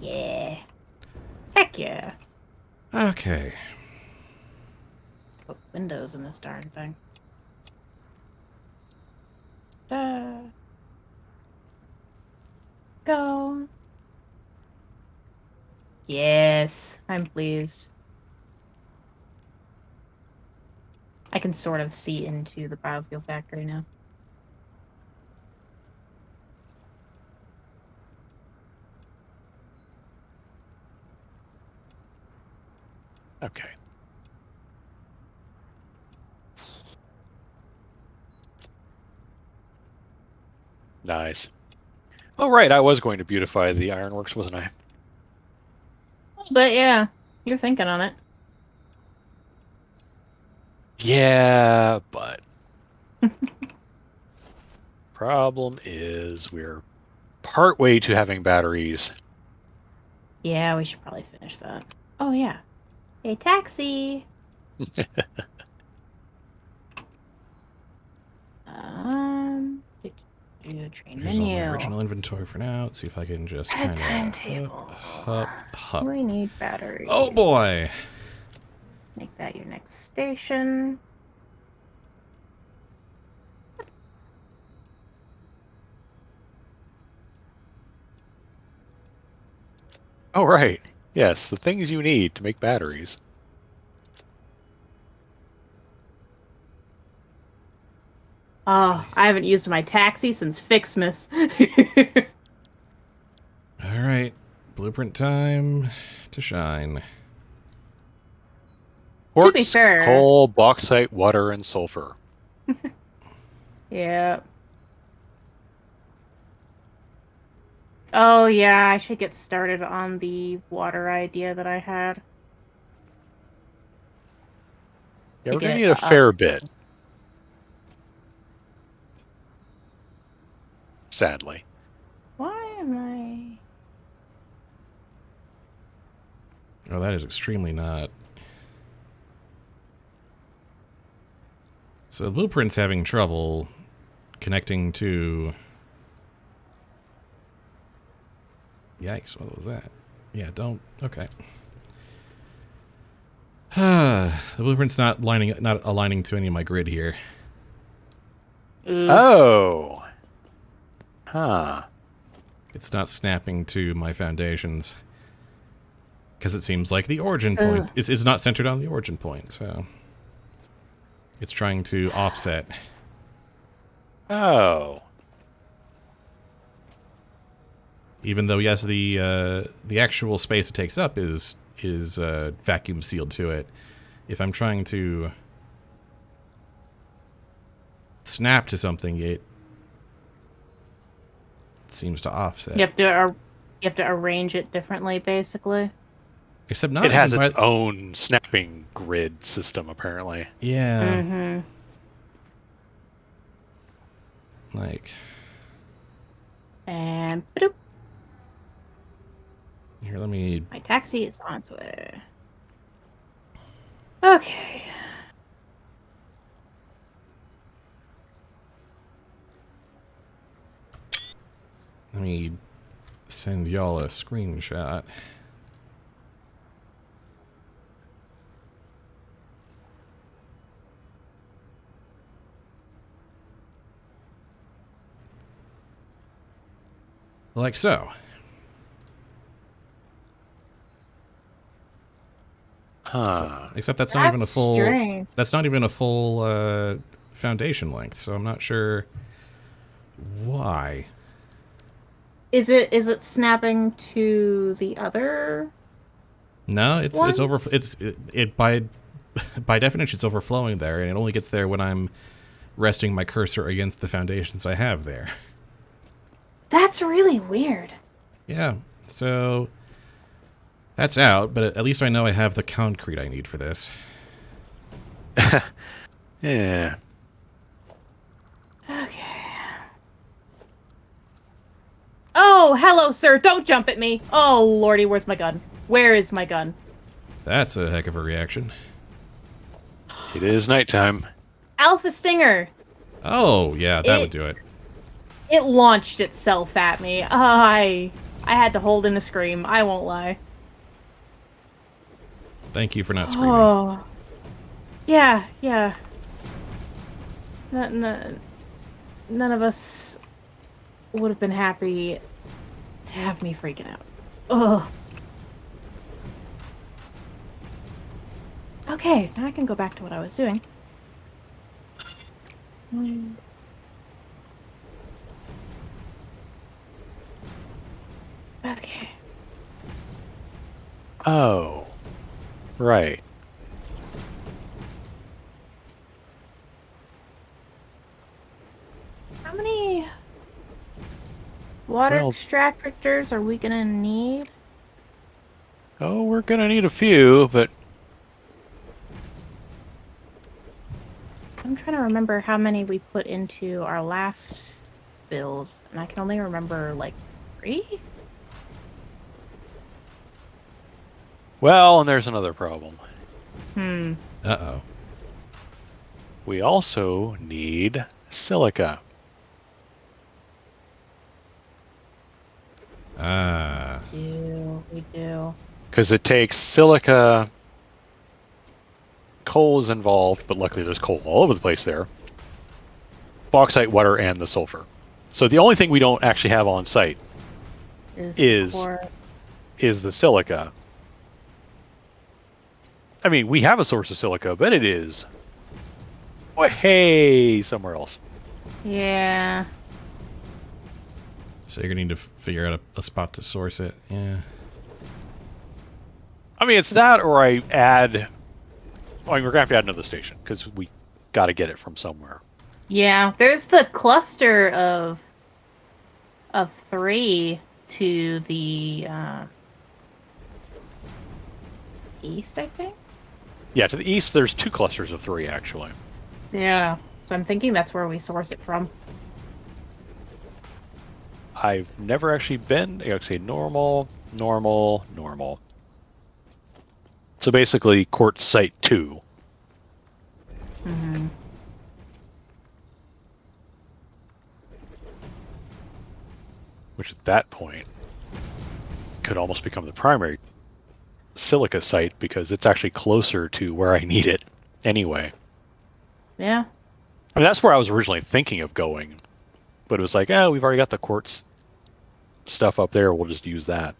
Yeah. Heck yeah. Okay. Put Windows in this darn thing. Duh. Go. Yes, I'm pleased. I can sort of see into the biofuel factory now. Okay. Nice. Oh, right, I was going to beautify the ironworks, wasn't I? But yeah, you're thinking on it. Yeah, but... problem is we're partway to having batteries. Yeah, we should probably finish that. Oh yeah. A taxi. Train Here's all my menu. original inventory for now. Let's see if I can just Add kind timetable. of... We need batteries. Oh boy! Make that your next station. Oh, right. Yes, the things you need to make batteries. Oh, I haven't used my taxi since Fixmas. Alright, blueprint time to shine. To be Quartz, fair. coal, bauxite, water, and sulfur. Yeah. Oh yeah, I should get started on the water idea that I had. Yeah, To we're gonna get need a up. fair bit. Sadly. Why am I? Oh, that is extremely not. So the blueprint's having trouble connecting to... Yikes, what was that? Yeah, don't... Okay. The blueprint's not aligning to any of my grid here. Oof. Oh. Huh. It's not snapping to my foundations. Because it seems like the origin So- point is not centered on the origin point, so... It's trying to offset. Oh. Even though, yes, the actual space it takes up is vacuum sealed to it. If I'm trying to snap to something, it seems to offset. You have to arrange it differently, basically. Except not It has even its by... own snapping grid system, apparently. Yeah. Mm-hmm. Like... And boop, Here, let me... my taxi is on its way. Okay. Let me send y'all a screenshot. Like so. Huh. Except that's not even a full... strange. That's not even a full foundation length, so I'm not sure why. Is it snapping to the other? No, it's over. Once? It by definition it's overflowing there, and it only gets there when I'm resting my cursor against the foundations I have there. That's really weird. Yeah, so that's out, but at least I know I have the concrete I need for this. Yeah. Okay. Oh, hello, sir. Don't jump at me. Oh, lordy, where's my gun? Where is my gun? That's a heck of a reaction. It is nighttime. Alpha Stinger. Oh, yeah, that would do it. It launched itself at me. I had to hold in a scream. I won't lie. Thank you for not screaming. Oh. Yeah, yeah. None of us would have been happy to have me freaking out. Ugh. Okay, now I can go back to what I was doing. Okay. Oh. Right. How many water Well- extractors are we gonna need? Oh, we're gonna need a few, but I'm trying to remember how many we put into our last build, and I can only remember like 3? well, and there's another problem. Uh-oh. We also need silica. Ah. We do. Because it takes silica. Coal is involved, but luckily there's coal all over the place there. Bauxite, water, and the sulfur. So the only thing we don't actually have on site Is- is the silica. I mean, we have a source of silica, but it is way somewhere else. Yeah. So you're gonna need to figure out a spot to source it. Yeah. I mean, it's that, or I add. I mean, we're gonna have to add another station because we got to get it from somewhere. Yeah, there's the cluster of 3 to the east, I think. Yeah, to the east, there's 2 clusters of 3, actually. Yeah. So I'm thinking that's where we source it from. I've never actually been. I would say normal, normal, normal. So basically, Quartz Site 2. Mm-hmm. Which at that point could almost become the primary silica site because it's actually closer to where I need it anyway. Yeah. I mean, that's where I was originally thinking of going, but it was like, oh, we've already got the quartz stuff up there. We'll just use that.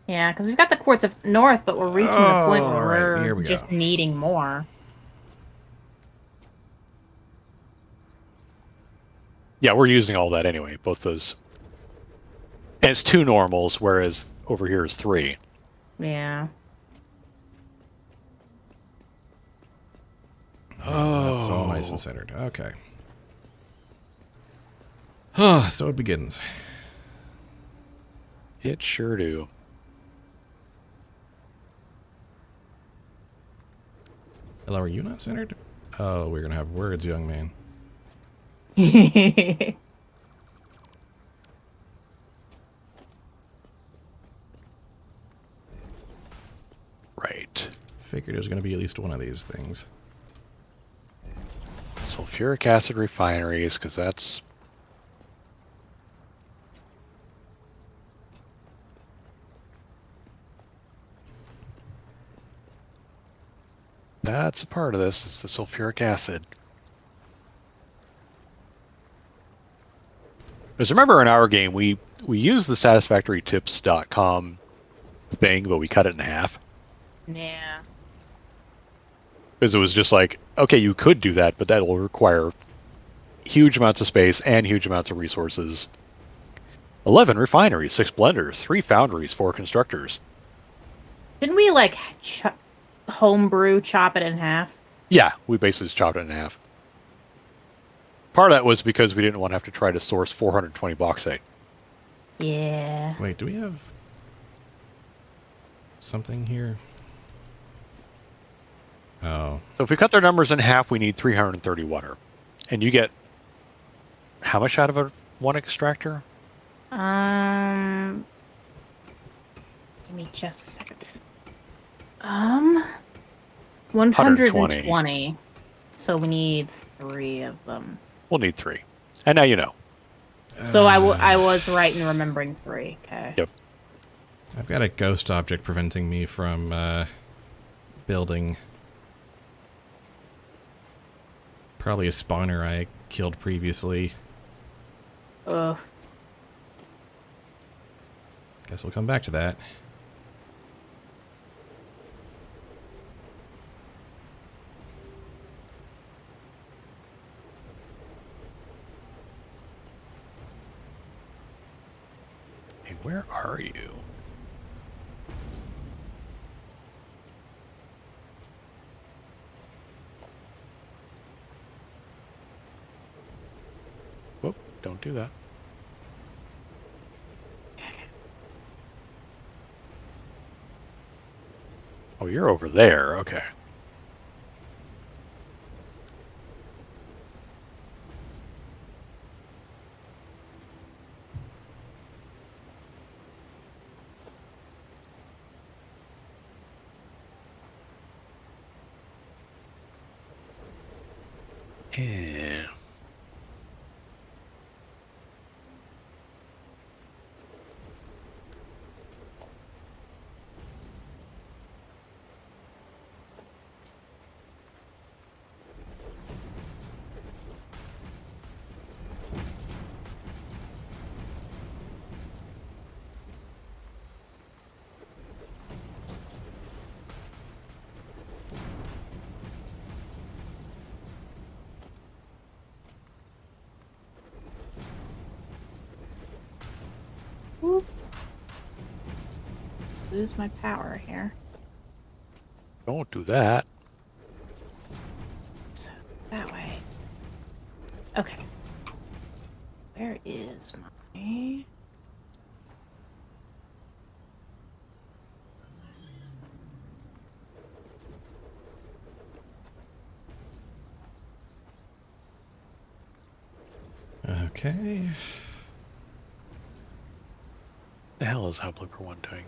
Yeah, because we've got the quartz up north, but we're reaching the point Oh, where all right, we're here we go. just needing more. Yeah, we're using all that anyway, both those. And it's 2 normals, whereas over here is 3. Yeah. Oh, that's all nice and centered. Okay. So it begins. It sure do. Hello, are you not centered? Oh, we're gonna have words, young man. Right. Figured there's gonna be at least one of these things. Sulfuric acid refineries, because that's... That's a part of this, is the sulfuric acid. Because remember in our game, we used the satisfactorytips.com thing, but we cut it in half. Yeah. Because it was just like, okay, you could do that, but that will require huge amounts of space and huge amounts of resources. 11 refineries, 6 blenders, 3 foundries, 4 constructors. Didn't we like homebrew chop it in half? Yeah, we basically just chopped it in half. Part of that was because we didn't want to have to try to source 420 bauxite. Yeah. Wait, do we have something here? Oh. So if we cut their numbers in half, we need 330 water. And you get how much out of a one extractor? Give me just a second. 120. So we need 3 of them. We'll need 3. And now you know. So I was right in remembering 3. Okay. Yep. I've got a ghost object preventing me from building. Probably a spawner I killed previously. Ugh. Guess we'll come back to that. Hey, where are you? Whoop, don't do that. Oh, you're over there. Okay. Yeah. Whoop. Lose my power here. Don't do that. So that way. Okay. Where is my... Okay. The hell is Hub Looper 1 doing?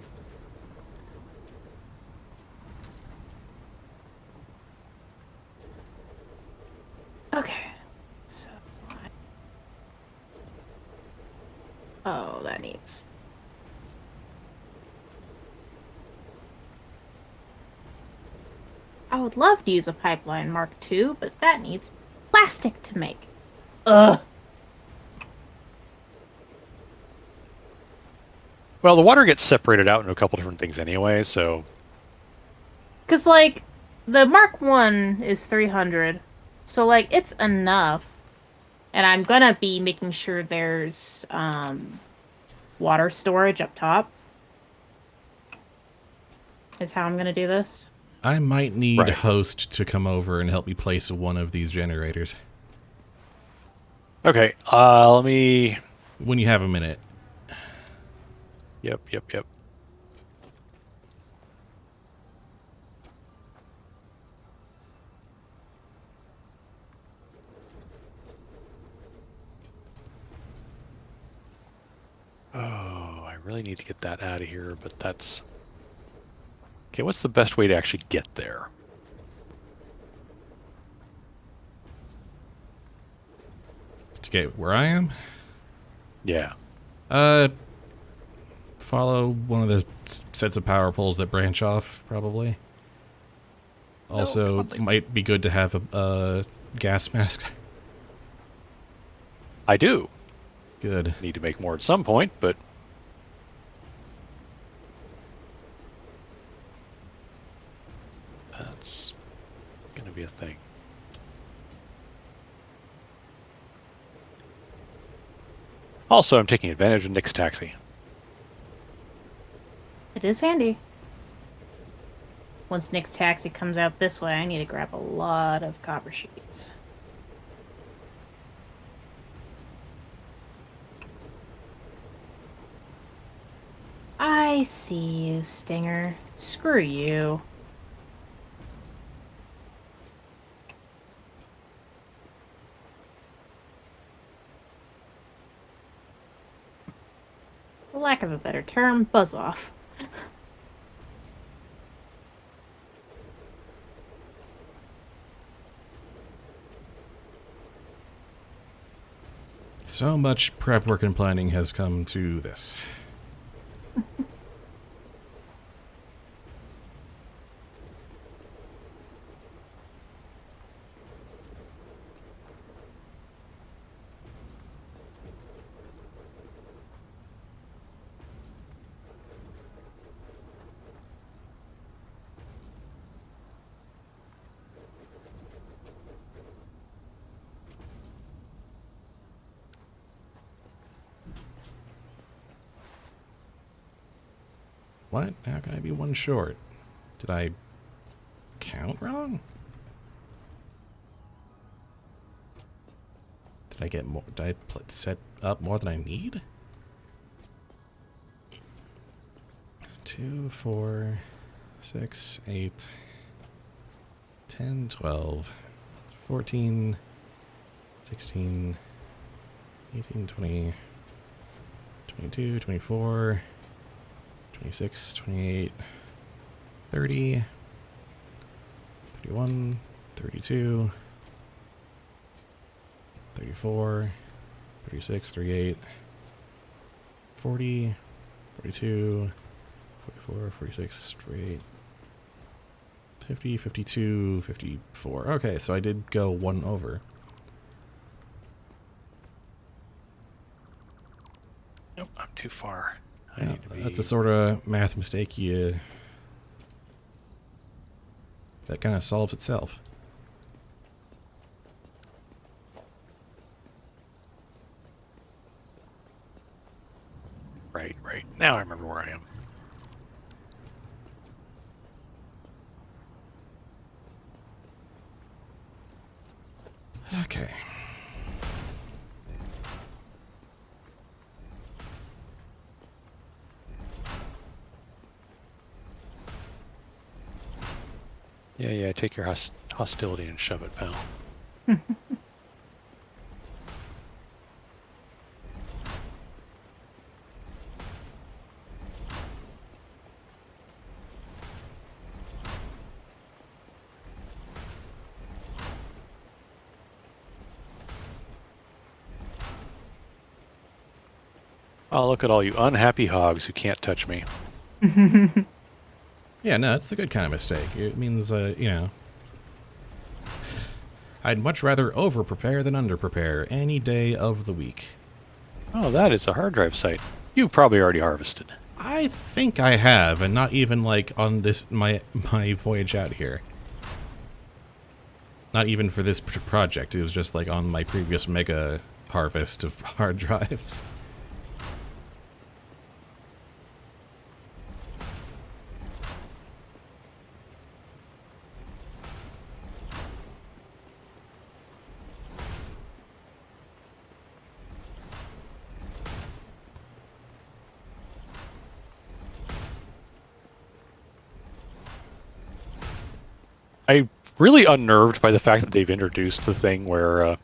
Okay. So. Oh, that needs. I would love to use a pipeline Mark II, but that needs plastic to make. Ugh. Well, the water gets separated out into a couple different things anyway, so... Because, like, the Mark I is 300, so, like, it's enough. And I'm gonna be making sure there's, water storage up top. Is how I'm gonna do this. I might need Right. a host to come over and help me place one of these generators. Okay, let me... When you have a minute. Yep. Oh, I really need to get that out of here, but that's... Okay, what's the best way to actually get there? To get where I am? Yeah. Follow one of the sets of power poles that branch off, probably. Also, probably. might be good to have a gas mask. I do. Good. Need to make more at some point, but... That's gonna be a thing. Also, I'm taking advantage of Nyx Taxi. It is handy. Once Nick's taxi comes out this way, I need to grab a lot of copper sheets. I see you, Stinger. Screw you. For lack of a better term, buzz off. So much prep work and planning has come to this. What? How can I be one short? Did I count wrong? Did I get more? Did I set up more than I need? 2, 4, 6, 8, 10, 12, 14, 16, 18, 20, 22, 24, 26, 28, 30, 31, 32, 34, 36, 38, 40, 42, 44, 46, 48, 50, 52, 54. Okay, so I did go one over. Nope, I'm too far. I Yeah, need to be... that's a sort of math mistake that kind of solves itself. Right. Now I remember where I am. Okay. Yeah, take your hostility and shove it, pal. Oh, look at all you unhappy hogs who can't touch me. Yeah, no, it's the good kind of mistake. It means, you know, I'd much rather over-prepare than under-prepare any day of the week. Oh, that is a hard drive site. You probably already harvested. I think I have, and not even, like, on this, my voyage out here. Not even for this project. It was just, like, on my previous mega harvest of hard drives. I'm really unnerved by the fact that they've introduced the thing where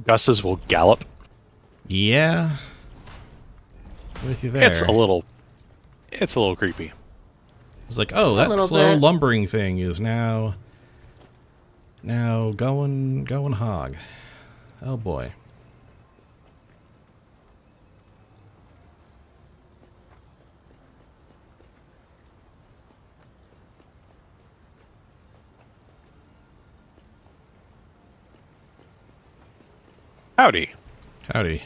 Gus's will gallop. Yeah. With you there. It's a little creepy. It's like, oh, A that little slow bit. lumbering thing is now going hog. Oh boy. Howdy. Howdy.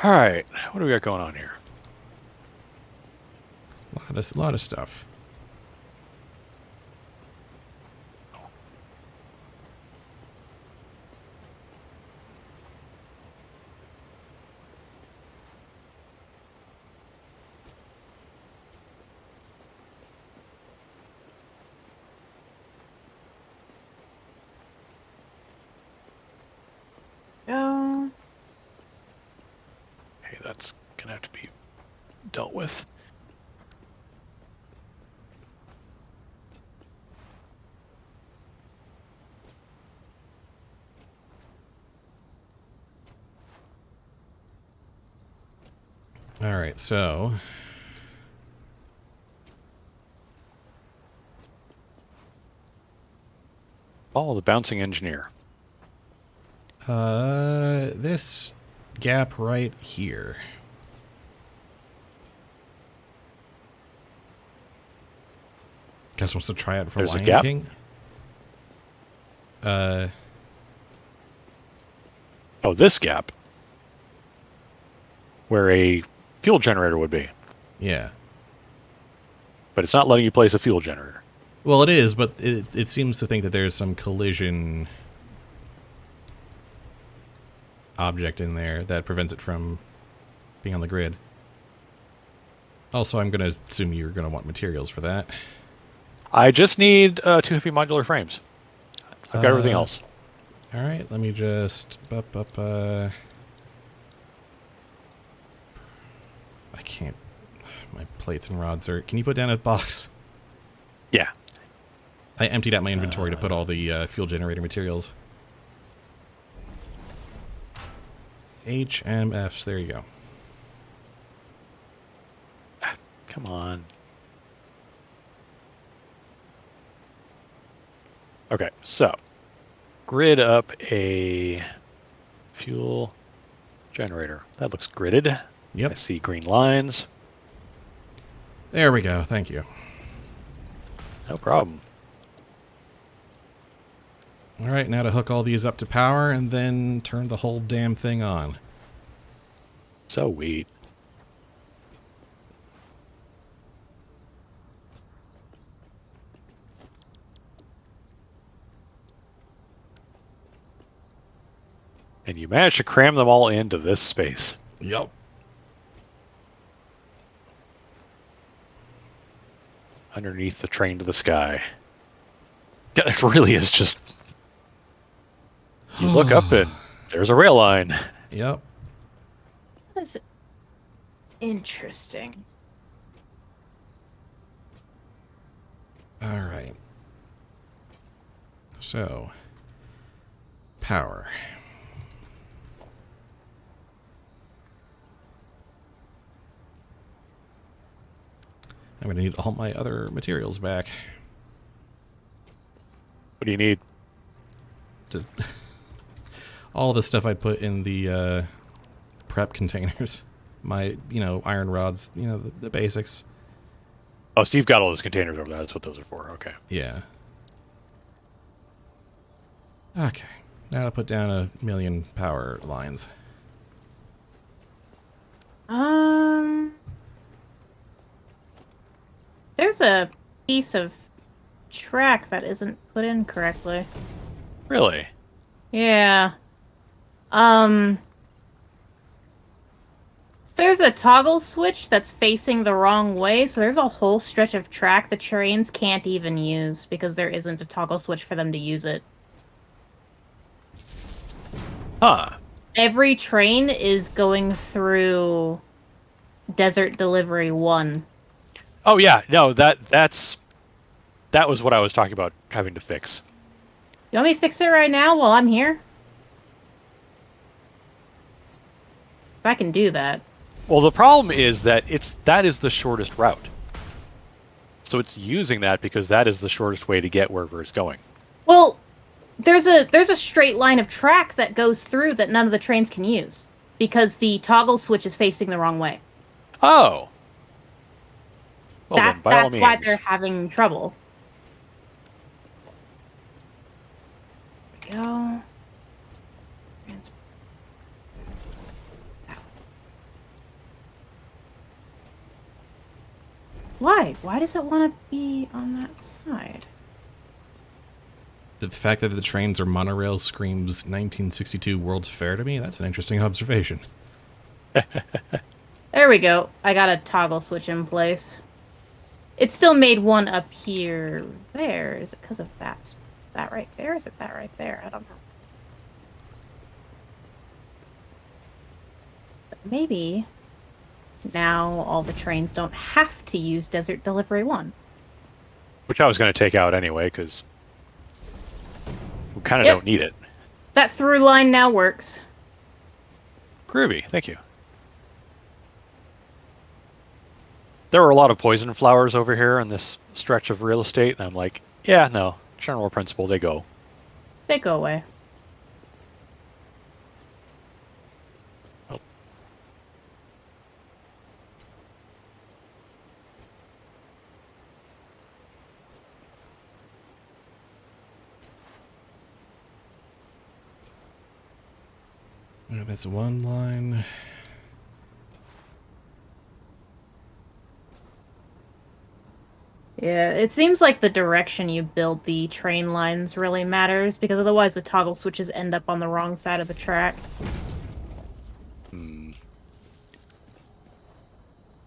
All right, what do we got going on here? Lot of stuff. Oh. Hey, that's gonna have to be dealt with. All right, so Oh, the bouncing engineer. this gap right here. Guys wants to try it for There's a Lion gap? King. Oh, this gap. Where a fuel generator would be. Yeah. But it's not letting you place a fuel generator. Well, it is, but it seems to think that there's some collision object in there that prevents it from being on the grid. Also, I'm going to assume you're going to want materials for that. I just need 2 heavy modular frames. I've got everything else. All right, let me just... I can't... My plates and rods are... Can you put down a box? Yeah. I emptied out my inventory to put all the fuel generator materials. HMFs, there you go. Come on. Okay, so grid up a fuel generator. That looks gridded. I Yep, see green lines. there we go, thank you. No problem. All right, now to hook all these up to power and then turn the whole damn thing on. So weak. And you managed to cram them all into this space. Yep. Underneath the train to the sky. Yeah, it really is just... You look up and there's a rail line. Yep. That's interesting. All right. So, power. I'm going to need all my other materials back. What do you need? To all the stuff I put in the prep containers. My, iron rods, the basics. Oh, so you've got all those containers over there. That's what those are for. Okay. Yeah. Okay. Now I'll put down 1,000,000 power lines. There's a piece of track that isn't put in correctly. Really? Yeah. There's a toggle switch that's facing the wrong way, so there's a whole stretch of track the trains can't even use because there isn't a toggle switch for them to use it. Huh. Every train is going through Desert Delivery 1. Oh yeah. No, that was what I was talking about having to fix. You want me to fix it right now while I'm here? 'Cause I can do that. Well, the problem is that that is the shortest route. So it's using that because that is the shortest way to get wherever it's going. Well, there's a straight line of track that goes through that none of the trains can use because the toggle switch is facing the wrong way. Oh. Well, then, by all That's why means. they're having trouble. There we go. Why? Why does it want to be on that side? The fact that the trains are monorail screams 1962 World's Fair to me. That's an interesting observation. There we go. I got a toggle switch in place. It still made one up here. There. Is it because of that right there? Is it that right there? I don't know. But maybe now all the trains don't have to use Desert Delivery 1. Which I was going to take out anyway, because we kind of Yep. don't need it. That through line now works. Groovy, thank you. There were a lot of poison flowers over here in this stretch of real estate, and I'm like, yeah, no, general principle, they go. They go away. Oh. That's one line. Yeah, it seems like the direction you build the train lines really matters, because otherwise the toggle switches end up on the wrong side of the track. Hmm.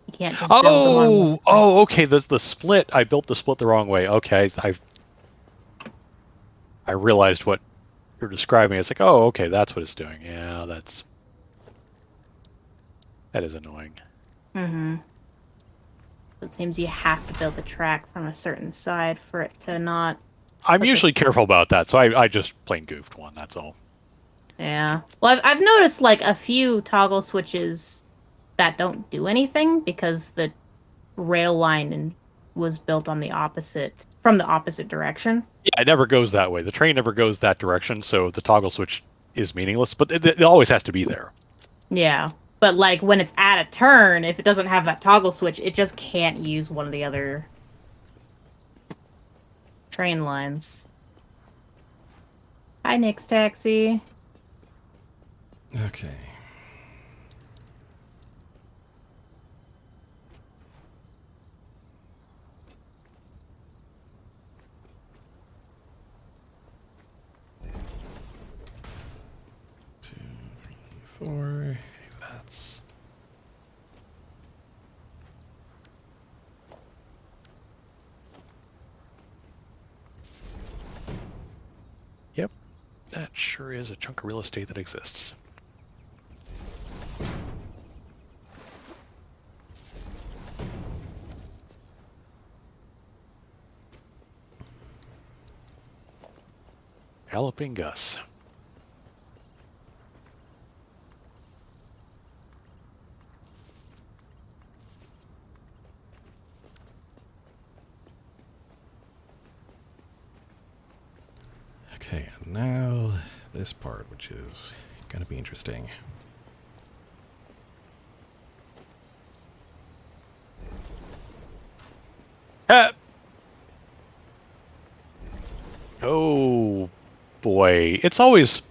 You can't just build them on one. Okay. The split. I built the split the wrong way. Okay, I realized what you're describing. It's like, oh, okay, that's what it's doing. Yeah, that is annoying. Mm-hmm. It seems you have to build the track from a certain side for it to not... I'm Okay. usually careful about that, so I just plain goofed one. That's all. Yeah. Well, I've noticed like a few toggle switches that don't do anything because the rail line was built on from the opposite direction. Yeah, it never goes that way. The train never goes that direction, so the toggle switch is meaningless. But it always has to be there. Yeah. But like when it's at a turn, if it doesn't have that toggle switch, it just can't use one of the other train lines. Hi, Nyx Taxi. Okay. Two, three, four. That's Yep. That sure is a chunk of real estate that exists. Galloping Gus. this part, which is going to be interesting. Ah! Oh boy, it's always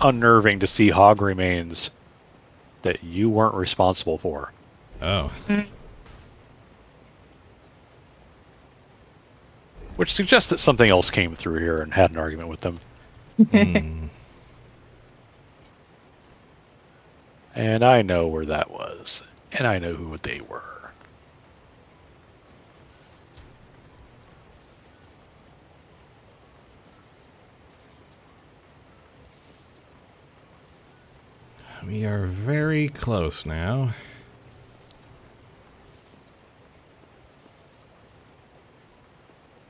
unnerving to see hog remains that you weren't responsible for. Oh. Which suggests that something else came through here and had an argument with them. Hmm. And I know where that was. And I know who they were. We are very close now.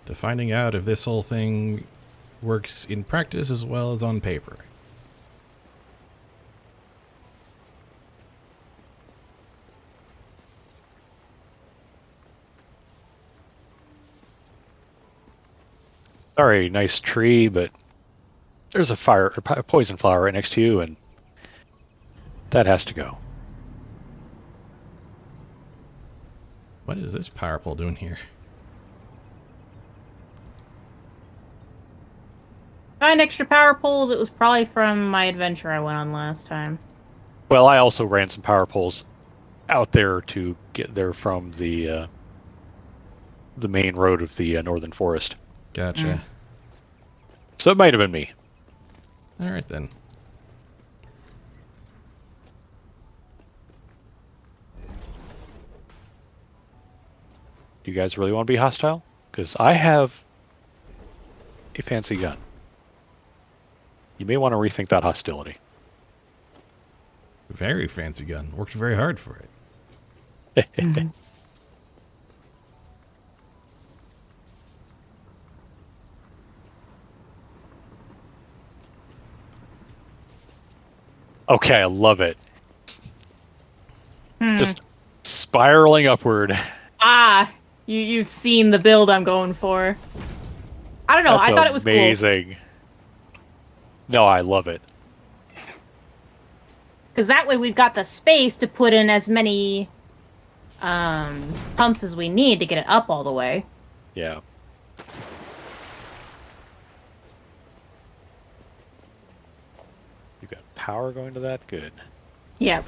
To finding out if this whole thing works in practice as well as on paper. Sorry, nice tree, but there's a poison flower right next to you, and that has to go. What is this power pole doing here? Find extra power poles. It was probably from my adventure I went on last time. Well, I also ran some power poles out there to get there from the main road of the northern forest. Gotcha. So it might have been me. Alright then. Do you guys really want to be hostile? Because I have a fancy gun. You may want to rethink that hostility. Very fancy gun. Worked very hard for it. Okay, I love it. Hmm. Just spiraling upward. You've seen the build I'm going for. I don't know. That's I thought it was cool. amazing. No, I love it. Because that way we've got the space to put in as many pumps as we need to get it up all the way. Yeah. You got power going to that? Good. Yep.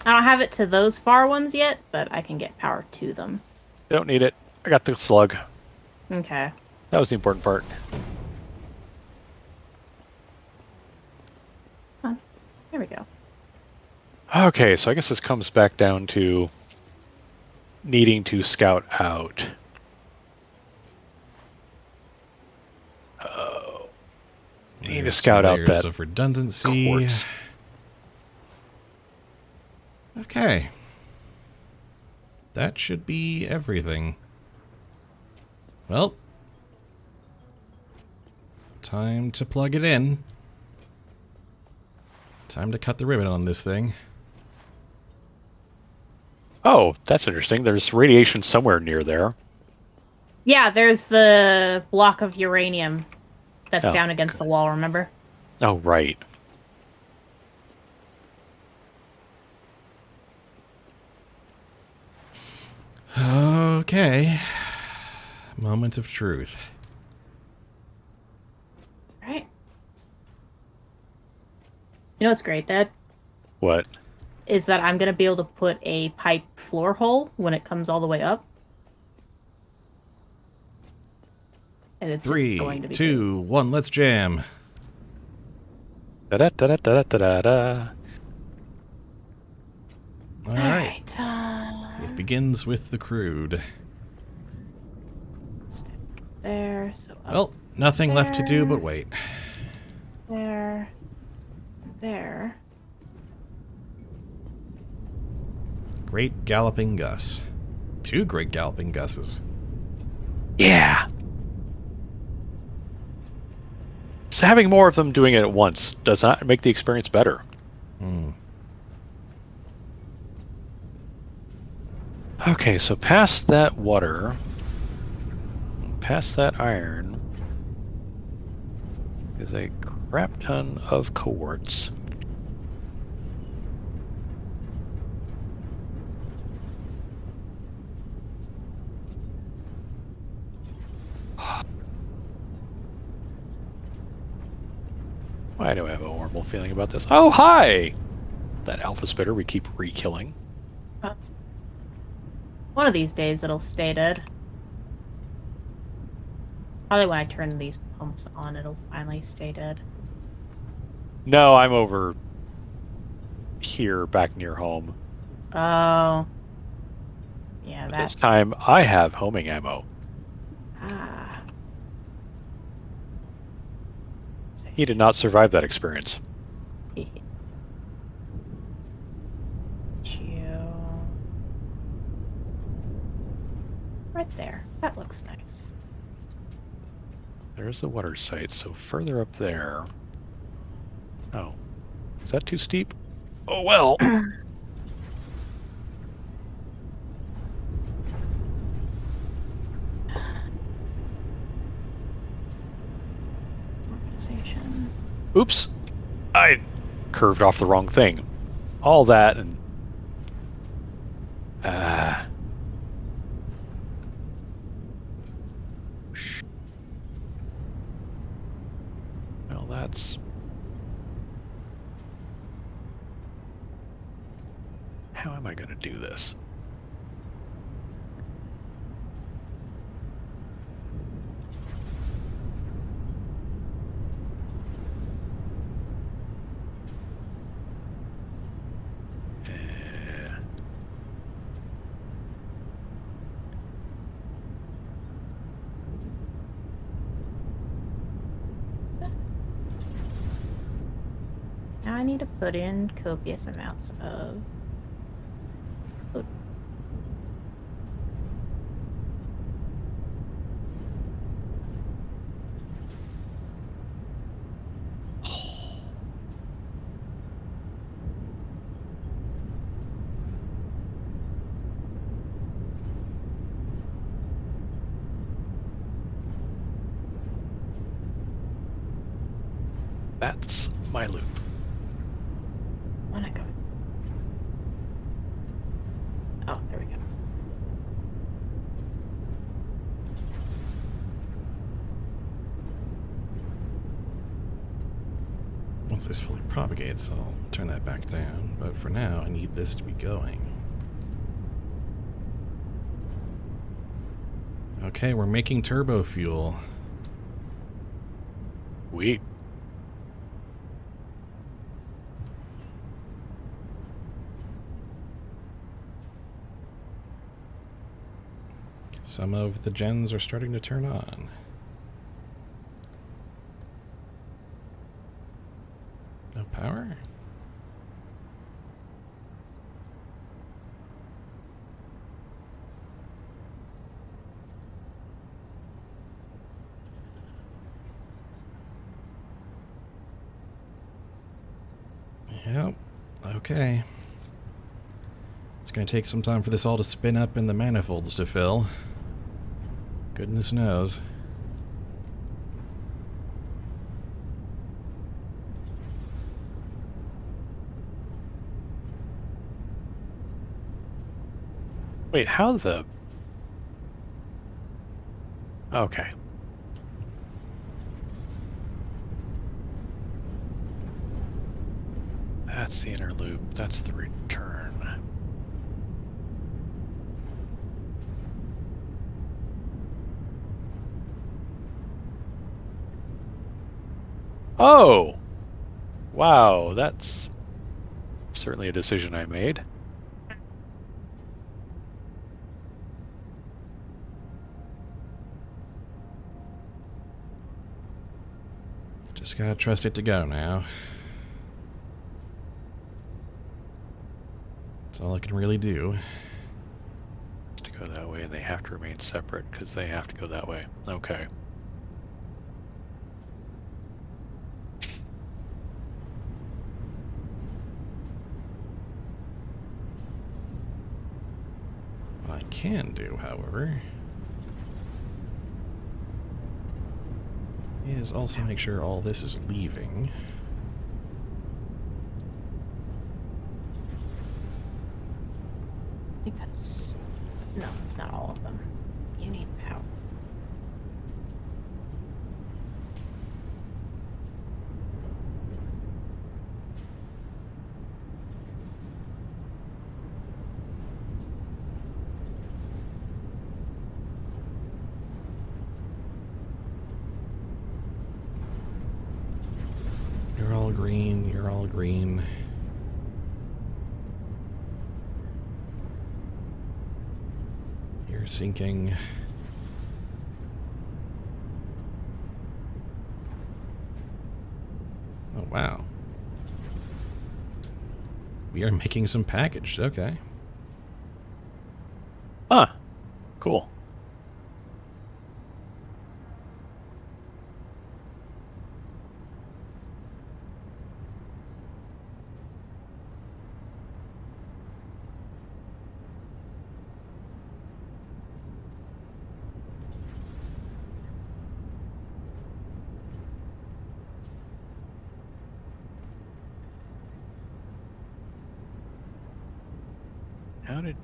I don't have it to those far ones yet, but I can get power to them. Don't need it. I got the slug. Okay. That was the important part. There we go. Okay, so I guess this comes back down to needing to scout out. Oh. Need to There's scout out layers that of redundancy. quartz. Okay. That should be everything. Well, time to plug it in. Time to cut the ribbon on this thing. Oh, that's interesting. There's radiation somewhere near there. Yeah, there's the block of uranium that's Oh, down against the wall, remember? Oh, right. Okay. Moment of truth. Right. You know what's great, Dad? What? Is that I'm going to be able to put a pipe floor hole when it comes all the way up. And it's just 3, going to be 2, 1, let's jam. Da-da-da-da-da-da-da-da. All right. It begins with the crude. Step there, so up Well, nothing left to do but wait. there, there. Great Galloping Gus. 2 Great Galloping Gusses. Yeah. So having more of them doing it at once does not make the experience better. Hmm. Okay, so past that water, past that iron, is a crap ton of quartz. Why do I have a horrible feeling about this? Oh, hi! That alpha spitter we keep re-killing. One of these days it'll stay dead. Probably when I turn these pumps on, it'll finally stay dead. No, I'm over here, back near home. Oh. Yeah, But that. this time, I have homing ammo. Ah. He did not survive that experience. Right there. That looks nice. There's the water site, so further up there. Oh. Is that too steep? Oh well. Organization. Oops. I curved off the wrong thing. All that and... Well, that's... How am I going to do this? Now I need to put in copious amounts of food. That's my loop. When I go. Oh, there we go. Once this fully propagates, I'll turn that back down, but for now, I need this to be going. Okay, we're making turbofuel. Sweet. Some of the gens are starting to turn on. No power? Yep. Okay. It's going to take some time for this all to spin up and the manifolds to fill. Goodness knows. Wait, how the... Okay. That's the inner loop. That's the return. Oh! Wow, that's certainly a decision I made. Just gotta trust it to go now. That's all I can really do. To go that way, and they have to remain separate because they have to go that way. Okay. What I can do, however, is also make sure all this is leaving. I think that's... No, it's not all of them. You need power. You're all green, you're all green. You're sinking. Oh, wow. We are making some packaged, okay. Huh. Cool. How did...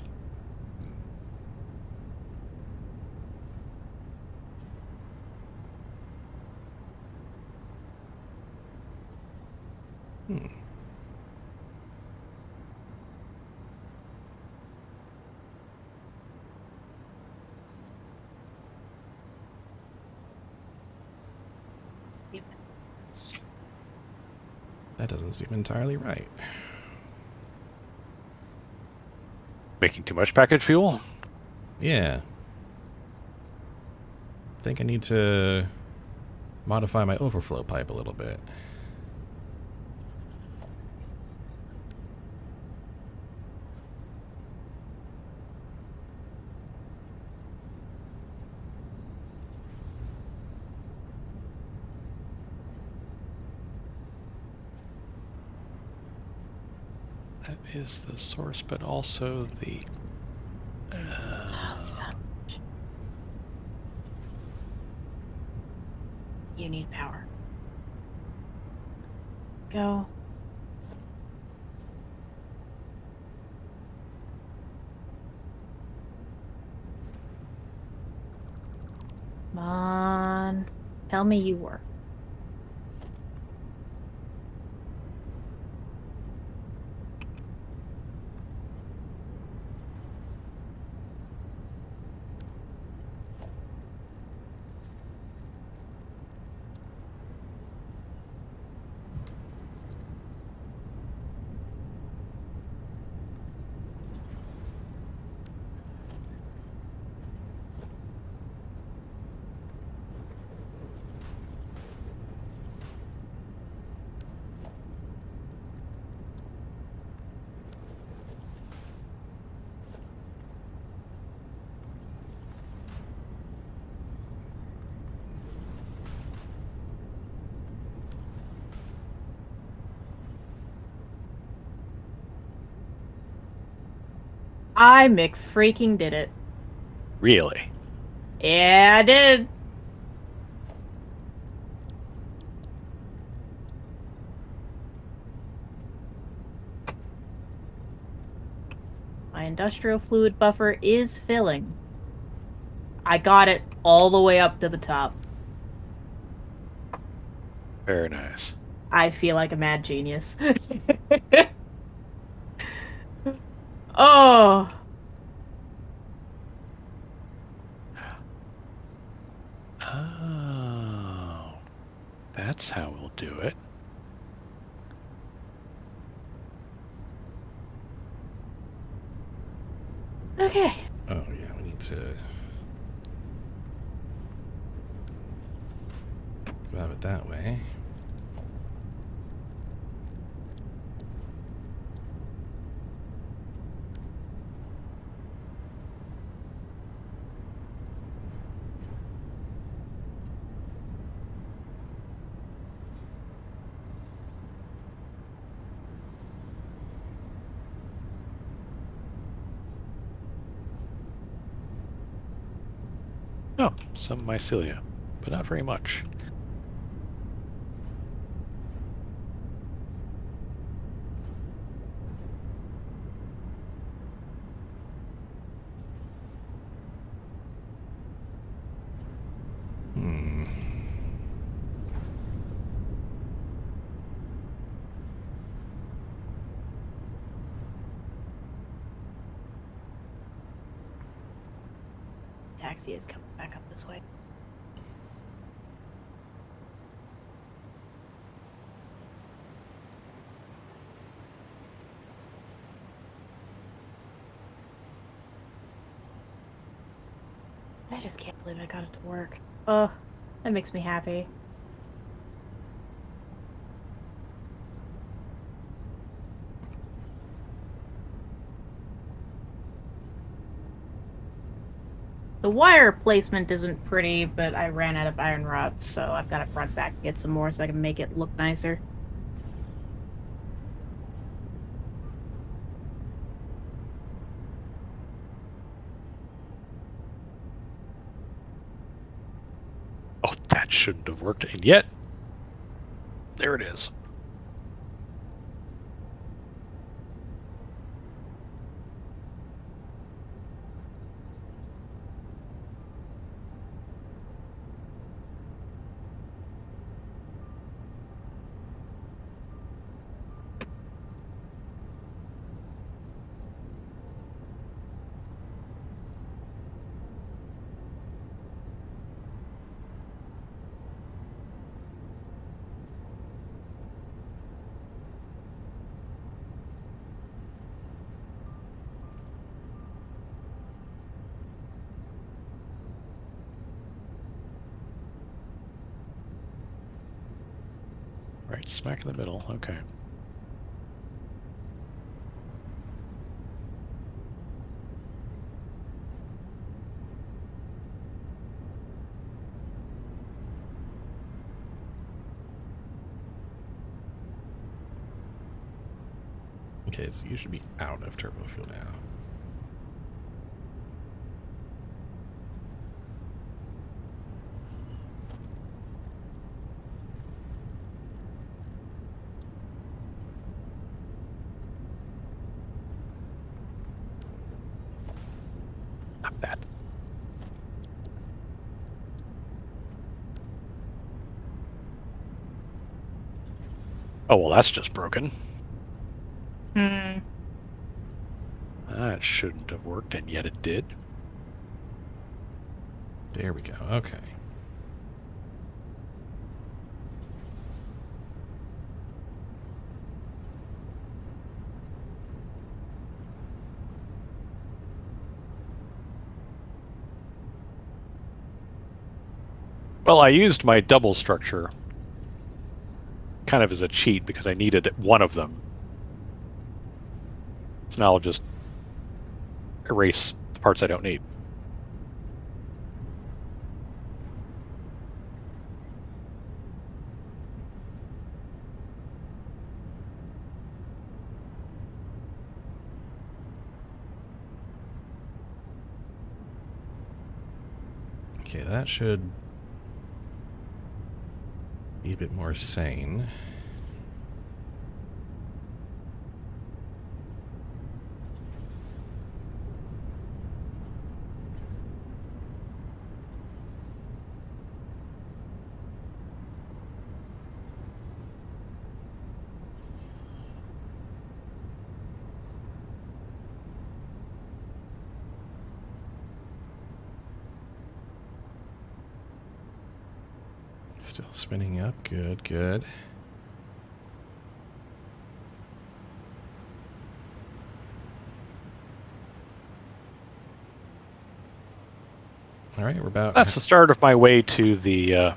Hmm. That doesn't seem entirely right. Making too much package fuel? Yeah. I think I need to modify my overflow pipe a little bit. That is the source, but also the... You need power. Go. Come on. Tell me you work. I McFreaking did it. Really? Yeah, I did. My industrial fluid buffer is filling. I got it all the way up to the top. Very nice. I feel like a mad genius. Oh. Oh. That's how we'll do it. Okay. Oh, yeah, we need to have it that way. Oh, some mycelia, but not very much. taxi is coming back up this way. I just can't believe I got it to work. Oh, that makes me happy. The wire placement isn't pretty, but I ran out of iron rods, so I've got to run back and get some more so I can make it look nicer. Oh, that shouldn't have worked. And yet, there it is. Right smack in the middle. Okay. Okay, so you should be out of turbofuel now. Not bad. Oh, well, that's just broken. Hmm. That shouldn't have worked, and yet it did. There we go. Okay. Well, I used my double structure kind of as a cheat because I needed one of them. So now I'll just erase the parts I don't need. Okay, that should be a bit more sane. Still spinning up. Good, good. All right, we're about... That's the start of my way to the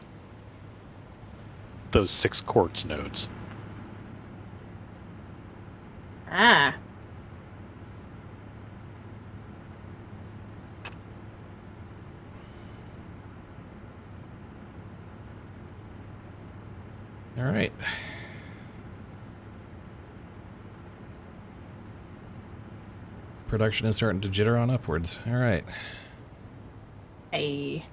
those 6 quartz nodes. Ah. All right. Production is starting to jitter on upwards. All right. Hey.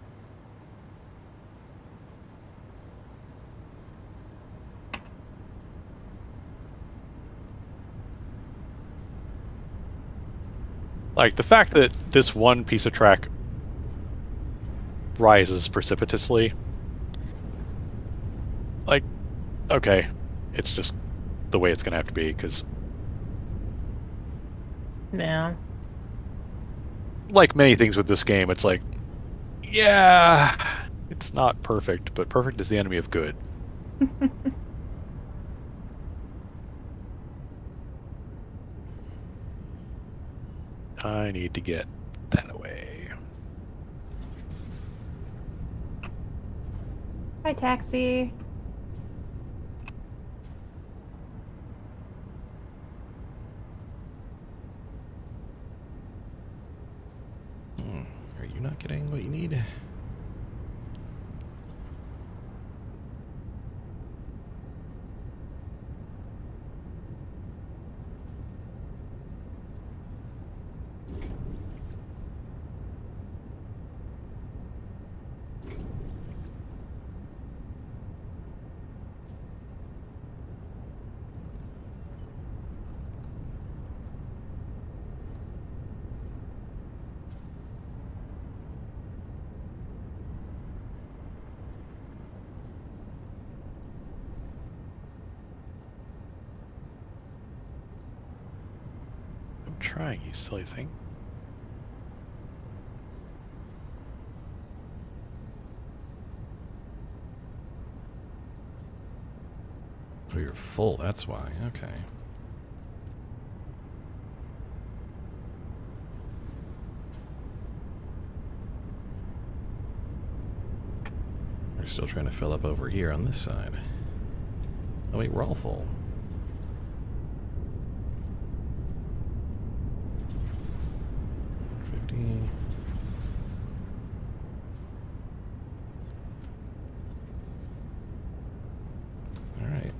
Like, the fact that this one piece of track rises precipitously, like, okay, it's just the way it's going to have to be, because, Yeah. like many things with this game, it's like, Yeah, it's not perfect, but perfect is the enemy of good. I need to get that away. Hi, taxi. Are you not getting what you need? I'm trying, you silly thing. Oh, you're full, that's why. Okay. We're still trying to fill up over here on this side. Oh wait, we're all full. Alright.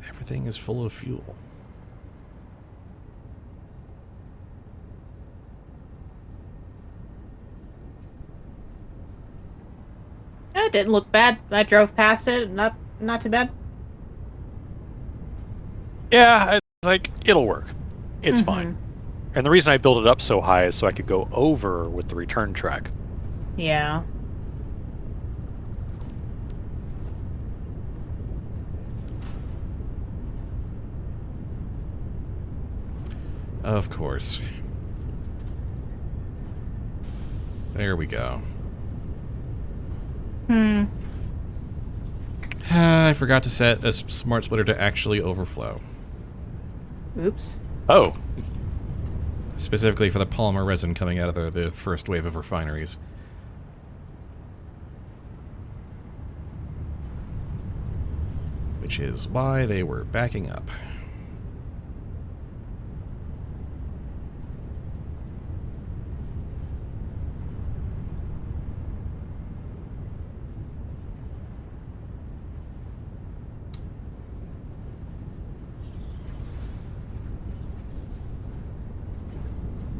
Everything is full of fuel. It didn't look bad. I drove past it. Not too bad. Yeah, it'll work. It's Mhm. fine. And the reason I built it up so high is so I could go over with the return track. Yeah. Of course. There we go. I forgot to set a smart splitter to actually overflow. Oops. Oh, Specifically for the polymer resin coming out of the first wave of refineries. Which is why they were backing up.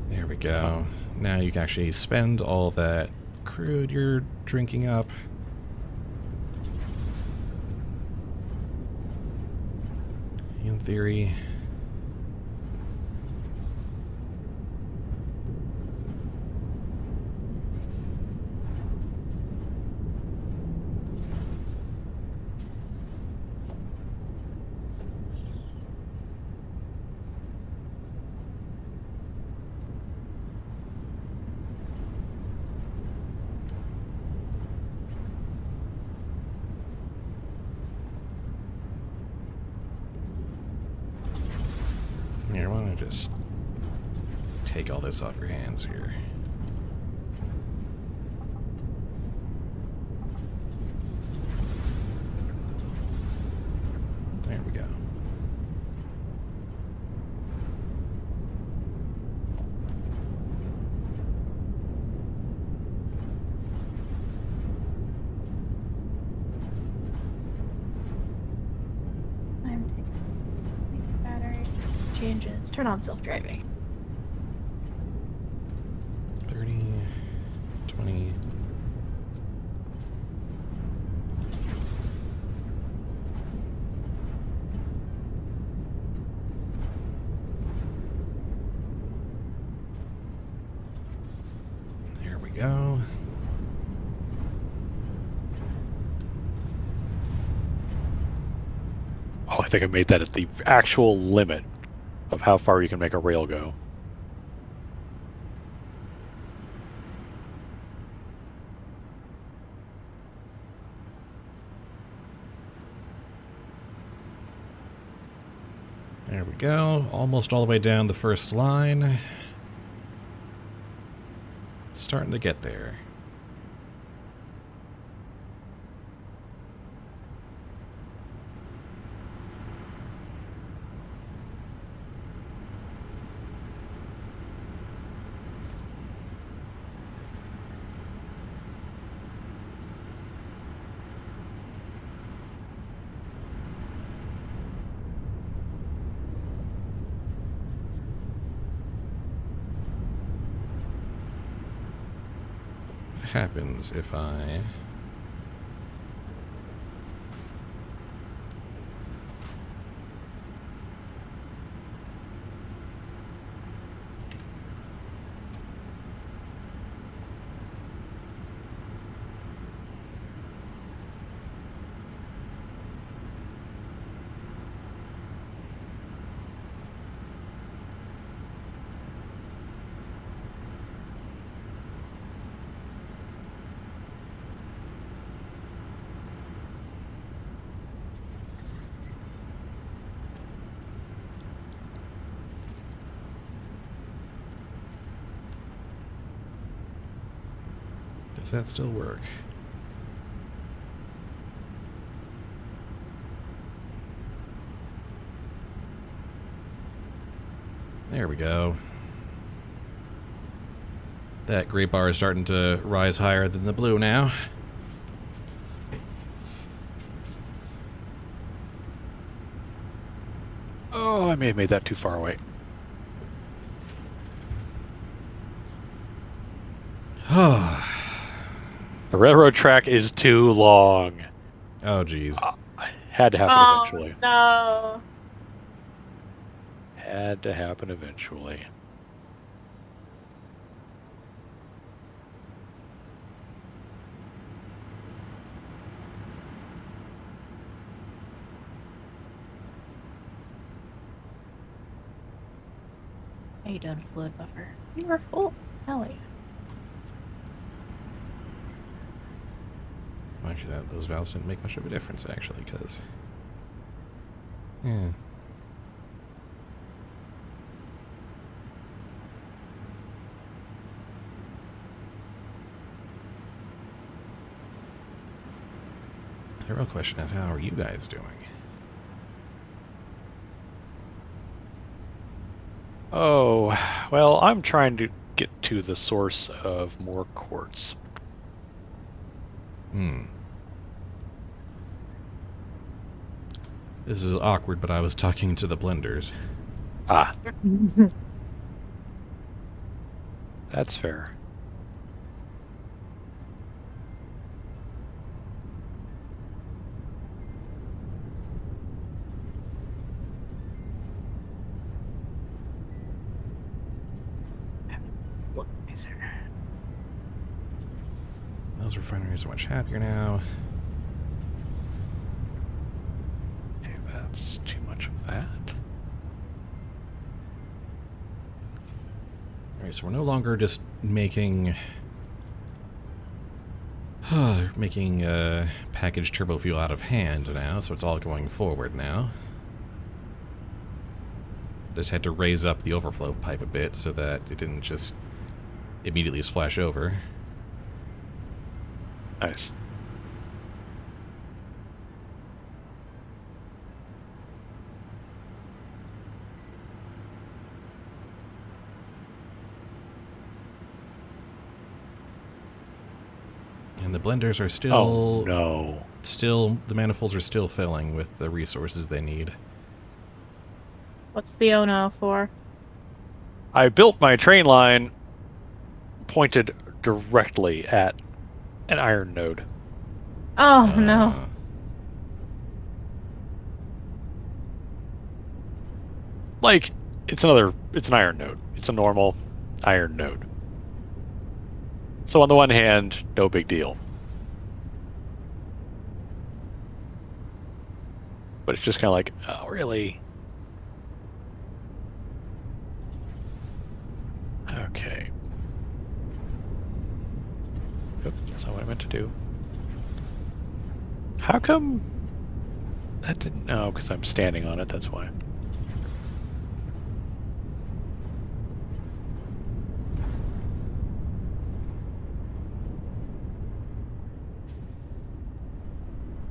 There we go. Now you can actually spend all that crude you're drinking up. In theory. Here, why don't I just take all this off your hands here? There we go. I'm taking battery. Just changes. Turn on self-driving. 30, 20. There we go. I think I made that as the actual limit. of how far you can make a rail go. There we go. Almost all the way down the first line. Starting to get there. What happens if I... Does that still work? There we go. That gray bar is starting to rise higher than the blue now. Oh, I may have made that too far away. Oh, The railroad track is too long. jeez. Had to happen Oh, eventually. no. Had to happen eventually. Are you done, fluid buffer? You are full. Hell yeah. Actually, those valves didn't make much of a difference, actually, because... Yeah. The real question is, how are you guys doing? Oh, well, I'm trying to get to the source of more quartz. This is awkward, but I was talking to the blenders. Ah, that's fair. Look nicer. Those refineries are much happier now. Okay, that's too much of that. Alright, so we're no longer just making... making packaged turbofuel out of hand now, so it's all going forward now. Just had to raise up the overflow pipe a bit so that it didn't just immediately splash over. Nice. And the blenders are still... Oh, no. Still, the manifolds are still filling with the resources they need. What's the Ono for? I built my train line pointed directly at an iron node. Oh, no. Like, it's an iron node. It's a normal iron node. So on the one hand, no big deal. But it's just kind of like, oh, really? meant to do? How come that didn't... No, because I'm standing on it, that's why.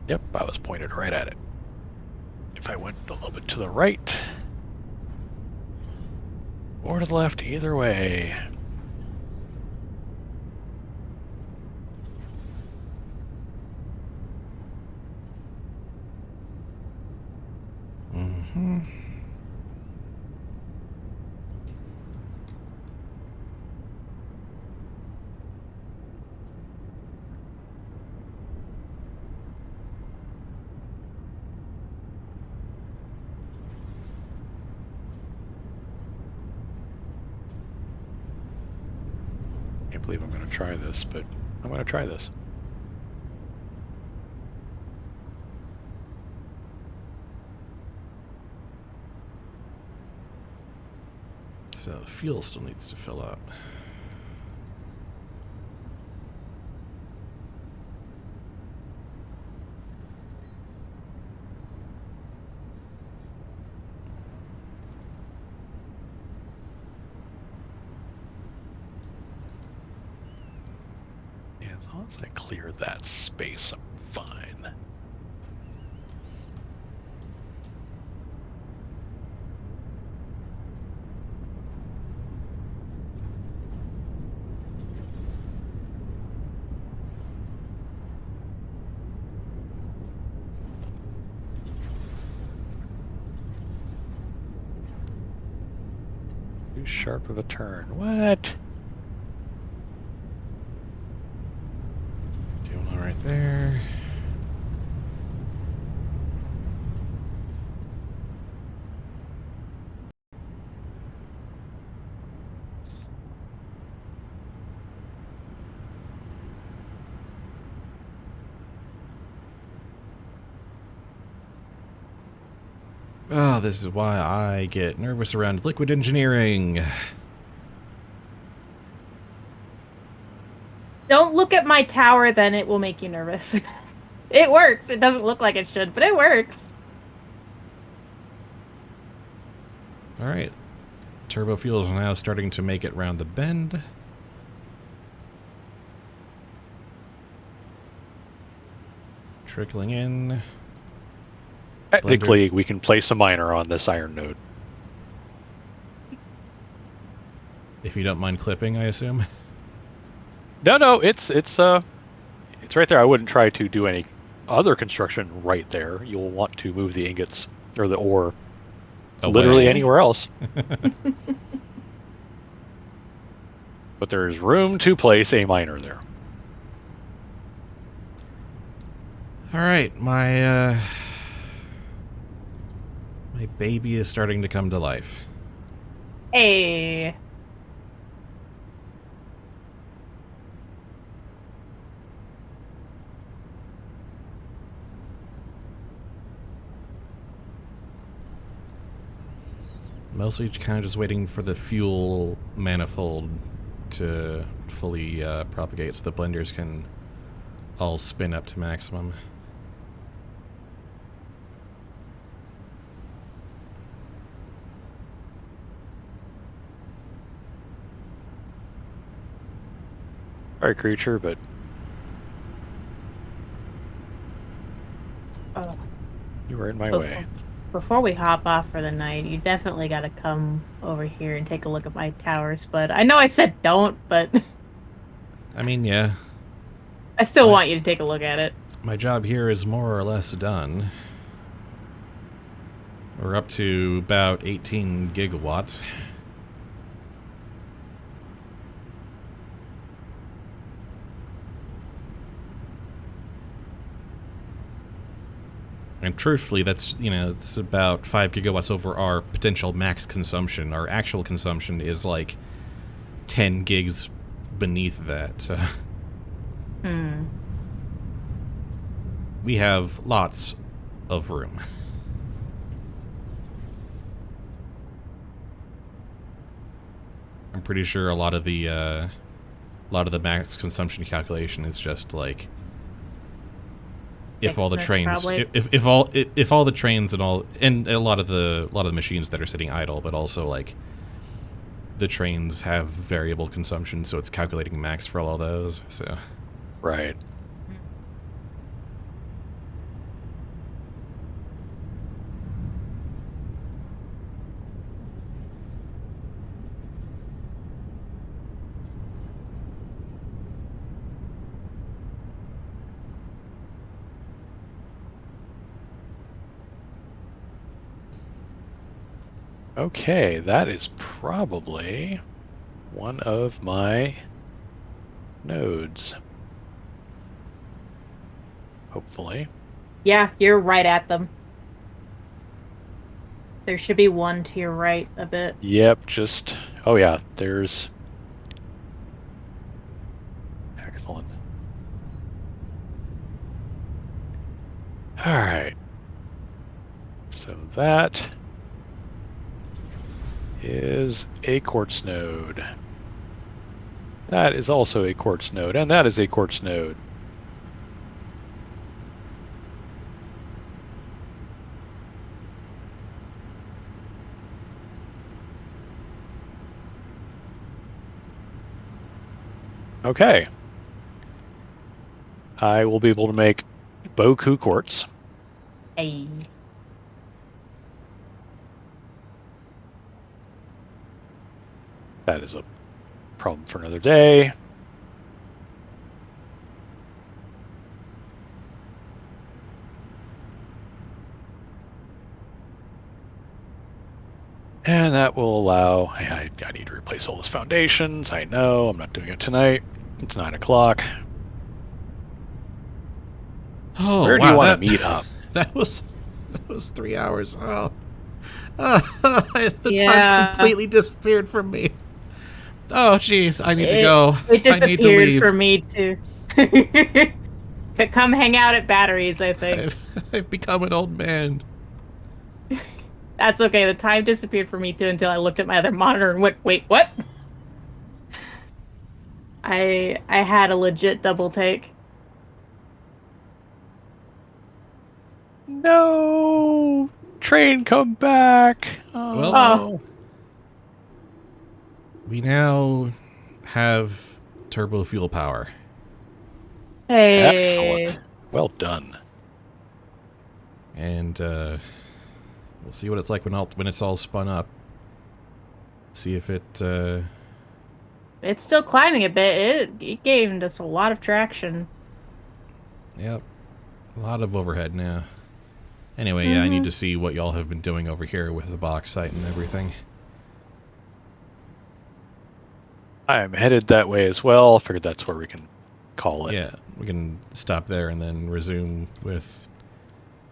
Yep, I was pointed right at it. If I went a little bit to the right or to the left, either way. Mm-hmm. Can't believe I'm going to try this, but I'm going to try this. So fuel still needs to fill up. Yeah, as long as I clear that space, I'm fine. Too sharp of a turn. What? Doing all right there. Oh, this is why I get nervous around liquid engineering. Don't look at my tower, then it will make you nervous. It works. It doesn't look like it should, but it works. All right. Turbo fuels are now starting to make it round the bend. Trickling in. Technically, we can place a miner on this iron node. If you don't mind clipping, I assume. No, it's right there. I wouldn't try to do any other construction right there. You'll want to move the ingots or the ore literally Away. anywhere else. But there is room to place a miner there. All right, my baby is starting to come to life. Hey. Mostly kind of just waiting for the fuel manifold to fully propagate so the blenders can all spin up to maximum. Sorry, creature, but Oh. you were in my way. Before we hop off for the night, you definitely got to come over here and take a look at my towers. But I know I said don't, but I mean, yeah. I still want you to take a look at it. My job here is more or less done. We're up to about 18 gigawatts. And truthfully, that's, it's about 5 gigawatts over our potential max consumption. Our actual consumption is like 10 gigs beneath that. So we have lots of room. I'm pretty sure a lot of the a lot of the max consumption calculation is just like if all the Thickness, trains, probably. if all the trains and a lot of the machines that are sitting idle, but also like the trains have variable consumption, so it's calculating max for all those. So Right. Okay, that is probably one of my nodes. Hopefully. Yeah, you're right at them. There should be one to your right a bit. Yep, just... Oh yeah, there's... Excellent. Alright. So that is a quartz node. That is also a quartz node, and that is a quartz node. Okay. I will be able to make Boku quartz. Hey. That is a problem for another day. And that will allow... I need to replace all those foundations. I know, I'm not doing it tonight. It's 9 o'clock. oh Where do wow, you want to meet up? that was 3 hours. Oh, the Yeah. time completely disappeared from me. Oh jeez, I need to go. It I need to disappeared leave. for me too. Come hang out at batteries, I think. I've become an old man. That's okay. The time disappeared for me too until I looked at my other monitor and went, wait, what? I had a legit double take. No! Train, come back! Well- Oh. We now have turbo fuel power. Hey. Excellent. Well done. And we'll see what it's like when it's all spun up. See if it It's still climbing a bit. It gained us a lot of traction. yep. A lot of overhead now. Anyway, yeah, I need to see what y'all have been doing over here with the box site and everything. I'm headed that way as well. I figured that's where we can call it. Yeah, we can stop there and then resume with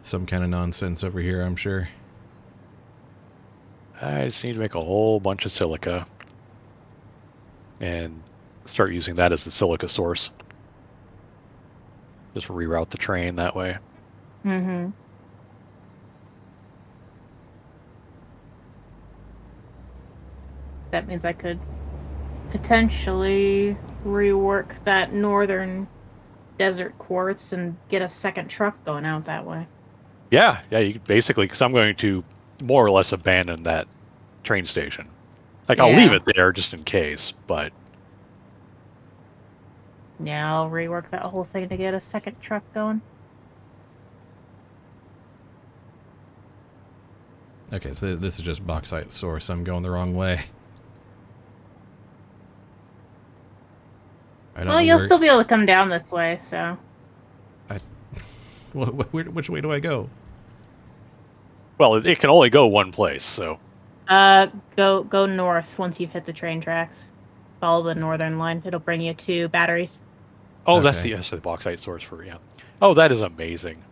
some kind of nonsense over here, I'm sure. I just need to make a whole bunch of silica and start using that as the silica source. Just reroute the train that way. Mm-hmm. That means I could potentially rework that northern desert quartz and get a second truck going out that way. Yeah, you could basically, because I'm going to more or less abandon that train station. Like, I'll leave Yeah. it there just in case, but Yeah, I'll rework that whole thing to get a second truck going. Okay, so this is just bauxite source. I'm going the wrong way. I don't Well, know you'll where- still be able to come down this way, so. Which way do I go? well, it can only go one place, so Go north once you've hit the train tracks. Follow the northern line. It'll bring you to batteries. oh, that's Okay. the bauxite source for Oh, that is amazing.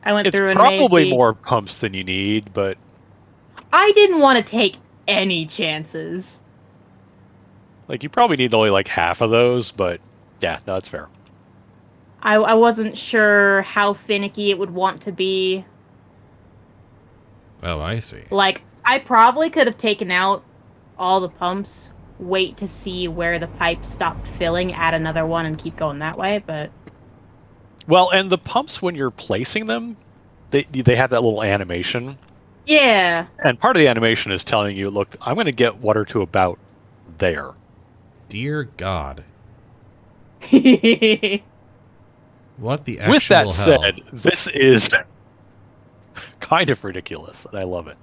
I went It's through and probably made the... more pumps than you need, but I didn't want to take any chances. like you probably need only like half of those, but yeah, no, that's fair. I wasn't sure how finicky it would want to be. Oh, I see. Like, I probably could have taken out all the pumps, wait to see where the pipes stop filling, add another one, and keep going that way. But Well, and the pumps, when you're placing them, they have that little animation. yeah. And part of the animation is telling you, look, I'm going to get water to about there. Dear God. It What the actual With that hell? said, this is kind of ridiculous, and I love it.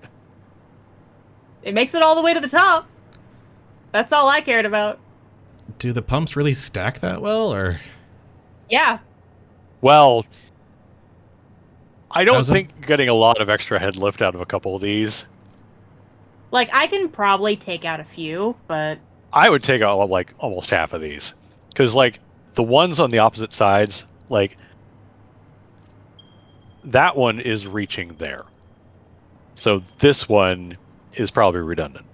makes it all the way to the top. That's all I cared about. Do the pumps really stack that well, or? Yeah. Well, I don't How's a- think getting a lot of extra head lift out of a couple of these. Like, I can probably take out a few, but... I would take out, like, almost half of these. Because, like, the ones on the opposite sides, like, that one is reaching there. So this one is probably redundant.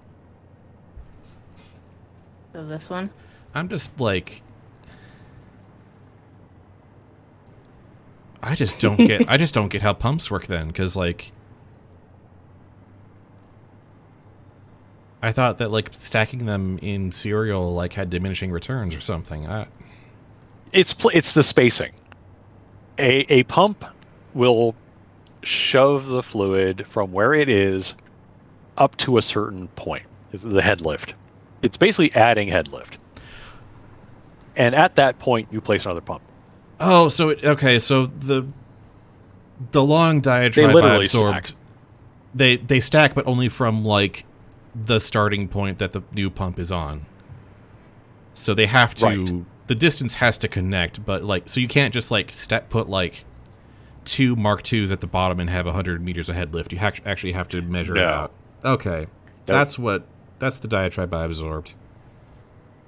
So this one? I'm just like, I just don't get how pumps work then, because like, I thought that like stacking them in serial like had diminishing returns or something. It's the spacing. A pump will shove the fluid from where it is up to a certain point. It's the head lift. It's basically adding head lift. And at that point, you place another pump. Oh, so okay, so the long diatribe I literally absorbed, stack. they stack, but only from like the starting point that the new pump is on. So they have to, Right. the distance has to connect, but like, so you can't just like put like 2 Mark IIs at the bottom and have 100 meters of head lift. You actually have to measure it No. out. Okay, that's the diatribe I absorbed.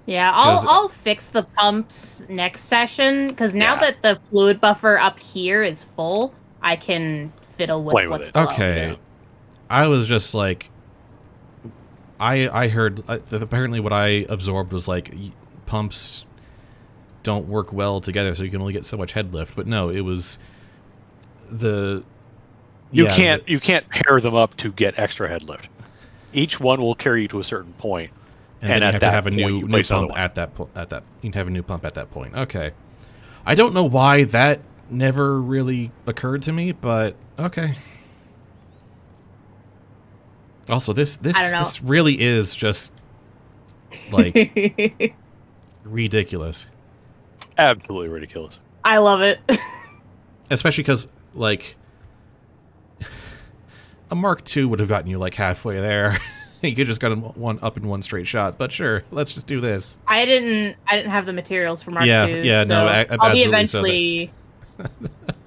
Yeah, 'Cause- I'll fix the pumps next session, because now Yeah. that the fluid buffer up here is full, I can fiddle with Play with what's it. below. Okay, Yeah. I was just like, I heard that apparently what I absorbed was like pumps don't work well together, so you can only get so much head lift. But no, it was the You yeah, can't pair them up to get extra head lift. Each one will carry you to a certain point, and then you at have to that have a point, new you place another pump one. at that you can have a new pump at that point. Okay, I don't know why that never really occurred to me, but okay. Also, this I don't know. this really is just like ridiculous, Absolutely ridiculous. I love it. especially because like a Mark II would have gotten you like halfway there. You could just got one up in one straight shot. But sure, let's just do this. I didn't have the materials for Mark Yeah, II, yeah, so no, I'll be absolutely so that- eventually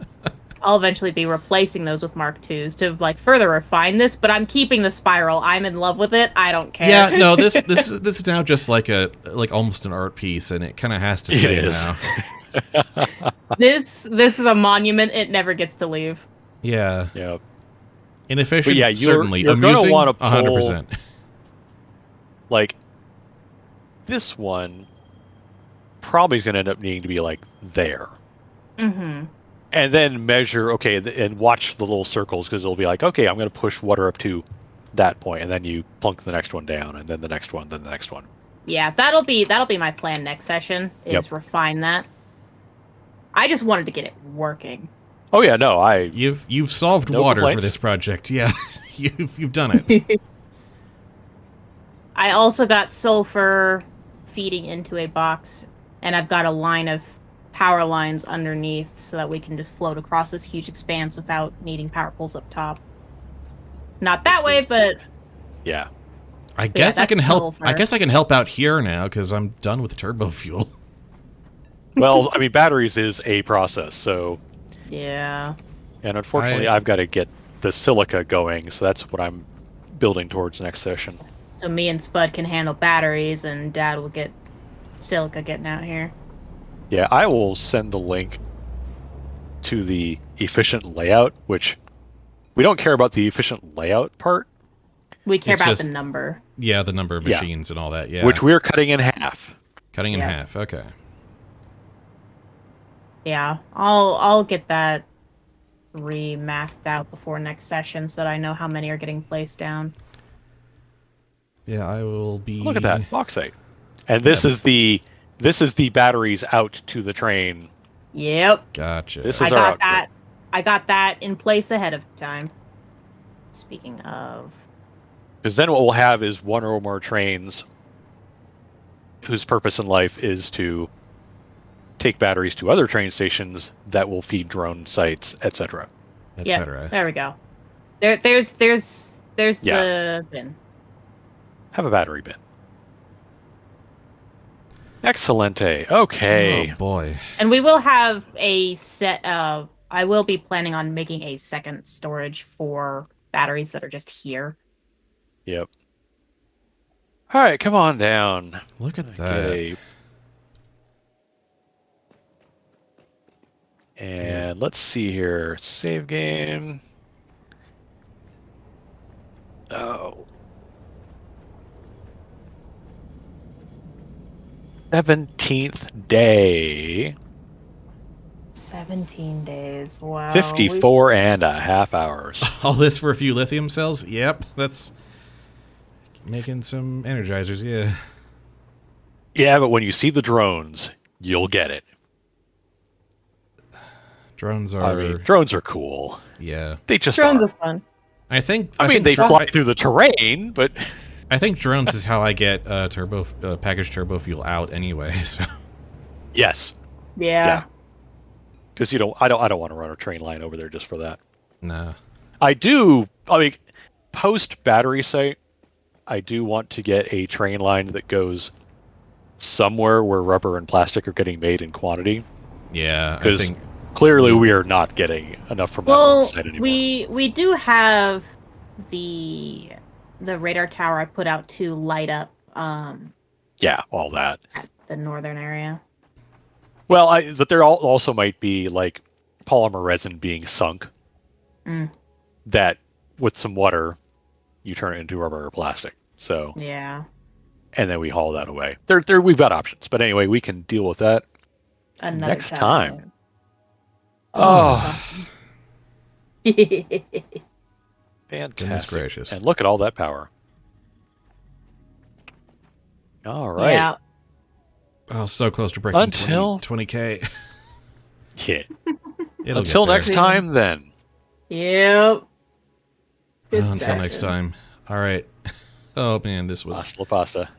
I'll eventually be replacing those with Mark IIs to like further refine this, but I'm keeping the spiral. I'm in love with it. I don't care. Yeah, no, this is now just like almost an art piece, and it kind of has to stay It is. now. This is a monument. It never gets to leave. Yeah, Yeah. inefficient. But yeah, you're certainly gonna amusing. wanna pull- 100%. Like, this one probably is going to end up needing to be like there. Mm-hmm. And then measure, okay, and watch the little circles, because it'll be like, okay, I'm going to push water up to that point, and then you plunk the next one down, and then the next one, then the next one. Yeah, that'll be my plan next session. Is Yep. refine that. I just wanted to get it working. Oh yeah, no, You've solved No water for complaints. this project. Yeah, you've done it. I also got sulfur feeding into a box, and I've got a line of power lines underneath so that we can just float across this huge expanse without needing power poles up top. Not that way, but yeah. I guess I that's can help. I sulfur. guess I can help out here now because I'm done with turbofuel. Well, I mean, batteries is a process, so, yeah. and unfortunately, I've got to get the silica going, so that's what I'm building towards next session. So me and Spud can handle batteries, and Dad will get silica getting out here. Yeah, I will send the link to the efficient layout, which we don't care about the efficient layout part, We care It's about just- the number. Yeah, the number of Yeah. machines and all that. Yeah, which we're cutting in half. cutting in Yeah. half. Okay. Yeah, I'll get that re-mathed out before next session so that I know how many are getting placed down. Yeah, I will be. Look at that bauxite. And this is the batteries out to the train. Yep. Gotcha. This I is our got output. that. I got that in place ahead of time. Speaking of, Because then what we'll have is one or more trains whose purpose in life is to take batteries to other train stations that will feed drone sites, etc. etc. there we go. There's Yeah. the bin. Have a battery bin. Excelente. Okay. Oh boy. And we will have a set of. I will be planning on making a second storage for batteries that are just here. Yep. All right, come on down. Look at Get that. And let's see here. Save game. Oh. 17th day. 17 days. Wow. 54 and a half hours. All this for a few lithium cells? Yep, that's making some energizers, yeah. Yeah, but when you see the drones, you'll get it. Drones are... I mean, drones are cool. Yeah. They just Drones are. are fun. I think They fly through the terrain, but... I think drones is how I get packaged turbo fuel out anyway, so... Yes. Yeah. Because I don't want to run a train line over there just for that. Nah. I mean, post battery site, I do want to get a train line that goes somewhere where rubber and plastic are getting made in quantity. Yeah, I Because think... clearly we are not getting enough from that Well, site anymore. we do have the radar tower I put out to light up Yeah, all that. at the northern area. Well, but there also might be like polymer resin being sunk. Mm. That with some water, you turn it into rubber or plastic. So Yeah. and then we haul that away. We've got options, but anyway, we can deal with that Another next time. Oh. Fantastic! Goodness gracious. And look at all that power. All right. Yeah. Oh, so close to breaking Until- 20K. Yeah. It'll Until get there. next time, then. Yep. Good Until next session. time. All right. Oh, man, this was... Hasta la pasta.